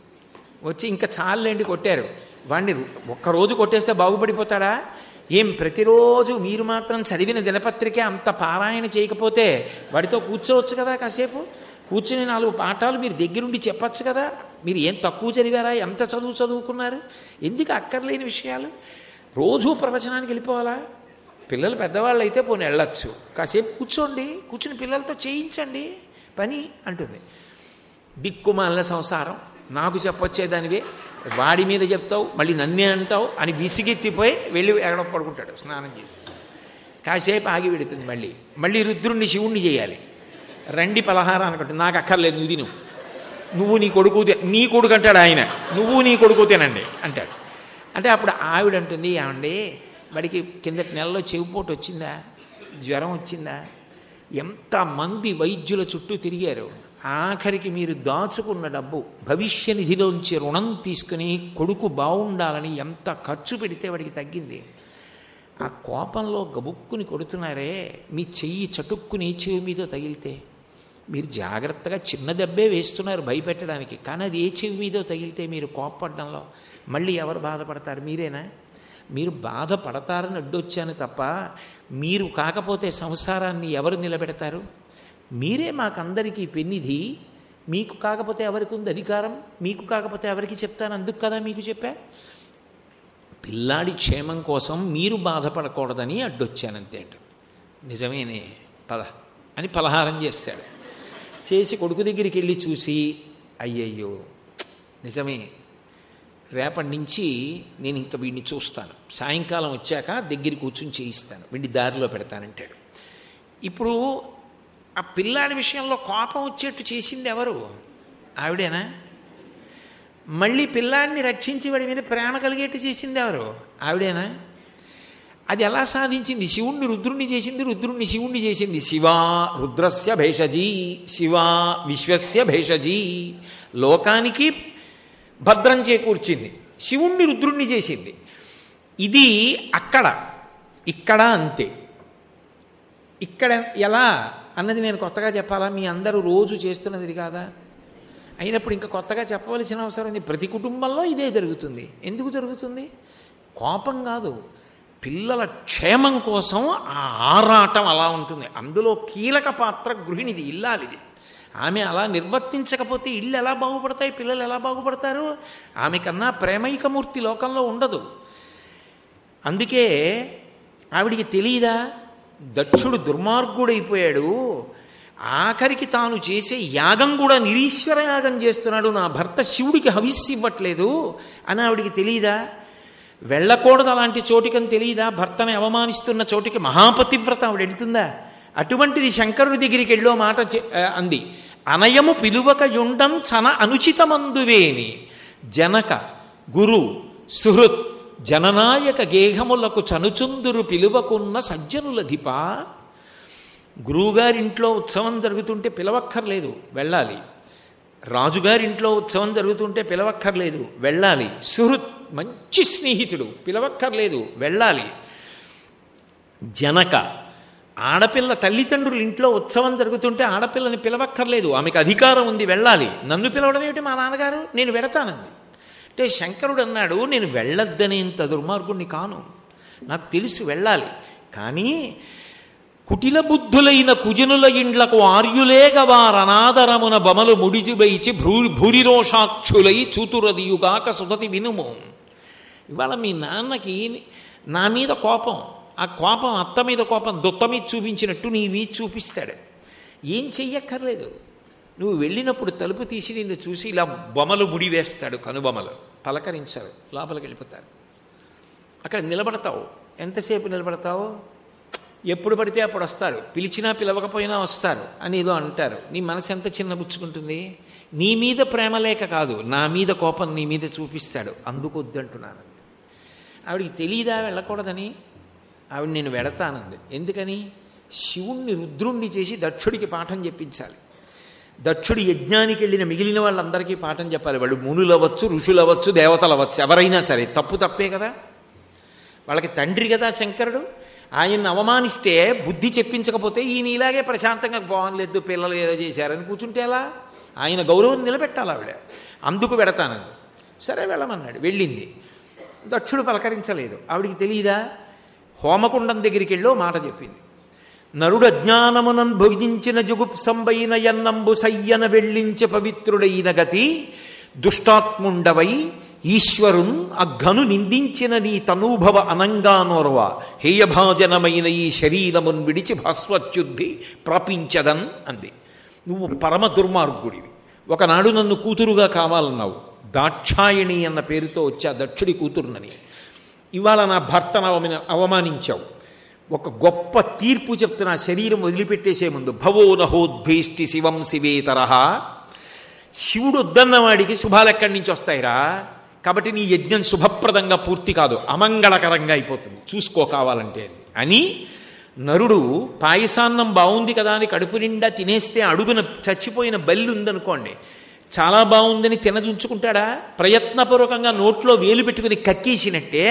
వచ్చి ఇంకా చాలండి కొట్టారు. వాడిని ఒక్కరోజు కొట్టేస్తే బాగుపడిపోతాడా? ఏం ప్రతిరోజు మీరు మాత్రం చదివిన దినపత్రిక అంత పారాయణ చేయకపోతే వాడితో కూర్చోవచ్చు కదా, కాసేపు కూర్చుని 4 పాఠాలు మీరు దగ్గరుండి చెప్పచ్చు కదా. మీరు ఏం తక్కువ చదివారా, ఎంత చదువుకున్నారు, ఎందుకు అక్కర్లేని విషయాలు? రోజూ ప్రవచనానికి వెళ్ళిపోవాలా? పిల్లలు పెద్దవాళ్ళు అయితే పోనీ వెళ్ళచ్చు, కాసేపు కూర్చోండి, కూర్చుని పిల్లలతో చేయించండి పని అంటుంది. దిక్కుమాల సంసారం, నాకు చెప్పొచ్చేదానివే వాడి మీద చెప్తావు, మళ్ళీ నన్నే అంటావు అని విసిగెత్తిపోయి వెళ్ళి ఎక్కడ పడుకుంటాడు స్నానం చేసి. కాసేపు ఆగి పెడుతుంది. మళ్ళీ రుద్రుణ్ణి శివుణ్ణి చేయాలి. రండి పలహారం అనుకుంటుంది. నాకు అక్కర్లేదు, నువ్వు తిను, నువ్వు నీ కొడుకు అంటాడు ఆయన, నువ్వు నీ కొడుకు తినండి అంటాడు. అంటే అప్పుడు ఆవిడ అంటుంది, ఏమండి వాడికి కిందటి నెలలో చెవిపోటు వచ్చిందా, జ్వరం వచ్చిందా, ఎంతమంది వైద్యుల చుట్టూ తిరిగారు, ఆఖరికి మీరు దాచుకున్న డబ్బు భవిష్య నిధిలోంచి రుణం తీసుకుని కొడుకు బాగుండాలని ఎంత ఖర్చు పెడితే వాడికి తగ్గింది. ఆ కోపంలో గబుక్కుని కొడుతున్నారే, మీ చెయ్యి చటుక్కుని చెవి మీతో తగిలితే మీరు జాగ్రత్తగా చిన్న దెబ్బే వేస్తున్నారు భయపెట్టడానికి, కానీ అది ఏ చెవి మీదో తగిలితే మీరు కోప్పడడంలో మళ్ళీ ఎవరు బాధపడతారు? మీరేనా? మీరు బాధపడతారని అడ్డొచ్చాను తప్ప మీరు కాకపోతే సంసారాన్ని ఎవరు నిలబెడతారు? మీరే మాకందరికీ పెన్నిధి, మీకు కాకపోతే ఎవరికి ఉంది అధికారం? మీకు కాకపోతే ఎవరికి చెప్తాను? అందుకు కదా మీకు చెప్పా. పిల్లాడి క్షేమం కోసం మీరు బాధపడకూడదని అడ్డొచ్చానంతే. నిజమేనే, పద అని పలహారం చేస్తాడు. చేసి కొడుకు దగ్గరికి వెళ్ళి చూసి, అయ్యయ్యో నిజమే, రేపటి నుంచి నేను ఇంకా వీడిని చూస్తాను, సాయంకాలం వచ్చాక దగ్గర కూర్చుని చేయిస్తాను, వీడిని దారిలో పెడతానంటాడు. ఇప్పుడు ఆ పిల్లాడి విషయంలో కోపం వచ్చేట్టు చేసింది ఎవరు? ఆవిడేనా? మళ్ళీ పిల్లాడిని రక్షించి వాడి మీద ప్రేమ కలిగేట్టు చేసింది ఎవరు? ఆవిడేనా? అది ఎలా సాధించింది? శివుణ్ణి రుద్రుణ్ణి చేసింది, రుద్రుణ్ణి శివుణ్ణి చేసింది. శివా రుద్రస్య భేషజీ, శివా విశ్వస్య భేషజీ. లోకానికి భద్రం చేకూర్చింది, శివుణ్ణి రుద్రుణ్ణి చేసింది. ఇది ఇక్కడ అంతే. ఇక్కడ ఎలా అన్నది నేను కొత్తగా చెప్పాలా? మీ అందరూ రోజు చేస్తున్నది కాదా? అయినప్పుడు ఇంకా కొత్తగా చెప్పవలసిన అవసరం ఉంది. ప్రతి కుటుంబంలో ఇదే జరుగుతుంది. ఎందుకు జరుగుతుంది? కోపం కాదు, పిల్లల క్షేమం కోసం ఆ ఆరాటం అలా ఉంటుంది. అందులో కీలక పాత్ర గృహిణిది, ఇల్లాలిది. ఆమె అలా నిర్వర్తించకపోతే ఇళ్ళు ఎలా బాగుపడతాయి, పిల్లలు ఎలా బాగుపడతారు? ఆమె కన్నా ప్రేమైకమూర్తి లోకంలో ఉండదు. అందుకే ఆవిడికి తెలియదా? దక్షుడు దుర్మార్గుడైపోయాడు, ఆఖరికి తాను చేసే యాగం కూడా నిరీశ్వర యాగం చేస్తున్నాడు, నా భర్త శివుడికి హవిస్సు ఇవ్వట్లేదు అని ఆవిడికి తెలియదా? వెళ్ళకూడదు అలాంటి చోటికని తెలియదా? భర్తని అవమానిస్తున్న చోటికి మహాపతివ్రత ఆవిడ వెళ్తుందా? అటువంటిది శంకరుడి దగ్గరికి వెళ్ళో మాట అంది, అనయము పిలువక యుండం చన అనుచితమందువేని జనక గురు సుహృత్ జననాయక గేహములకు చనుచుందురు పిలువకున్న సజ్జనులధిప. గురువుగారింట్లో ఉత్సవం జరుగుతుంటే పిలవక్కర్లేదు, వెళ్ళాలి. రాజుగారింట్లో ఉత్సవం జరుగుతుంటే పిలవక్కర్లేదు, వెళ్ళాలి. సుహృత్ మంచి స్నేహితుడు, పిలవక్కర్లేదు, వెళ్ళాలి. జనక ఆడపిల్ల తల్లిదండ్రులు ఇంట్లో ఉత్సవం జరుగుతుంటే ఆడపిల్లని పిలవక్కర్లేదు, ఆమెకు అధికారం ఉంది, వెళ్ళాలి. నన్ను పిలవడం ఏమిటి మా నాన్నగారు, నేను వెడతానంది. అంటే శంకరుడు అన్నాడు, నేను వెళ్ళొద్దనేంత దుర్మార్గుణ్ణి కాను, నాకు తెలుసు వెళ్ళాలి. కానీ కుటిల బుద్ధులైన కుజనుల ఇండ్లకు ఆర్యులేగ వారనాదరమున బమలు ముడిచిబైచి భూరిరోషాక్షులై చూతురదియుగాక సుధతి వినుము. ఇవాళ మీ నాన్నకి నా మీద కోపం, ఆ కోపం అత్త మీద కోపం దుత్త మీద చూపించినట్టు నీ మీద చూపిస్తాడు. ఏం చెయ్యక్కర్లేదు, నువ్వు వెళ్ళినప్పుడు తలుపు తీసి నిన్ను చూసి ఇలా బొమ్మలు ముడి వేస్తాడు, కనుబొమ్మలు పలకరించారు, లోపలికి వెళ్ళిపోతారు. అక్కడ నిలబడతావు, ఎంతసేపు నిలబడతావు? ఎప్పుడు పడితే అప్పుడు వస్తారు, పిలిచినా పిలవకపోయినా వస్తారు అని ఏదో అంటారు. నీ మనసు ఎంత చిన్నబుచ్చుకుంటుంది? నీ మీద ప్రేమ లేక కాదు, నా మీద కోపం నీ మీద చూపిస్తాడు, అందుకొద్దంటున్నాను. ఆవిడికి తెలియదా వెళ్ళకూడదని? ఆవిడ నేను వెడతానంది. ఎందుకని? శివుణ్ణి రుద్రుణ్ణి చేసి దక్షుడికి పాఠం చెప్పించాలి. దక్షుడి యజ్ఞానికి వెళ్ళిన మిగిలిన వాళ్ళందరికీ పాఠం చెప్పాలి. వాళ్ళు మునులవచ్చు, ఋషులవచ్చు, దేవతలవచ్చు, ఎవరైనా సరే తప్పు తప్పే కదా. వాళ్ళకి తండ్రి కదా శంకరుడు. ఆయన్ని అవమానిస్తే బుద్ధి చెప్పించకపోతే ఈయన ఇలాగే ప్రశాంతంగా బాగులేదు పిల్లలు ఏదో చేశారని కూర్చుంటే ఎలా? ఆయన గౌరవం నిలబెట్టాలి ఆవిడ. అందుకు వెడతానంది. సరే వెళ్ళమన్నాడు, వెళ్ళింది. దక్షుడు పలకరించలేదు. ఆవిడికి తెలియదా? హోమకుండం దగ్గరికి వెళ్ళో మాట చెప్పింది. నరుడు అజ్ఞానమునన్ భోజించిన జుగుప్సంబైన యన్నంబు సయ్యన వెళ్ళించే పవిత్రుడైన గతి దుష్టాత్ముండవై ఈశ్వరున్ అఘను నిందించిన నీ తనూభవ అనంగానోర్వ హేయభాజనమైన ఈ శరీరమున్ విడిచి భాస్వచ్యుద్ధి ప్రాపించదన్ అంది. నువ్వు పరమ దుర్మార్గుడివి. ఒకనాడు నన్ను కూతురుగా కావాలన్నావు, దాక్షాయణి అన్న పేరుతో వచ్చా దక్షుడి కూతురునని. ఇవాళ నా భర్తను అవమానించావు. ఒక గొప్ప తీర్పు చెప్తున్నా, శరీరం వదిలిపెట్టేసే ముందు. భవో నహోద్వేష్టి శివం శివేతరహ. శివుడు వద్దన్నవాడికి శుభాలు ఎక్కడి నుంచి వస్తాయిరా? కాబట్టి నీ యజ్ఞం శుభప్రదంగా పూర్తి కాదు, అమంగళకరంగా అయిపోతుంది, చూసుకో కావాలంటే అని. నరుడు పాయసాన్నం బాగుంది కదా అని కడుపు నిండా తినేస్తే అడుగున చచ్చిపోయిన బల్లి ఉందనుకోండి, చాలా బాగుందని తినదుంచుకుంటాడా? ప్రయత్నపూర్వకంగా నోట్లో వేలు పెట్టుకుని కక్కేసినట్టే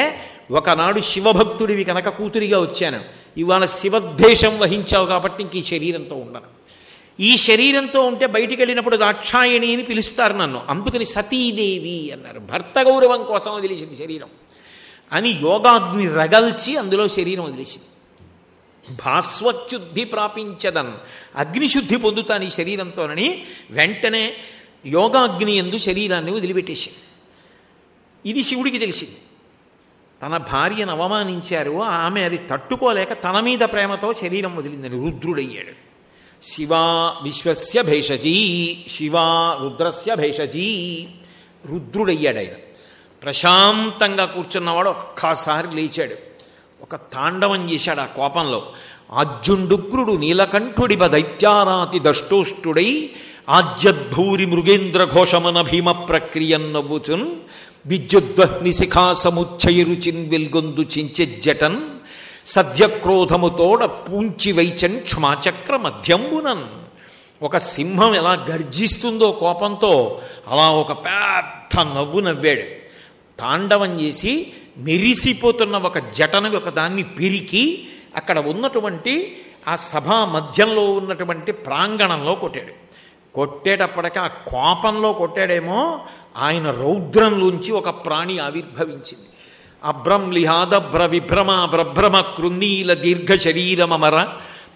ఒకనాడు శివభక్తుడివి కనుక కూతురిగా వచ్చాను, ఇవాళ శివద్వేషం వహించావు కాబట్టి ఇంక ఈ శరీరంతో ఉండను. ఈ శరీరంతో ఉంటే బయటికి వెళ్ళినప్పుడు దాక్షాయణి అని పిలుస్తారు నన్ను, అందుకని సతీదేవి అన్నారు. భర్త గౌరవం కోసం వదిలేసింది శరీరం అని యోగాగ్ని రగల్చి అందులో శరీరం వదిలేసింది. భాస్వచ్యుద్ధి ప్రాపించదన్, అగ్నిశుద్ధి పొందుతాను ఈ శరీరంతోనని వెంటనే యోగాగ్ని యందు శరీరాన్ని వదిలిపెట్టేసింది. ఇది శివుడికి తెలిసింది. తన భార్యను అవమానించారు, ఆమె అది తట్టుకోలేక తన మీద ప్రేమతో శరీరం వదిలిందని రుద్రుడయ్యాడు. శివా విశ్వస్య భేషజీ, శివా రుద్రస్య భేషజీ. రుద్రుడయ్యాడు ఆయన. ప్రశాంతంగా కూర్చున్నవాడు ఒక్కసారి లేచాడు, ఒక తాండవం చేశాడు ఆ కోపంలో. ఆజ్యుండుగ్రుడు నీలకంఠుడివ దైత్యారాతి దష్టోష్టుడై ఆజ్యద్భూరి మృగేంద్ర ఘోషమన భీమ ప్రక్రియన్నవ్వుచున్ విద్యుద్వహ్ని శిఖా సముచ్చయరుచిన్ వెల్గొందు చించెజ్జటన్ సద్యక్రోధముతోడ పూంచి వైచన్ క్షమాచక్ర మధ్యంబునన్. ఒక సింహం ఎలా గర్జిస్తుందో కోపంతో అలా ఒక పెద్ద నవ్వు నవ్వాడు. తాండవం చేసి మెరిసిపోతున్న ఒక జటను ఒక దాన్ని పిరికి అక్కడ ఉన్నటువంటి ఆ సభా మధ్యంలో ఉన్నటువంటి ప్రాంగణంలో కొట్టాడు. కొట్టేటప్పటికి ఆ కోపంలో కొట్టాడేమో, ఆయన రౌద్రంలోంచి ఒక ప్రాణి ఆవిర్భవించింది. అభ్రంలిహాదభ్ర విభ్రమ బ్రభ్రమ కృన్నీల దీర్ఘ శరీరమర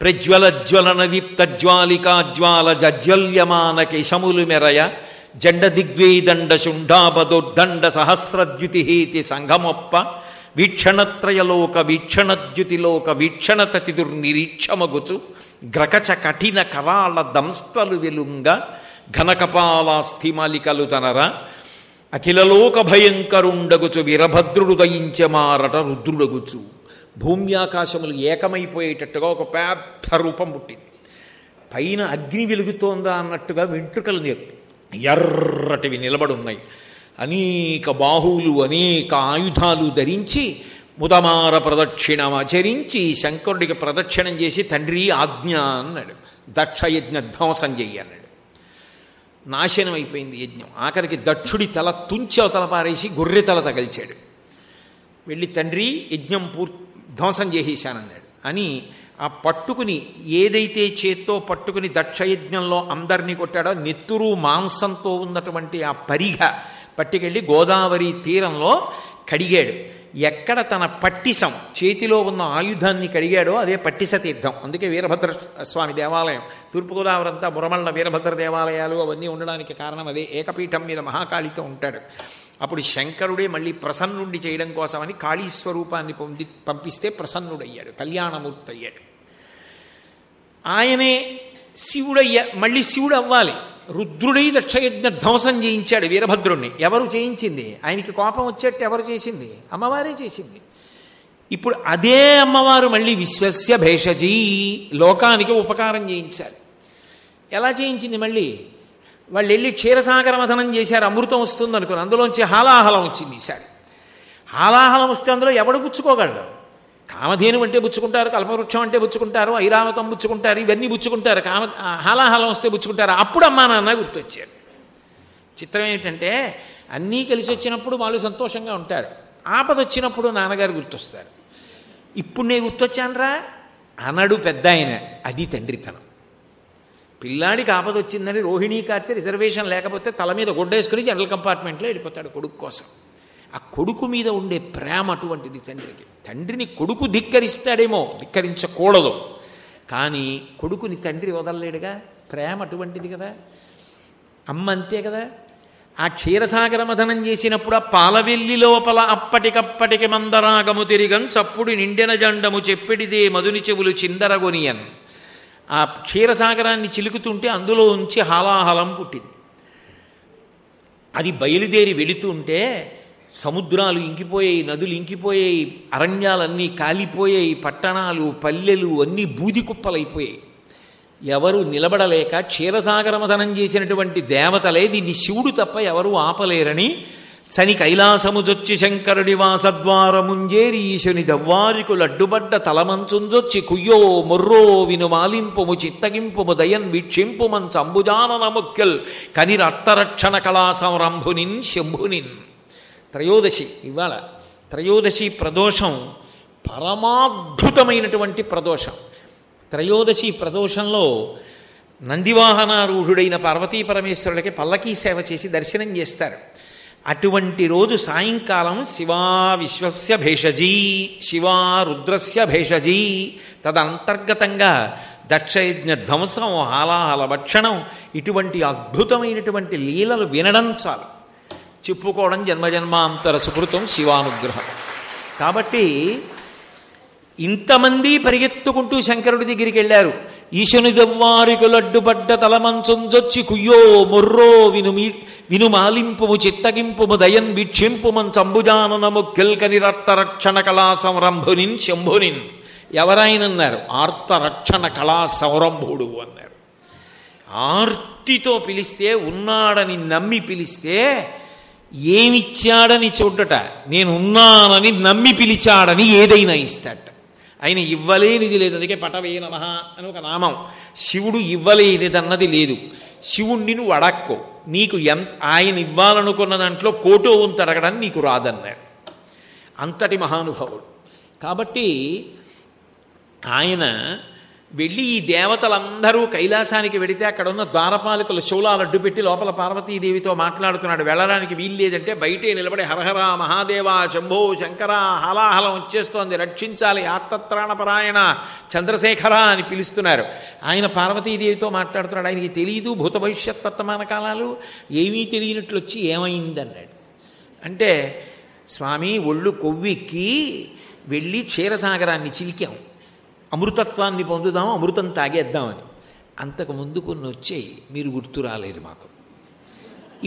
ప్రజ్వల జ్వలన దీప్త జ్వాలికా జ్వాల జజ్వల్యమాన కేశములు మెరయ జండ దిగ్వేదండ శుంఠాబదోడ్డండ సహస్రద్యుతిహేతి సంఘమొప్ప వీక్షణత్రయలోక వీక్షణద్యుతిలోక వీక్షణతతిదుర్నిరీక్షమగుచు గ్రకచ కఠిన కరాళ దంష్టలు వెలుంగ ఘనకపాలాస్థిమాలికలు తనరా అఖిలలోక భయంకరుండగుచు వీరభద్రుడు దయించమారట రుద్రుడగుచు. భూమ్యాకాశములు ఏకమైపోయేటట్టుగా ఒక పెద్ద రూపం పుట్టింది. పైన అగ్ని వెలుగుతోందా అన్నట్టుగా వెంట్రుకలు ఎర్రటివి నిలబడున్నాయి. అనేక బాహువులు అనేక ఆయుధాలు ధరించి ముదమార ప్రదక్షిణమాచరించి శంకరుడికి ప్రదక్షిణం చేసి తండ్రి ఆజ్ఞ అన్నాడు. దక్షయజ్ఞ ధ్వంసం చెయ్యి అన్నాడు. నాశనం అయిపోయింది యజ్ఞం. ఆఖరికి దక్షుడి తల తుంచి అవతల పారేసి గొర్రె తల తగిల్చాడు. వెళ్ళి తండ్రి యజ్ఞం ధ్వంసం చేసేశానన్నాడు అని ఆ పట్టుకుని ఏదైతే చేత్తో పట్టుకుని దక్షయజ్ఞంలో అందరినీ కొట్టాడో నెత్తురు మాంసంతో ఉన్నటువంటి ఆ పరిగ పట్టుకెళ్ళి గోదావరి తీరంలో కడిగాడు. ఎక్కడ తన పట్టిసం చేతిలో ఉన్న ఆయుధాన్ని కడిగాడో అదే పట్టిస తీర్థం. అందుకే వీరభద్ర స్వామి దేవాలయం తూర్పుగోదావరి అంతా మురమళ్ళ వీరభద్ర దేవాలయాలు అవన్నీ ఉండడానికి కారణం అదే. ఏకపీఠం మీద మహాకాళితో ఉంటాడు. అప్పుడు శంకరుడే మళ్ళీ ప్రసన్నుడి చేయడం కోసమని కాళీ స్వరూపాన్ని పంపిస్తే ప్రసన్నుడయ్యాడు, కళ్యాణమూర్తి అయ్యాడు. ఆయనే మళ్ళీ శివుడు అవ్వాలి. రుద్రుడై దక్షయజ్ఞ ధ్వంసం చేయించాడు వీరభద్రుణ్ణి. ఎవరు చేయించింది? ఆయనకి కోపం వచ్చేట్టు ఎవరు చేసింది? అమ్మవారే చేసింది. ఇప్పుడు అదే అమ్మవారు మళ్ళీ విశ్వస్య భేషజీ లోకానికి ఉపకారం చేయించాలి. ఎలా చేయించింది? మళ్ళీ వాళ్ళు వెళ్ళి క్షీరసాగర మథనం చేశారు, అమృతం వస్తుంది అనుకుని అందులోంచి హాలాహలం వచ్చింది. ఈసారి హాలాహలం వస్తే అందులో ఎవడు పుచ్చుకోగలడు? కామధేను అంటే పుచ్చుకుంటారు, కల్పవృక్షం అంటే పుచ్చుకుంటారు, ఐరావతం పుచ్చుకుంటారు, ఇవన్నీ పుచ్చుకుంటారు. హాలాహలం వస్తే పుచ్చుకుంటారు. అప్పుడు అమ్మా నాన్న గుర్తొచ్చారు. చిత్రం ఏంటంటే అన్నీ కలిసి వచ్చినప్పుడు వాళ్ళు సంతోషంగా ఉంటారు, ఆపద వచ్చినప్పుడు నాన్నగారు గుర్తొస్తారు. ఇప్పుడు నేను గుర్తొచ్చానరా అనడు పెద్ద ఆయన. అది తండ్రితనం. పిల్లాడికి ఆపద వచ్చిందని రోహిణీ కార్తె రిజర్వేషన్ లేకపోతే తల మీద గుడ్డేసుకుని జనరల్ కంపార్ట్మెంట్లో వెళ్ళిపోతాడు కొడుకు కోసం. ఆ కొడుకు మీద ఉండే ప్రేమ అటువంటిది తండ్రికి. తండ్రిని కొడుకు ధిక్కరిస్తాడేమో, ధిక్కరించకూడదు, కానీ కొడుకుని తండ్రి వదలలేడుగా. ప్రేమ అటువంటిది కదా. అమ్మ అంతే కదా. ఆ క్షీరసాగర మథనం చేసినప్పుడు ఆ పాలవెల్లి లోపల అప్పటికప్పటికి మందరాగము తిరిగన్ చప్పుడు నిండెన జండము చెప్పిడిదే మధుని చెవులు చిందరగొనియన్. ఆ క్షీరసాగరాన్ని చిలుకుతుంటే అందులో ఉంచి హాలాహలం పుట్టింది. అది బయలుదేరి వెళుతుంటే సముద్రాలు ఇంకిపోయాయి, నదులు ఇంకిపోయాయి, అరణ్యాలన్నీ కాలిపోయాయి, పట్టణాలు పల్లెలు అన్నీ బూది కుప్పలైపోయాయి. ఎవరు నిలబడలేక క్షీరసాగర మథనం చేసినటువంటి దేవతలే దీన్ని శివుడు తప్ప ఎవరూ ఆపలేరని శని కైలాసముజొచ్చి శంకరుడి వాసద్వారముంజేరి ఈశుని దవ్వారికులు అడ్డుపడ్డ తలమంచుంజొచ్చి కుయ్యో మొర్రో విను మాలింపుము చిత్తగింపుము దయన్ వీక్షింపుమన్ సంబుజానన ముఖ్యల్ కనిరత్తరక్షణ కళా సంరంభునిన్ శంభునిన్. త్రయోదశి ఇవాళ. త్రయోదశి ప్రదోషం పరమాద్భుతమైనటువంటి ప్రదోషం. త్రయోదశి ప్రదోషంలో నందివాహనారూఢుడైన పార్వతీ పరమేశ్వరులకి పల్లకీ సేవ చేసి దర్శనం చేస్తారు. అటువంటి రోజు సాయంకాలం శివా విశ్వస్య భేషజీ, శివా రుద్రస్య భేషజీ, తదంతర్గతంగా దక్షయజ్ఞ ధ్వంసం, హాలాహల భక్షణం, ఇటువంటి అద్భుతమైనటువంటి లీలలు వినడం చాలు. చెప్పుకోవడం జన్మజన్మాంతర సుకృతం శివానుగ్రహం. కాబట్టి ఇంతమంది పరిగెత్తుకుంటూ శంకరుడి దగ్గరికి వెళ్ళారు. ఈశుని దవ్వారికులడ్డుపడ్డ తలమంచుంజొచ్చి కుయ్యో మొర్రో విను మాలింపుము చిత్తగింపుము దయన్ వీక్షింపుమన్ సంబుజానన ముఖ్యల్ కనిరత్తరక్షణ కళా సంరంభునిన్ శంభునిన్. ఎవరాయనన్నారు? ఆర్తరక్షణ కళా సంరంభుడు అన్నారు. ఆర్తితో పిలిస్తే, ఉన్నాడని నమ్మి పిలిస్తే, ఏమిచ్చాడని చూడట, నేనున్నానని నమ్మి పిలిచాడని ఏదైనా ఇస్తాడట. ఆయన ఇవ్వలేనిది లేదు. అందుకే పటవే నమః అని ఒక నామం. శివుడు ఇవ్వలేనిదన్నది లేదు. శివుణ్ణి నువ్వు అడక్కో, నీకు ఆయన ఇవ్వాలనుకున్న దాంట్లో కోటో వంతు అడగడం నీకు రాదన్నాడు. అంతటి మహానుభావుడు. కాబట్టి ఆయన వెళ్ళి ఈ దేవతలందరూ కైలాసానికి వెడితే అక్కడ ఉన్న ద్వారపాలకుల శూలాలు అడ్డు పెట్టి లోపల పార్వతీదేవితో మాట్లాడుతున్నాడు. వెళ్ళడానికి వీల్లేదంటే బయటే నిలబడి హరహర మహాదేవ శంభో శంకర హాలాహలం వచ్చేస్తోంది, రక్షించాలి, ఆర్తత్రాణపరాయణ చంద్రశేఖర అని పిలుస్తున్నారు. ఆయన పార్వతీదేవితో మాట్లాడుతున్నాడు. ఆయనకి తెలియదు భూత భవిష్యత్ వర్తమాన కాలాలు, ఏమీ తెలియనట్లు వచ్చి ఏమైందన్నాడు. అంటే స్వామి ఒళ్ళు కొవ్వెక్కి వెళ్ళి క్షీరసాగరాన్ని చిలికాం, అమృతత్వాన్ని పొందుదాం, అమృతం తాగేద్దామని. అంతకు ముందు కొన్ని వచ్చాయి, మీరు గుర్తు రాలేదు మాకు.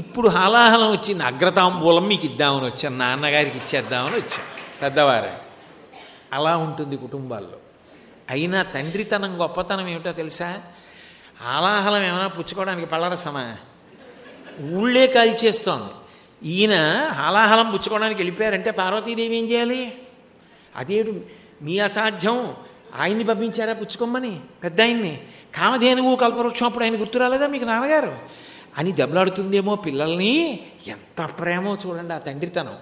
ఇప్పుడు హాలాహలం వచ్చింది, అగ్రతాంబూలం మీకు ఇద్దామని వచ్చాను, నాన్నగారికి ఇచ్చేద్దామని వచ్చాను, పెద్దవారే. అలా ఉంటుంది కుటుంబాల్లో. అయినా తండ్రితనం గొప్పతనం ఏమిటో తెలుసా? హాలాహలం ఏమైనా పుచ్చుకోవడానికి పళ్ళరసమా? ఊళ్ళే కాల్చేస్తోంది. ఈయన హాలాహలం పుచ్చుకోవడానికి వెళ్ళిపోయారంటే పార్వతీదేవి ఏం చేయాలి? అదేడు మీ అసాధ్యం, ఆయన్ని పంపించారా పుచ్చుకోమని, పెద్ద ఆయన్ని. కామధేనువు కల్పవృక్షం అప్పుడు ఆయన గుర్తు రాలేదా మీకు నాన్నగారు అని దెబ్బలాడుతుందేమో పిల్లల్ని. ఎంత ప్రేమో చూడండి ఆ తండ్రితనం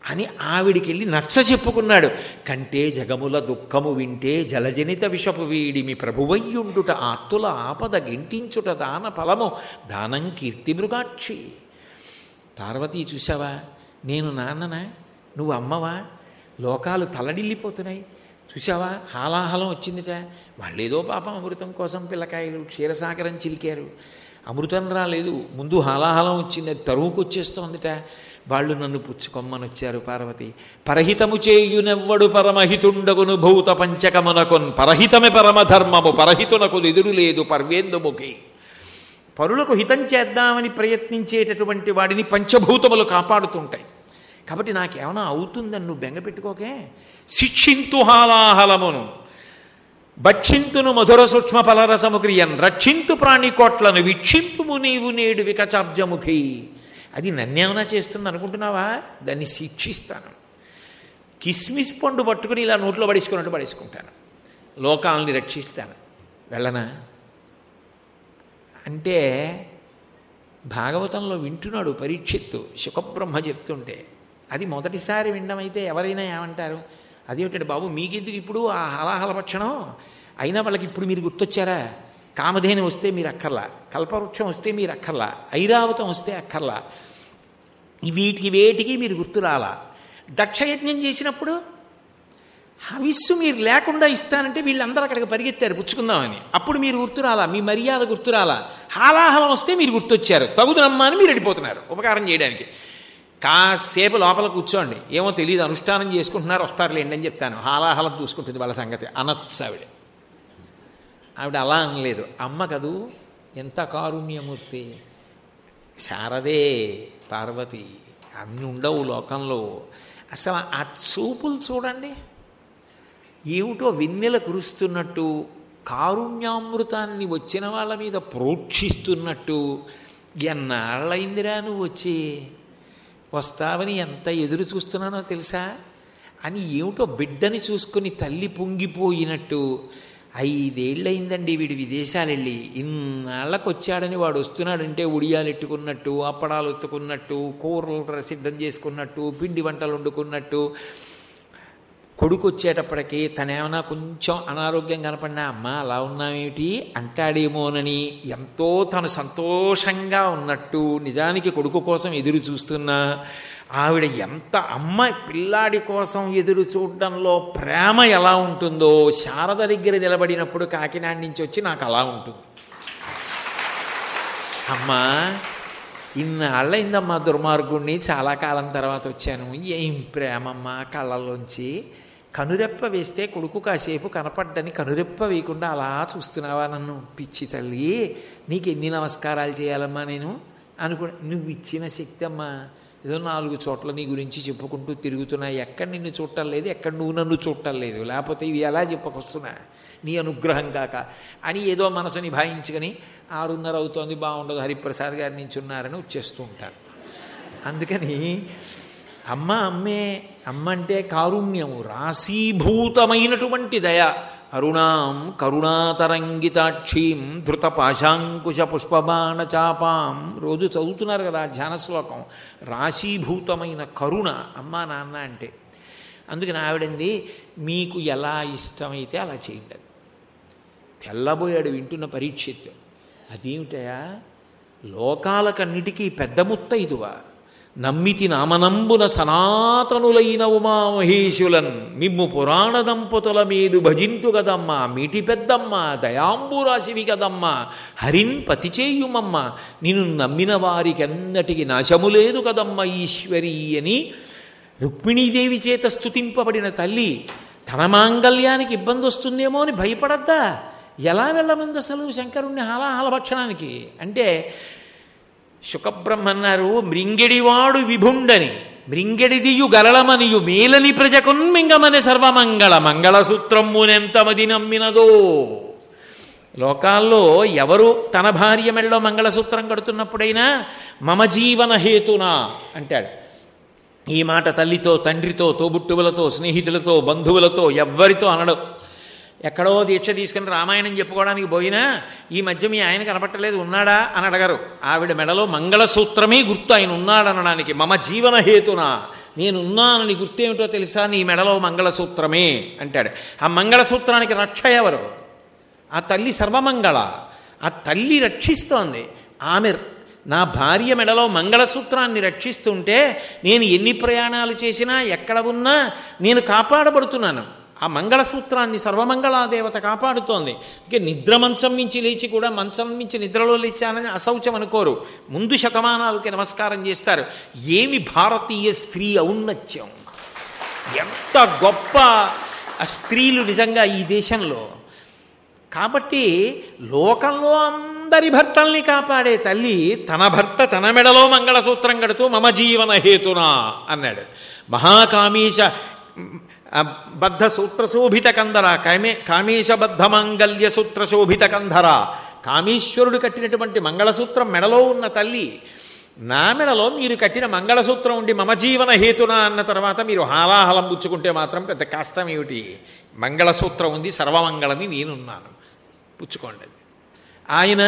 అని ఆవిడికి వెళ్ళి నచ్చ చెప్పుకున్నాడు. కంటే జగముల దుఃఖము వింటే జలజనిత విషపు వీడిమి ప్రభువయ్యుండుట ఆత్తుల ఆపద గింటించుట దాన ఫలము దానం కీర్తి మృగాక్షి. పార్వతీ చూసావా, నేను నాన్ననా, నువ్వు అమ్మవా, లోకాలు తలడిల్లిపోతున్నాయి చూసావా, హాలాహలం వచ్చిందిట. వాళ్ళేదో పాపం అమృతం కోసం పిల్లకాయలు క్షీరసాగరం చిలికారు, అమృతం రాలేదు, ముందు హాలాహలం వచ్చింది, అది తరువుకొచ్చేస్తోందిట. వాళ్ళు నన్ను పుచ్చుకొమ్మని వచ్చారు. పార్వతి పరహితము చేయునెవ్వడు పరమహితుండగును భూత పంచకమునకొన్ పరహితమే పరమధర్మము పరహితునకు ఎదురు లేదు పర్వేందుముఖి. పరులకు హితం చేద్దామని ప్రయత్నించేటటువంటి వాడిని పంచభూతములు కాపాడుతుంటాయి. కాబట్టి నాకేమైనా అవుతుందని నువ్వు బెంగ పెట్టుకోకే. శిక్షింతు హాలాహలమును భక్షింతును మధుర సూక్ష్మ ఫలరసము క్రియన్ రక్షింతు ప్రాణికోట్లను వీక్షింపుము నీవు నేడు వికచాబ్జముఖి. అది నన్నేమైనా చేస్తుంది అనుకుంటున్నావా? దాన్ని శిక్షిస్తాను. కిస్మిస్ పండు పట్టుకుని ఇలా నోట్లో పడేసుకున్నట్టు పడేసుకుంటాను, లోకాలని రక్షిస్తాను. వెళ్ళనా అంటే భాగవతంలో వింటున్నాడు పరీక్షిత్తు, శుకబ్రహ్మ చెప్తుంటే. అది మొదటిసారి వినడమైతే ఎవరైనా ఏమంటారు, అదేమిటంటే బాబు మీకెందుకు ఇప్పుడు ఆ హలాహల భక్షణం, అయినా వాళ్ళకి ఇప్పుడు మీరు గుర్తొచ్చారా? కామధేను వస్తే మీరు అక్కర్లా, కల్పవృక్షం వస్తే మీరు అక్కర్లా, ఐరావతం వస్తే అక్కర్లా, వీటికి వేటికి మీరు గుర్తు రాలా. దక్షయజ్ఞం చేసినప్పుడు హవిస్సు మీరు లేకుండా ఇస్తానంటే వీళ్ళందరూ అక్కడికి పరిగెత్తారు పుచ్చుకుందామని, అప్పుడు మీరు గుర్తురాలా, మీ మర్యాద గుర్తురాలా. హాలాహలం వస్తే మీరు గుర్తొచ్చారు, తగుదనమ్మా అని మీరు వెళ్ళిపోతున్నారు ఉపకారం చేయడానికి. కాసేపు లోపల కూర్చోండి, ఏమో తెలియదు అనుష్ఠానం చేసుకుంటున్నారు, వస్తారులేండి అని చెప్తాను. హాలాహలం చూసుకుంటుంది వాళ్ళ సంగతి అనొచ్చు ఆవిడ అలా అనలేదు. అమ్మ కదూ, ఎంత కారుణ్యమూర్తి శారదే పార్వతి, అన్ని ఉండవు లోకంలో. అసలు ఆ చూపులు చూడండి, ఏమిటో వెన్నెల కురుస్తున్నట్టు, కారుణ్యామృతాన్ని వచ్చిన వాళ్ళ మీద ప్రోక్షిస్తున్నట్టు. ఎన్నాళ్ళైందిరా నువ్వు వచ్చి, వస్తావని ఎంత ఎదురు చూస్తున్నానో తెలుసా అని ఏమిటో బిడ్డని చూసుకుని తల్లి పొంగిపోయినట్టు. 5 ఏళ్ళయిందండి వీడు విదేశాలు వెళ్ళి, ఇన్నాళ్ళకు వచ్చాడని వాడు వస్తున్నాడంటే ఉడియాలు ఎట్టుకున్నట్టు, అప్పడాలు ఎత్తుకున్నట్టు, కూరలు సిద్ధం చేసుకున్నట్టు, పిండి వంటలు వండుకున్నట్టు. కొడుకు వచ్చేటప్పటికి తనేమైనా కొంచెం అనారోగ్యం కనపడినా అమ్మ అలా ఉన్నామేమిటి అంటాడేమోనని ఎంతో తను సంతోషంగా ఉన్నట్టు, నిజానికి కొడుకు కోసం ఎదురు చూస్తున్నా ఆవిడ ఎంత అమ్మ పిల్లాడి కోసం ఎదురు చూడడంలో ప్రేమ ఎలా ఉంటుందో శారద దగ్గర నిలబడినప్పుడు కాకినాడ నుంచి వచ్చి నాకు అలా ఉంటుంది. అమ్మా ఇన్నాళ్ళయిందమ్మా దుర్మార్గుణ్ణి, చాలా కాలం తర్వాత వచ్చాను, ఏం ప్రేమమ్మా కళ్ళల్లోంచి. కనురెప్ప వేస్తే కొడుకు కాసేపు కనపడ్డని కనురెప్ప వేయకుండా అలా చూస్తున్నావా నన్ను? పిచ్చి తల్లి, నీకు ఎన్ని నమస్కారాలు చేయాలమ్మా నేను నువ్వు ఇచ్చిన శక్తి అమ్మా. ఏదో 4 చోట్ల నీ గురించి చెప్పుకుంటూ తిరుగుతున్నా, ఎక్కడ నిన్ను చూడటం లేదు, ఎక్కడ నువ్వు నన్ను చూడటం లేదు, లేకపోతే ఇవి ఎలా చెప్పుకొస్తున్నా నీ అనుగ్రహం కాక అని ఏదో మనసుని భావించుకొని 6:30 అవుతోంది, బాగుండదు, హరిప్రసాద్ గారి నుంచి ఉన్నారని వచ్చేస్తూ ఉంటాను. అందుకని అమ్మ అమ్మే, అమ్మ అంటే కారుణ్యము, రాశీభూతమైనటువంటి దయ. అరుణాం కరుణాతరంగితాక్షీం ధృత పాశాంకుశ పుష్పబాణ చాపాం. రోజు చదువుతున్నారు కదా ధ్యాన శ్లోకం. రాశీభూతమైన కరుణ అమ్మ నాన్న అంటే. అందుకని ఆవిడంది మీకు ఎలా ఇష్టమైతే అలా చేయండి. తెల్లబోయాడు వింటున్న పరీక్షిత్తు. అదేమిటయా, లోకాలకన్నిటికీ పెద్ద ముత్తైదువా, నమ్మితి నామనంబున సనాతనులైన ఉమామహేశులన్ మిమ్ము పురాణ దంపతుల మీదు భజింతు కదమ్మా, మీటి పెద్దమ్మ దయాంబురాశివి కదమ్మా, హరిన్ పతిచేయుమమ్మ, నిన్ను నమ్మిన వారికెన్నటికి నాశము లేదు కదమ్మ ఈశ్వరి అని రుక్మిణీదేవి చేత స్తుతింపబడిన తల్లి తన మాంగళ్యానికి ఇబ్బంది వస్తుందేమో అని భయపడద్దా? ఎలా వెళ్ళమంది అసలు శంకరుణ్ణి హాలాహల భక్షణానికి? అంటే శుకబ్రహ్మన్నారు, మృంగెడివాడు విభుండని మృంగెడిదియు గరళమనియు మేలని ప్రజకున్మింగమని సర్వమంగళ మంగళసూత్రమ్మునెంతమది నమ్మినదో. లోకాల్లో ఎవరు తన భార్య మెళ్ళలో మంగళసూత్రం కడుతున్నప్పుడైనా మమ జీవన హేతునా అంటాడు. ఈ మాట తల్లితో, తండ్రితో, తోబుట్టువులతో, స్నేహితులతో, బంధువులతో ఎవ్వరితో అనడు. ఎక్కడో దీక్ష తీసుకుని రామాయణం చెప్పుకోవడానికి పోయినా ఈ మధ్య మీ ఆయన కనపట్టలేదు, ఉన్నాడా అని అడగరు. ఆవిడ మెడలో మంగళసూత్రమే గుర్తు, ఆయన ఉన్నాడనడానికి. మమ జీవన హేతునా, నేనున్నానని గుర్తేమిటో తెలుసా? నీ మెడలో మంగళసూత్రమే అంటాడు. ఆ మంగళసూత్రానికి రక్ష ఎవరు? ఆ తల్లి సర్వమంగళ. ఆ తల్లి రక్షిస్తోంది. ఆమె నా భార్య మెడలో మంగళసూత్రాన్ని రక్షిస్తుంటే నేను ఎన్ని ప్రయాణాలు చేసినా ఎక్కడ ఉన్నా నేను కాపాడబడుతున్నాను. ఆ మంగళసూత్రాన్ని సర్వమంగళాదేవత కాపాడుతోంది. ఇక నిద్ర మంచం మించి లేచి కూడా మంచం మించి నిద్రలో లేచానని అశౌచం అనుకోరు. ముందు శతమానాలకి నమస్కారం చేస్తారు. ఏమి భారతీయ స్త్రీ ఔన్నత్యం! ఎంత గొప్ప ఆ స్త్రీలు నిజంగా ఈ దేశంలో. కాబట్టి లోకంలో అందరి భర్తల్ని కాపాడే తల్లి తన భర్త తన మెడలో మంగళసూత్రం కడుతూ మమ జీవన హేతునా అన్నాడు. మహాకామేశ బద్ధ సూత్రశోభిత కందర, కామేశ బద్ధ మాంగల్య సూత్రశోభిత కంధర. కామేశ్వరుడు కట్టినటువంటి మంగళసూత్రం మెడలో ఉన్న తల్లి, నా మెడలో మీరు కట్టిన మంగళసూత్రం ఉండి మమ జీవన హేతున అన్న తర్వాత మీరు హాలాహలం పుచ్చుకుంటే మాత్రం పెద్ద కష్టం ఏమిటి? మంగళసూత్రం ఉంది, సర్వమంగళని నేనున్నాను, పుచ్చుకోండి. ఆయన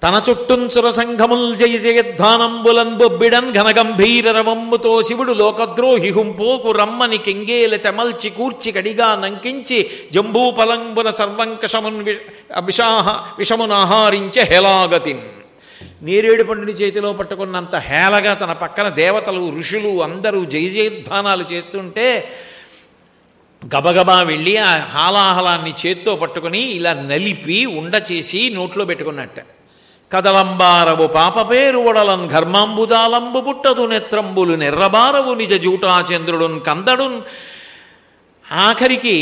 తన చుట్టూంచుర సంఘముల్ జయ జయధ్వానంబులన్ బొబ్బిడన్ ఘనగంభీర రవమ్ముతో శివుడు లోకద్రోహి హుంపోకు రమ్మని కెంగేల తెమల్చి కూర్చి కడిగా నంకించి జంబూపలంబున సర్వంకషమున్ విషమునాహారించే హేలాగతిన్. నేరేడు పండుని చేతిలో పట్టుకున్నంత హేళగా తన పక్కన దేవతలు, ఋషులు అందరూ జయ జయధ్వానాలు చేస్తుంటే గబగబా వెళ్ళి ఆ హాలాహలాన్ని చేత్తో పట్టుకుని ఇలా నలిపి ఉండ చేసి నోట్లో పెట్టుకున్నట్ట. కదలంబారవు పాప పేరు ఒడలన్ ఘర్మాంబుజాలంబు పుట్టదు నెత్రంబులు నెర్రబారవు నిజ జూటాచంద్రుడున్ కందడున్. ఆఖరికి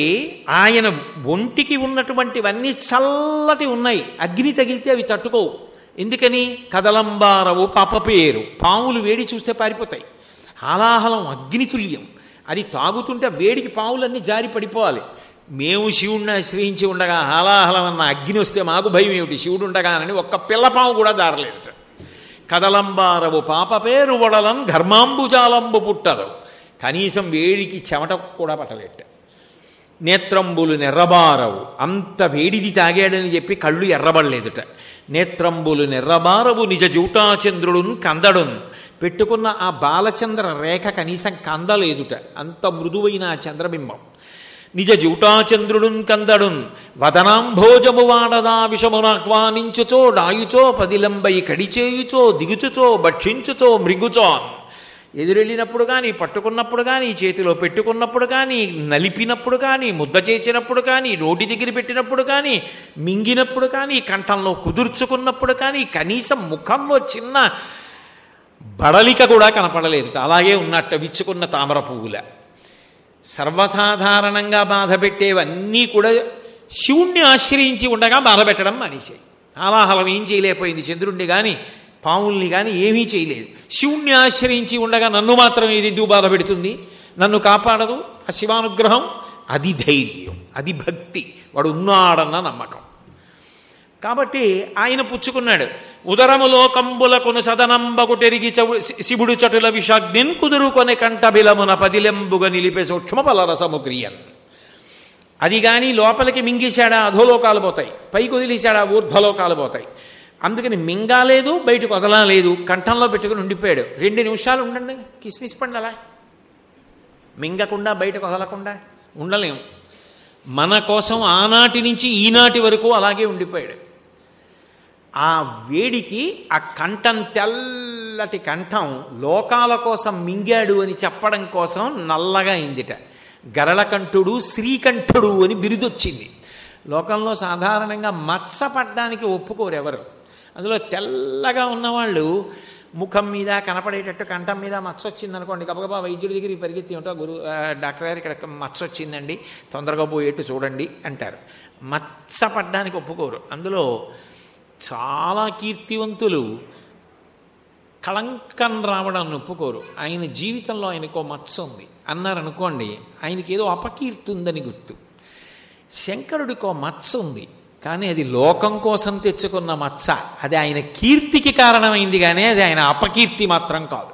ఆయన ఒంటికి ఉన్నటువంటివన్నీ చల్లటి ఉన్నాయి, అగ్ని తగిలితే అవి తట్టుకోవు. ఎందుకని? కదలంబారవు పాప పేరు, పాములు వేడి చూస్తే పారిపోతాయి. హాలాహలం అగ్నితుల్యం, అది తాగుతుంటే వేడికి పావులన్నీ జారి పడిపోవాలి. మేము శివుడిని ఆశ్రయించి ఉండగా హాలాహలం అన్న అగ్ని వస్తే మాకు భయం ఏమిటి? శివుడు ఉండగానని ఒక్క పిల్లపాము కూడా దారలేదు. కదలంబారవు పాప పేరు వడలం ఘర్మాంబుజాలంబు పుట్టరు, కనీసం వేడికి చెమట కూడా పట్టలేట. నేత్రంబులు నెర్రబారవు, అంత వేడిది తాగాడని చెప్పి కళ్ళు ఎర్రబడలేదుట. నేత్రంబులు నెర్రబారవు నిజ జూటాచంద్రుడున్ కందడున్, పెట్టుకున్న ఆ బాలచంద్ర రేఖ కనీసం కందలేదుట, అంత మృదువైన ఆ చంద్రబింబం. నిజ జూటాచంద్రుడున్ కందడున్ వదనాంభోజము వాడదా విషమునాహ్వానించుచో డాయుచో పదిలంబై కడిచేయుచో దిగుచుచో భక్షించుచో మృగుచో. ఎదురెళ్ళినప్పుడు కానీ, పట్టుకున్నప్పుడు కానీ, చేతిలో పెట్టుకున్నప్పుడు కానీ, నలిపినప్పుడు కానీ, ముద్ద చేసినప్పుడు కానీ, నోటి దగ్గర పెట్టినప్పుడు కానీ, మింగినప్పుడు కానీ, కంఠంలో కుదుర్చుకున్నప్పుడు కానీ, కనీసం ముఖంలో చిన్న బడలిక కూడా కనపడలేదు. అలాగే ఉన్నట్ట విచ్చుకున్న తామర పువ్వుల. సర్వసాధారణంగా బాధ పెట్టేవన్నీ కూడా శివుణ్ణి ఆశ్రయించి ఉండగా బాధ పెట్టడం మానేశాయి. హాలాహలం ఏం చేయలేకపోయింది, చంద్రుణ్ణి కానీ పాముల్ని కానీ ఏమీ చేయలేదు. శివుణ్ణి ఆశ్రయించి ఉండగా నన్ను మాత్రం ఇది ఎందుకు బాధ పెడుతుంది, నన్ను కాపాడదు ఆ శివానుగ్రహం? అది ధైర్యం, అది భక్తి, వాడు ఉన్నాడన్న నమ్మకం. కాబట్టి ఆయన పుచ్చుకున్నాడు. ఉదరములో కంబులకును సదనంబకుటెరిగి శివుడు చటుల విషాగ్నిన్ కుదురుకొనే కంఠబిలమున పదిలెంబుగా నిలిపే సూక్ష్మ ఫలరసము క్రియన్. అది కానీ లోపలికి మింగేశాడా అధోలోకాలు పోతాయి, పైకి వదిలేశాడా ఊర్ధ్వలోకాలు పోతాయి. అందుకని మింగాలేదు, బయటకు వదలలేదు, కంఠంలో పెట్టుకుని ఉండిపోయాడు. 2 నిమిషాలు ఉండండి, కిస్మిస్ పండు అలా మింగకుండా బయటకు వదలకుండా ఉండలేము. మన కోసం ఆనాటి నుంచి ఈనాటి వరకు అలాగే ఉండిపోయాడు. ఆ వేడికి ఆ కంఠం, తెల్లటి కంఠం లోకాల కోసం మింగాడు అని చెప్పడం కోసం నల్లగా అయిందిట. గరళకంఠుడు, శ్రీకంఠుడు అని బిరుదొచ్చింది. లోకంలో సాధారణంగా మత్స పడ్డానికి ఒప్పుకోరు ఎవరు. అందులో తెల్లగా ఉన్నవాళ్ళు ముఖం మీద కనపడేటట్టు కంఠం మీద మచ్చ వచ్చిందనుకోండి, గబగబా వైద్యుడి దగ్గరికి పరిగెత్తి ఉంటా, డాక్టర్ గారు ఇక్కడ మచ్చ వచ్చిందండి, తొందరగా పోయేట్టు చూడండి అంటారు. మచ్చ పడ్డానికి ఒప్పుకోరు. అందులో చాలా కీర్తివంతులు కళంకం రావడం ఒప్పుకోరు. ఆయన జీవితంలో ఆయనకో మచ్చ ఉంది అన్నారనుకోండి, ఆయనకి ఏదో అపకీర్తి ఉందని గుర్తు. శంకరుడికో మచ్చ ఉంది, కానీ అది లోకం కోసం తెచ్చుకున్న మచ్చ. అది ఆయన కీర్తికి కారణమైంది, కానీ అది ఆయన అపకీర్తి మాత్రం కాదు.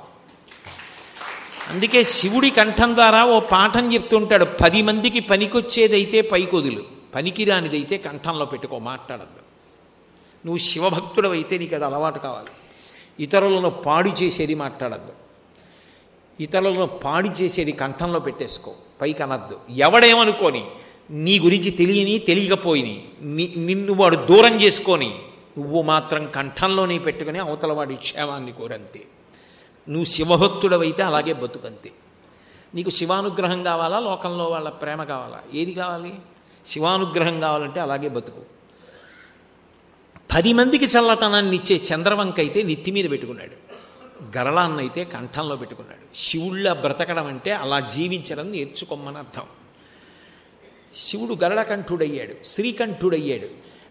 అందుకే శివుడి కంఠం ద్వారా ఓ పాఠం చెప్తుంటాడు, 10 మందికి పనికొచ్చేదైతే పైకొదులు, పనికిరానిదైతే కంఠంలో పెట్టుకో, మాట్లాడద్దు. నువ్వు శివభక్తుడు అయితే నీకు అది అలవాటు కావాలి. ఇతరులను పాడు చేసేది మాట్లాడద్దు, ఇతరులను పాడు చేసేది కంఠంలో పెట్టేసుకో, పైకి అనద్దు. ఎవడేమనుకోని, నీ గురించి తెలియని తెలియకపోయిని, నిన్ను వాడు దూరం చేసుకొని, నువ్వు మాత్రం కంఠంలోనే పెట్టుకుని అవతల వాడి క్షేమాన్ని కోరంతే. నువ్వు శివభక్తుడవైతే అలాగే బతుకంతే. నీకు శివానుగ్రహం కావాలా, లోకంలో వాళ్ళ ప్రేమ కావాలా? ఏది కావాలి? శివానుగ్రహం కావాలంటే అలాగే బతుకు. 10 మందికి చల్లతనాన్ని ఇచ్చే చంద్రవంక అయితే నెత్తి మీద పెట్టుకున్నాడు, గరళాన్నైతే కంఠంలో పెట్టుకున్నాడు. శివుళ్ళ బ్రతకడం అంటే అలా జీవించడం నేర్చుకోమని అర్థం. శివుడు గరళకంఠుడయ్యాడు, శ్రీకంఠుడయ్యాడు.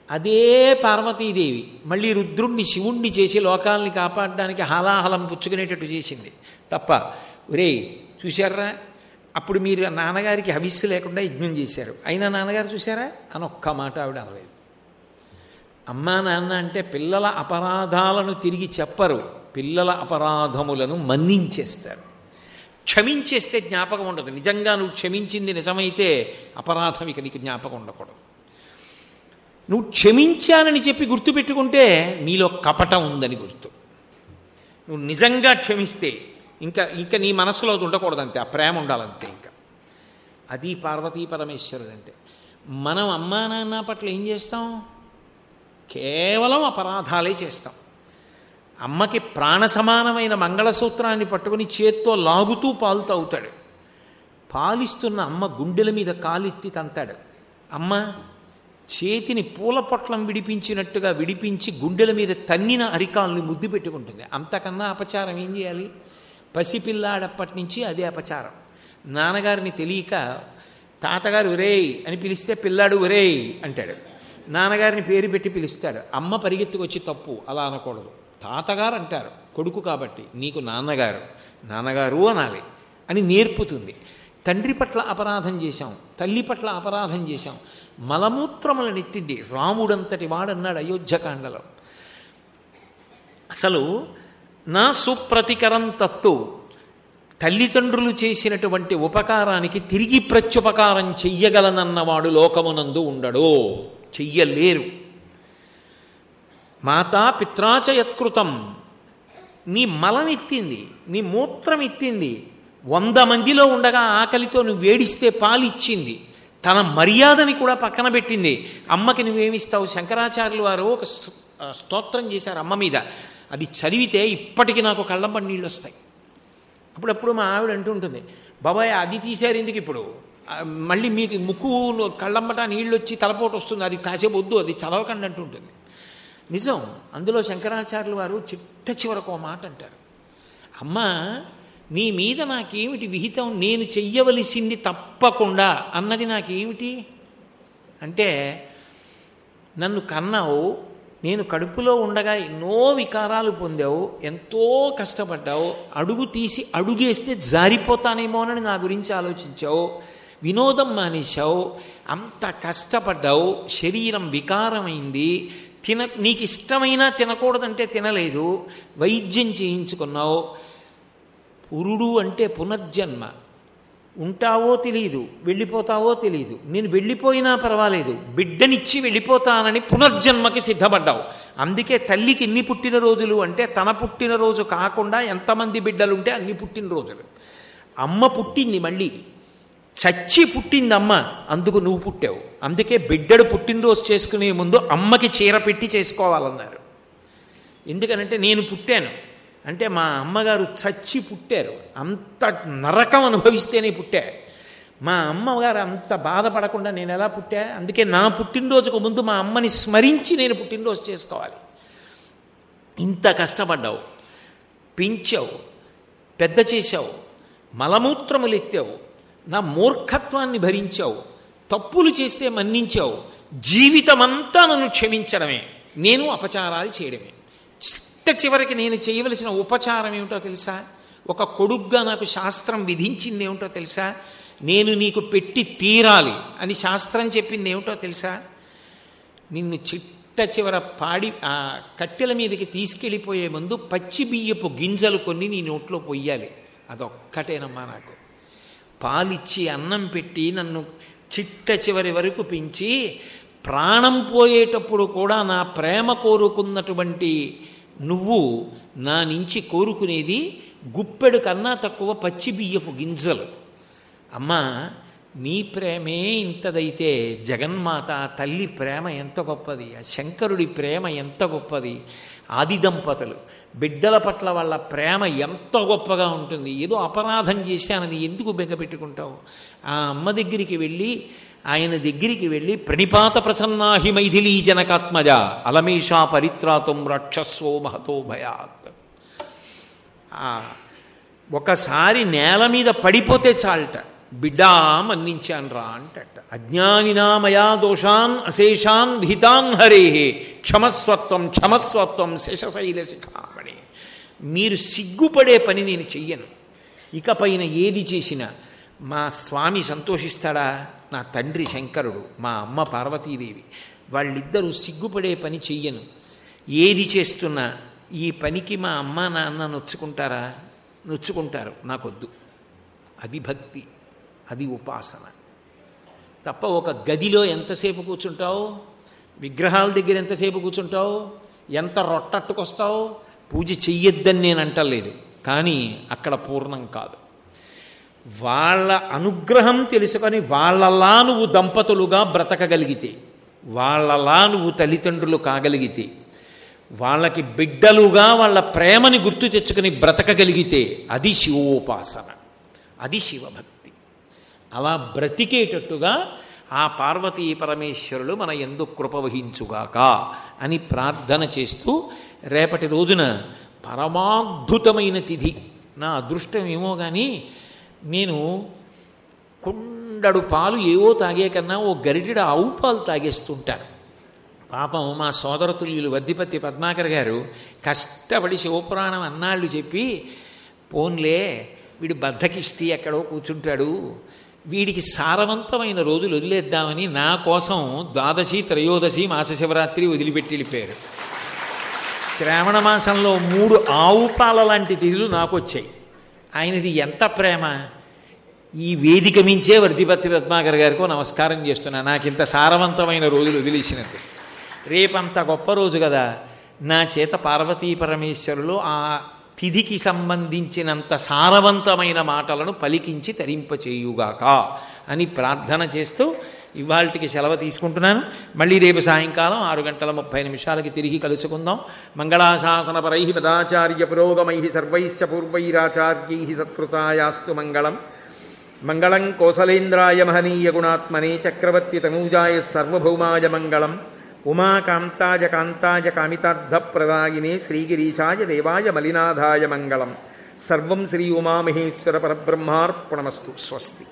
అదే పార్వతీదేవి మళ్ళీ రుద్రుణ్ణి శివుణ్ణి చేసి లోకాల్ని కాపాడడానికి హాలాహలం పుచ్చుకునేటట్టు చేసింది తప్ప, ఒరే చూశారా అప్పుడు మీరు నాన్నగారికి హవిస్సు లేకుండా యజ్ఞం చేశారు, అయినా నాన్నగారు చూశారా అని ఒక్క మాట ఆవిడ అనలేదు. అమ్మా నాన్న అంటే పిల్లల అపరాధాలను తిరిగి చెప్పరు, పిల్లల అపరాధములను మన్నించేస్తారు. క్షమించేస్తే జ్ఞాపకం ఉండదు. నిజంగా నువ్వు క్షమించింది నిజమైతే అపరాధం ఇక నీకు జ్ఞాపకం ఉండకూడదు. నువ్వు క్షమించానని చెప్పి గుర్తుపెట్టుకుంటే నీలో కపటం ఉందని గుర్తు. నువ్వు నిజంగా క్షమిస్తే ఇంకా నీ మనసులో అది ఉండకూడదు, అంతే. ఆ ప్రేమ ఉండాలంతే. ఇంకా అది పార్వతీ పరమేశ్వరుడు అంటే. మనం అమ్మా నాన్న పట్ల ఏం చేస్తాం? కేవలం అపరాధాలే చేస్తాం. అమ్మకి ప్రాణ సమానమైన మంగళసూత్రాన్ని పట్టుకుని చేత్తో లాగుతూ పాలు తాగుతాడు. పాలిస్తున్న అమ్మ గుండెల మీద కాలెత్తి తంతాడు. అమ్మ చేతిని పూల పొట్లం విడిపించినట్టుగా విడిపించి గుండెల మీద తన్నిన అరికాల్ని ముద్దు పెట్టుకుంటుంది. అంతకన్నా అపచారం ఏం చేయాలి? పసిపిల్లాడప్పటి నుంచి అదే అపచారం. నాన్నగారిని తెలియక తాతగారు ఒరేయ్ అని పిలిస్తే పిల్లాడు ఒరేయ్ అంటాడు. నాన్నగారిని పేరు పెట్టి పిలుస్తాడు. అమ్మ పరిగెత్తుకొచ్చి తప్పు, అలా అనకూడదు. తాతగారు అంటారు కొడుకు కాబట్టి, నీకు నాన్నగారు అనాలి అని నేర్పుతుంది. తండ్రి పట్ల అపరాధం చేశాం, తల్లి పట్ల అపరాధం చేశాం, మలమూత్రములను ఎత్తింది. రాముడంతటి వాడన్నాడు అయోధ్యకాండలో. అసలు నా సుప్రతికరం తత్తు, తల్లిదండ్రులు చేసినటువంటి ఉపకారానికి తిరిగి ప్రత్యుపకారం చెయ్యగలనన్నవాడు లోకమునందు ఉండడు, చెయ్యలేరు. మాతా పిత్రాచ యత్కృతం, నీ మలం ఎత్తింది, నీ మూత్రం ఎత్తింది, 100 మందిలో ఉండగా ఆకలితో నువ్వు వేడిస్తే పాలిచ్చింది, తన మర్యాదని కూడా పక్కన పెట్టింది. అమ్మకి నువ్వేమిస్తావు? శంకరాచార్యులు వారు ఒక స్తోత్రం చేశారు అమ్మ మీద, అది చదివితే ఇప్పటికీ నాకు కళ్ళంపడి నీళ్ళు వస్తాయి. అప్పుడప్పుడు మా ఆవిడ అంటూ ఉంటుంది, బాబాయ్ అది తీశారు ఎందుకు ఇప్పుడు, మళ్ళీ మీకు ముక్కు కళ్ళంబట నీళ్ళు వచ్చి తలపోటు వస్తుంది, అది కాసేపు వద్దు, అది చదవకండి అంటుంటుంది. నిజం. అందులో శంకరాచార్యులు వారు చివరకు ఒక మాట అంటారు, అమ్మ నీ మీద నాకేమిటి విహితం, నేను చెయ్యవలసింది తప్పకుండా అన్నది నాకేమిటి అంటే, నన్ను కన్నావు, నేను కడుపులో ఉండగా ఎన్నో వికారాలు పొందావు, ఎంతో కష్టపడ్డావు, అడుగు తీసి అడుగేస్తే జారిపోతానేమోనని నా గురించి ఆలోచించావు, వినోదం మానేశావు, అంత కష్టపడ్డావు, శరీరం వికారమైంది, నీకు ఇష్టమైనా తినకూడదంటే తినలేదు, వైద్యం చేయించుకున్నావు. పురుడు అంటే పునర్జన్మ, ఉంటావో తెలియదు, వెళ్ళిపోతావో తెలియదు, నేను వెళ్ళిపోయినా పర్వాలేదు, బిడ్డనిచ్చి వెళ్ళిపోతానని పునర్జన్మకి సిద్ధపడ్డావు. అందుకే తల్లికి ఎన్ని పుట్టినరోజులు అంటే తన పుట్టినరోజు కాకుండా ఎంతమంది బిడ్డలుంటే అన్ని పుట్టినరోజులు. అమ్మ పుట్టింది, మళ్ళీ చచ్చి పుట్టింది అమ్మ, అందుకు నువ్వు పుట్టావు. అందుకే బిడ్డడు పుట్టినరోజు చేసుకునే ముందు అమ్మకి చీర పెట్టి చేసుకోవాలన్నారు. ఎందుకనంటే నేను పుట్టాను అంటే మా అమ్మగారు చచ్చి పుట్టారు, అంత నరకం అనుభవిస్తేనే పుట్టా. మా అమ్మగారు అంత బాధపడకుండా నేను ఎలా పుట్టా? అందుకే నా పుట్టినరోజుకు ముందు మా అమ్మని స్మరించి నేను పుట్టినరోజు చేసుకోవాలి. ఇంత కష్టపడ్డావు, పెంచావు, పెద్ద చేశావు, మలమూత్రములెత్తావు, నా మూర్ఖత్వాన్ని భరించావు, తప్పులు చేస్తే మన్నించావు, జీవితమంతా నన్ను క్షమించడమే, నేను అపచారాలు చేయడమే. చివరికి నేను చేయవలసిన ఉపచారం ఏమిటో తెలుసా? ఒక కొడుగ్గా నాకు శాస్త్రం విధించింది ఏమిటో తెలుసా? నేను నీకు పెట్టి తీరాలి అని శాస్త్రం చెప్పింది ఏమిటో తెలుసా? నిన్ను చివర పాడి ఆ కట్టెల మీదకి తీసుకెళ్ళిపోయే ముందు పచ్చి బియ్యపు గింజలు కొన్ని నీ నోట్లో పొయ్యాలి. అదొక్కటేనమ్మా నాకు. పాలిచ్చి అన్నం పెట్టి నన్ను చివరి వరకు పెంచి ప్రాణం పోయేటప్పుడు కూడా నా ప్రేమ కోరుకున్నటువంటి నువ్వు నా నుంచి కోరుకునేది గుప్పెడు కన్నా తక్కువ పచ్చి బియ్యపు గింజలు. అమ్మా, నీ ప్రేమే ఇంతదైతే జగన్మాత తల్లి ప్రేమ ఎంత గొప్పది, ఆ శంకరుడి ప్రేమ ఎంత గొప్పది, ఆది దంపతులు బిడ్డల పట్ల వాళ్ళ ప్రేమ ఎంత గొప్పగా ఉంటుంది. ఏదో అపరాధం చేశానని ఎందుకు బెంగపెట్టుకుంటావు? ఆ అమ్మ దగ్గరికి వెళ్ళి, ఆయన దగ్గరికి వెళ్ళి, ప్రణిపాత ప్రసన్నాహి మైథిలీ జనకాత్మజ అలమేషా పరిత్రాతుం రాక్షస్వో మహతో భయాత్. ఒకసారి నేల మీద పడిపోతే చాలట, బిడ్డా మన్నించాను రా అంటట. అజ్ఞానినామయా దోషాన్ అశేషాన్ భితాన్ హరే క్షమస్వత్వం క్షమస్వత్వం శేషశైల శిఖామణి. మీరు సిగ్గుపడే పని నేను చెయ్యను. ఇకపైన ఏది చేసినా మా స్వామి సంతోషిస్తాడా? నా తండ్రి శంకరుడు, మా అమ్మ పార్వతీదేవి, వాళ్ళిద్దరూ సిగ్గుపడే పని చెయ్యను. ఏది చేస్తున్నా ఈ పనికి మా అమ్మ నాన్న నొచ్చుకుంటారా? నొచ్చుకుంటారు, నాకొద్దు. అది భక్తి, అది ఉపాసన. తప్ప ఒక గదిలో ఎంతసేపు కూర్చుంటావు, విగ్రహాల దగ్గర ఎంతసేపు కూర్చుంటావు, ఎంత రొట్టట్టుకొస్తావు? పూజ చెయ్యొద్దని నేను అంటలేదు, కానీ అక్కడ పూర్ణం కాదు. వాళ్ళ అనుగ్రహం తెలుసుకొని వాళ్ళలా నువ్వు దంపతులుగా బ్రతకగలిగితే, వాళ్ళలా నువ్వు తల్లిదండ్రులు కాగలిగితే, వాళ్ళకి బిడ్డలుగా వాళ్ళ ప్రేమని గుర్తు తెచ్చుకుని బ్రతకగలిగితే అది శివోపాసన, అది శివభక్తి. అలా బ్రతికేటట్టుగా ఆ పార్వతీ పరమేశ్వరులు మన యందు కృప వహించుగాక అని ప్రార్థన చేస్తూ, రేపటి రోజున పరమాద్భుతమైన తిథి. నా అదృష్టం ఏమో కానీ నేను కుండడు పాలు ఏవో తాగే కన్నా ఓ గరిటెడు ఆవు పాలు తాగేస్తుంటాను. పాపం మా సోదరతుల్యులు వద్దిపత్తి పద్మాకర్ గారు కష్టపడి శివపురాణం అన్నాళ్ళు చెప్పి, పోన్లే వీడు బద్ధకిష్టి ఎక్కడో కూర్చుంటాడు, వీడికి సారవంతమైన రోజులు వదిలేద్దామని నా కోసం ద్వాదశి త్రయోదశి మాసశివరాత్రి వదిలిపెట్టి వెళ్ళిపోయారు. శ్రావణ మాసంలో 3 ఆవు పాల లాంటి తిథులు నాకు వచ్చాయి. ఆయనది ఎంత ప్రేమ! ఈ వేదిక మించే వర్ధిపత్తి పద్మాకర్ గారికో నమస్కారం చేస్తున్నా, నాకింత సారవంతమైన రోజులు వదిలేసినట్టు. రేపంత గొప్ప రోజు కదా, నా చేత పార్వతీ పరమేశ్వరులు ఆ తిథికి సంబంధించినంత సారవంతమైన మాటలను పలికించి తరింపచేయుగాక అని ప్రార్థన చేస్తూ ఇవాళకి సెలవు తీసుకుంటున్నాను. మళ్ళీ రేపు సాయంకాలం 6:30 తిరిగి కలుసుకుందాం. మంగళాశాసనపరై పదాచార్య పురోగమై సర్వైశ్చ పూర్వైరాచార్యై సత్కృతాయాస్తు మంగళం. మంగళం కోసలేంద్రాయ మహనీయ గుణాత్మనే చక్రవర్తి తనూజాయ సర్వభౌమాయ మంగళం. ఉమాకాంతాయ కాంతాయ కామితార్థప్రదాయినే శ్రీగిరీశాయ దేవాయ మలినాథాయ మంగళం. సర్వం శ్రీ ఉమామహేశ్వర పరబ్రహ్మార్పణమస్తు. స్వస్తి.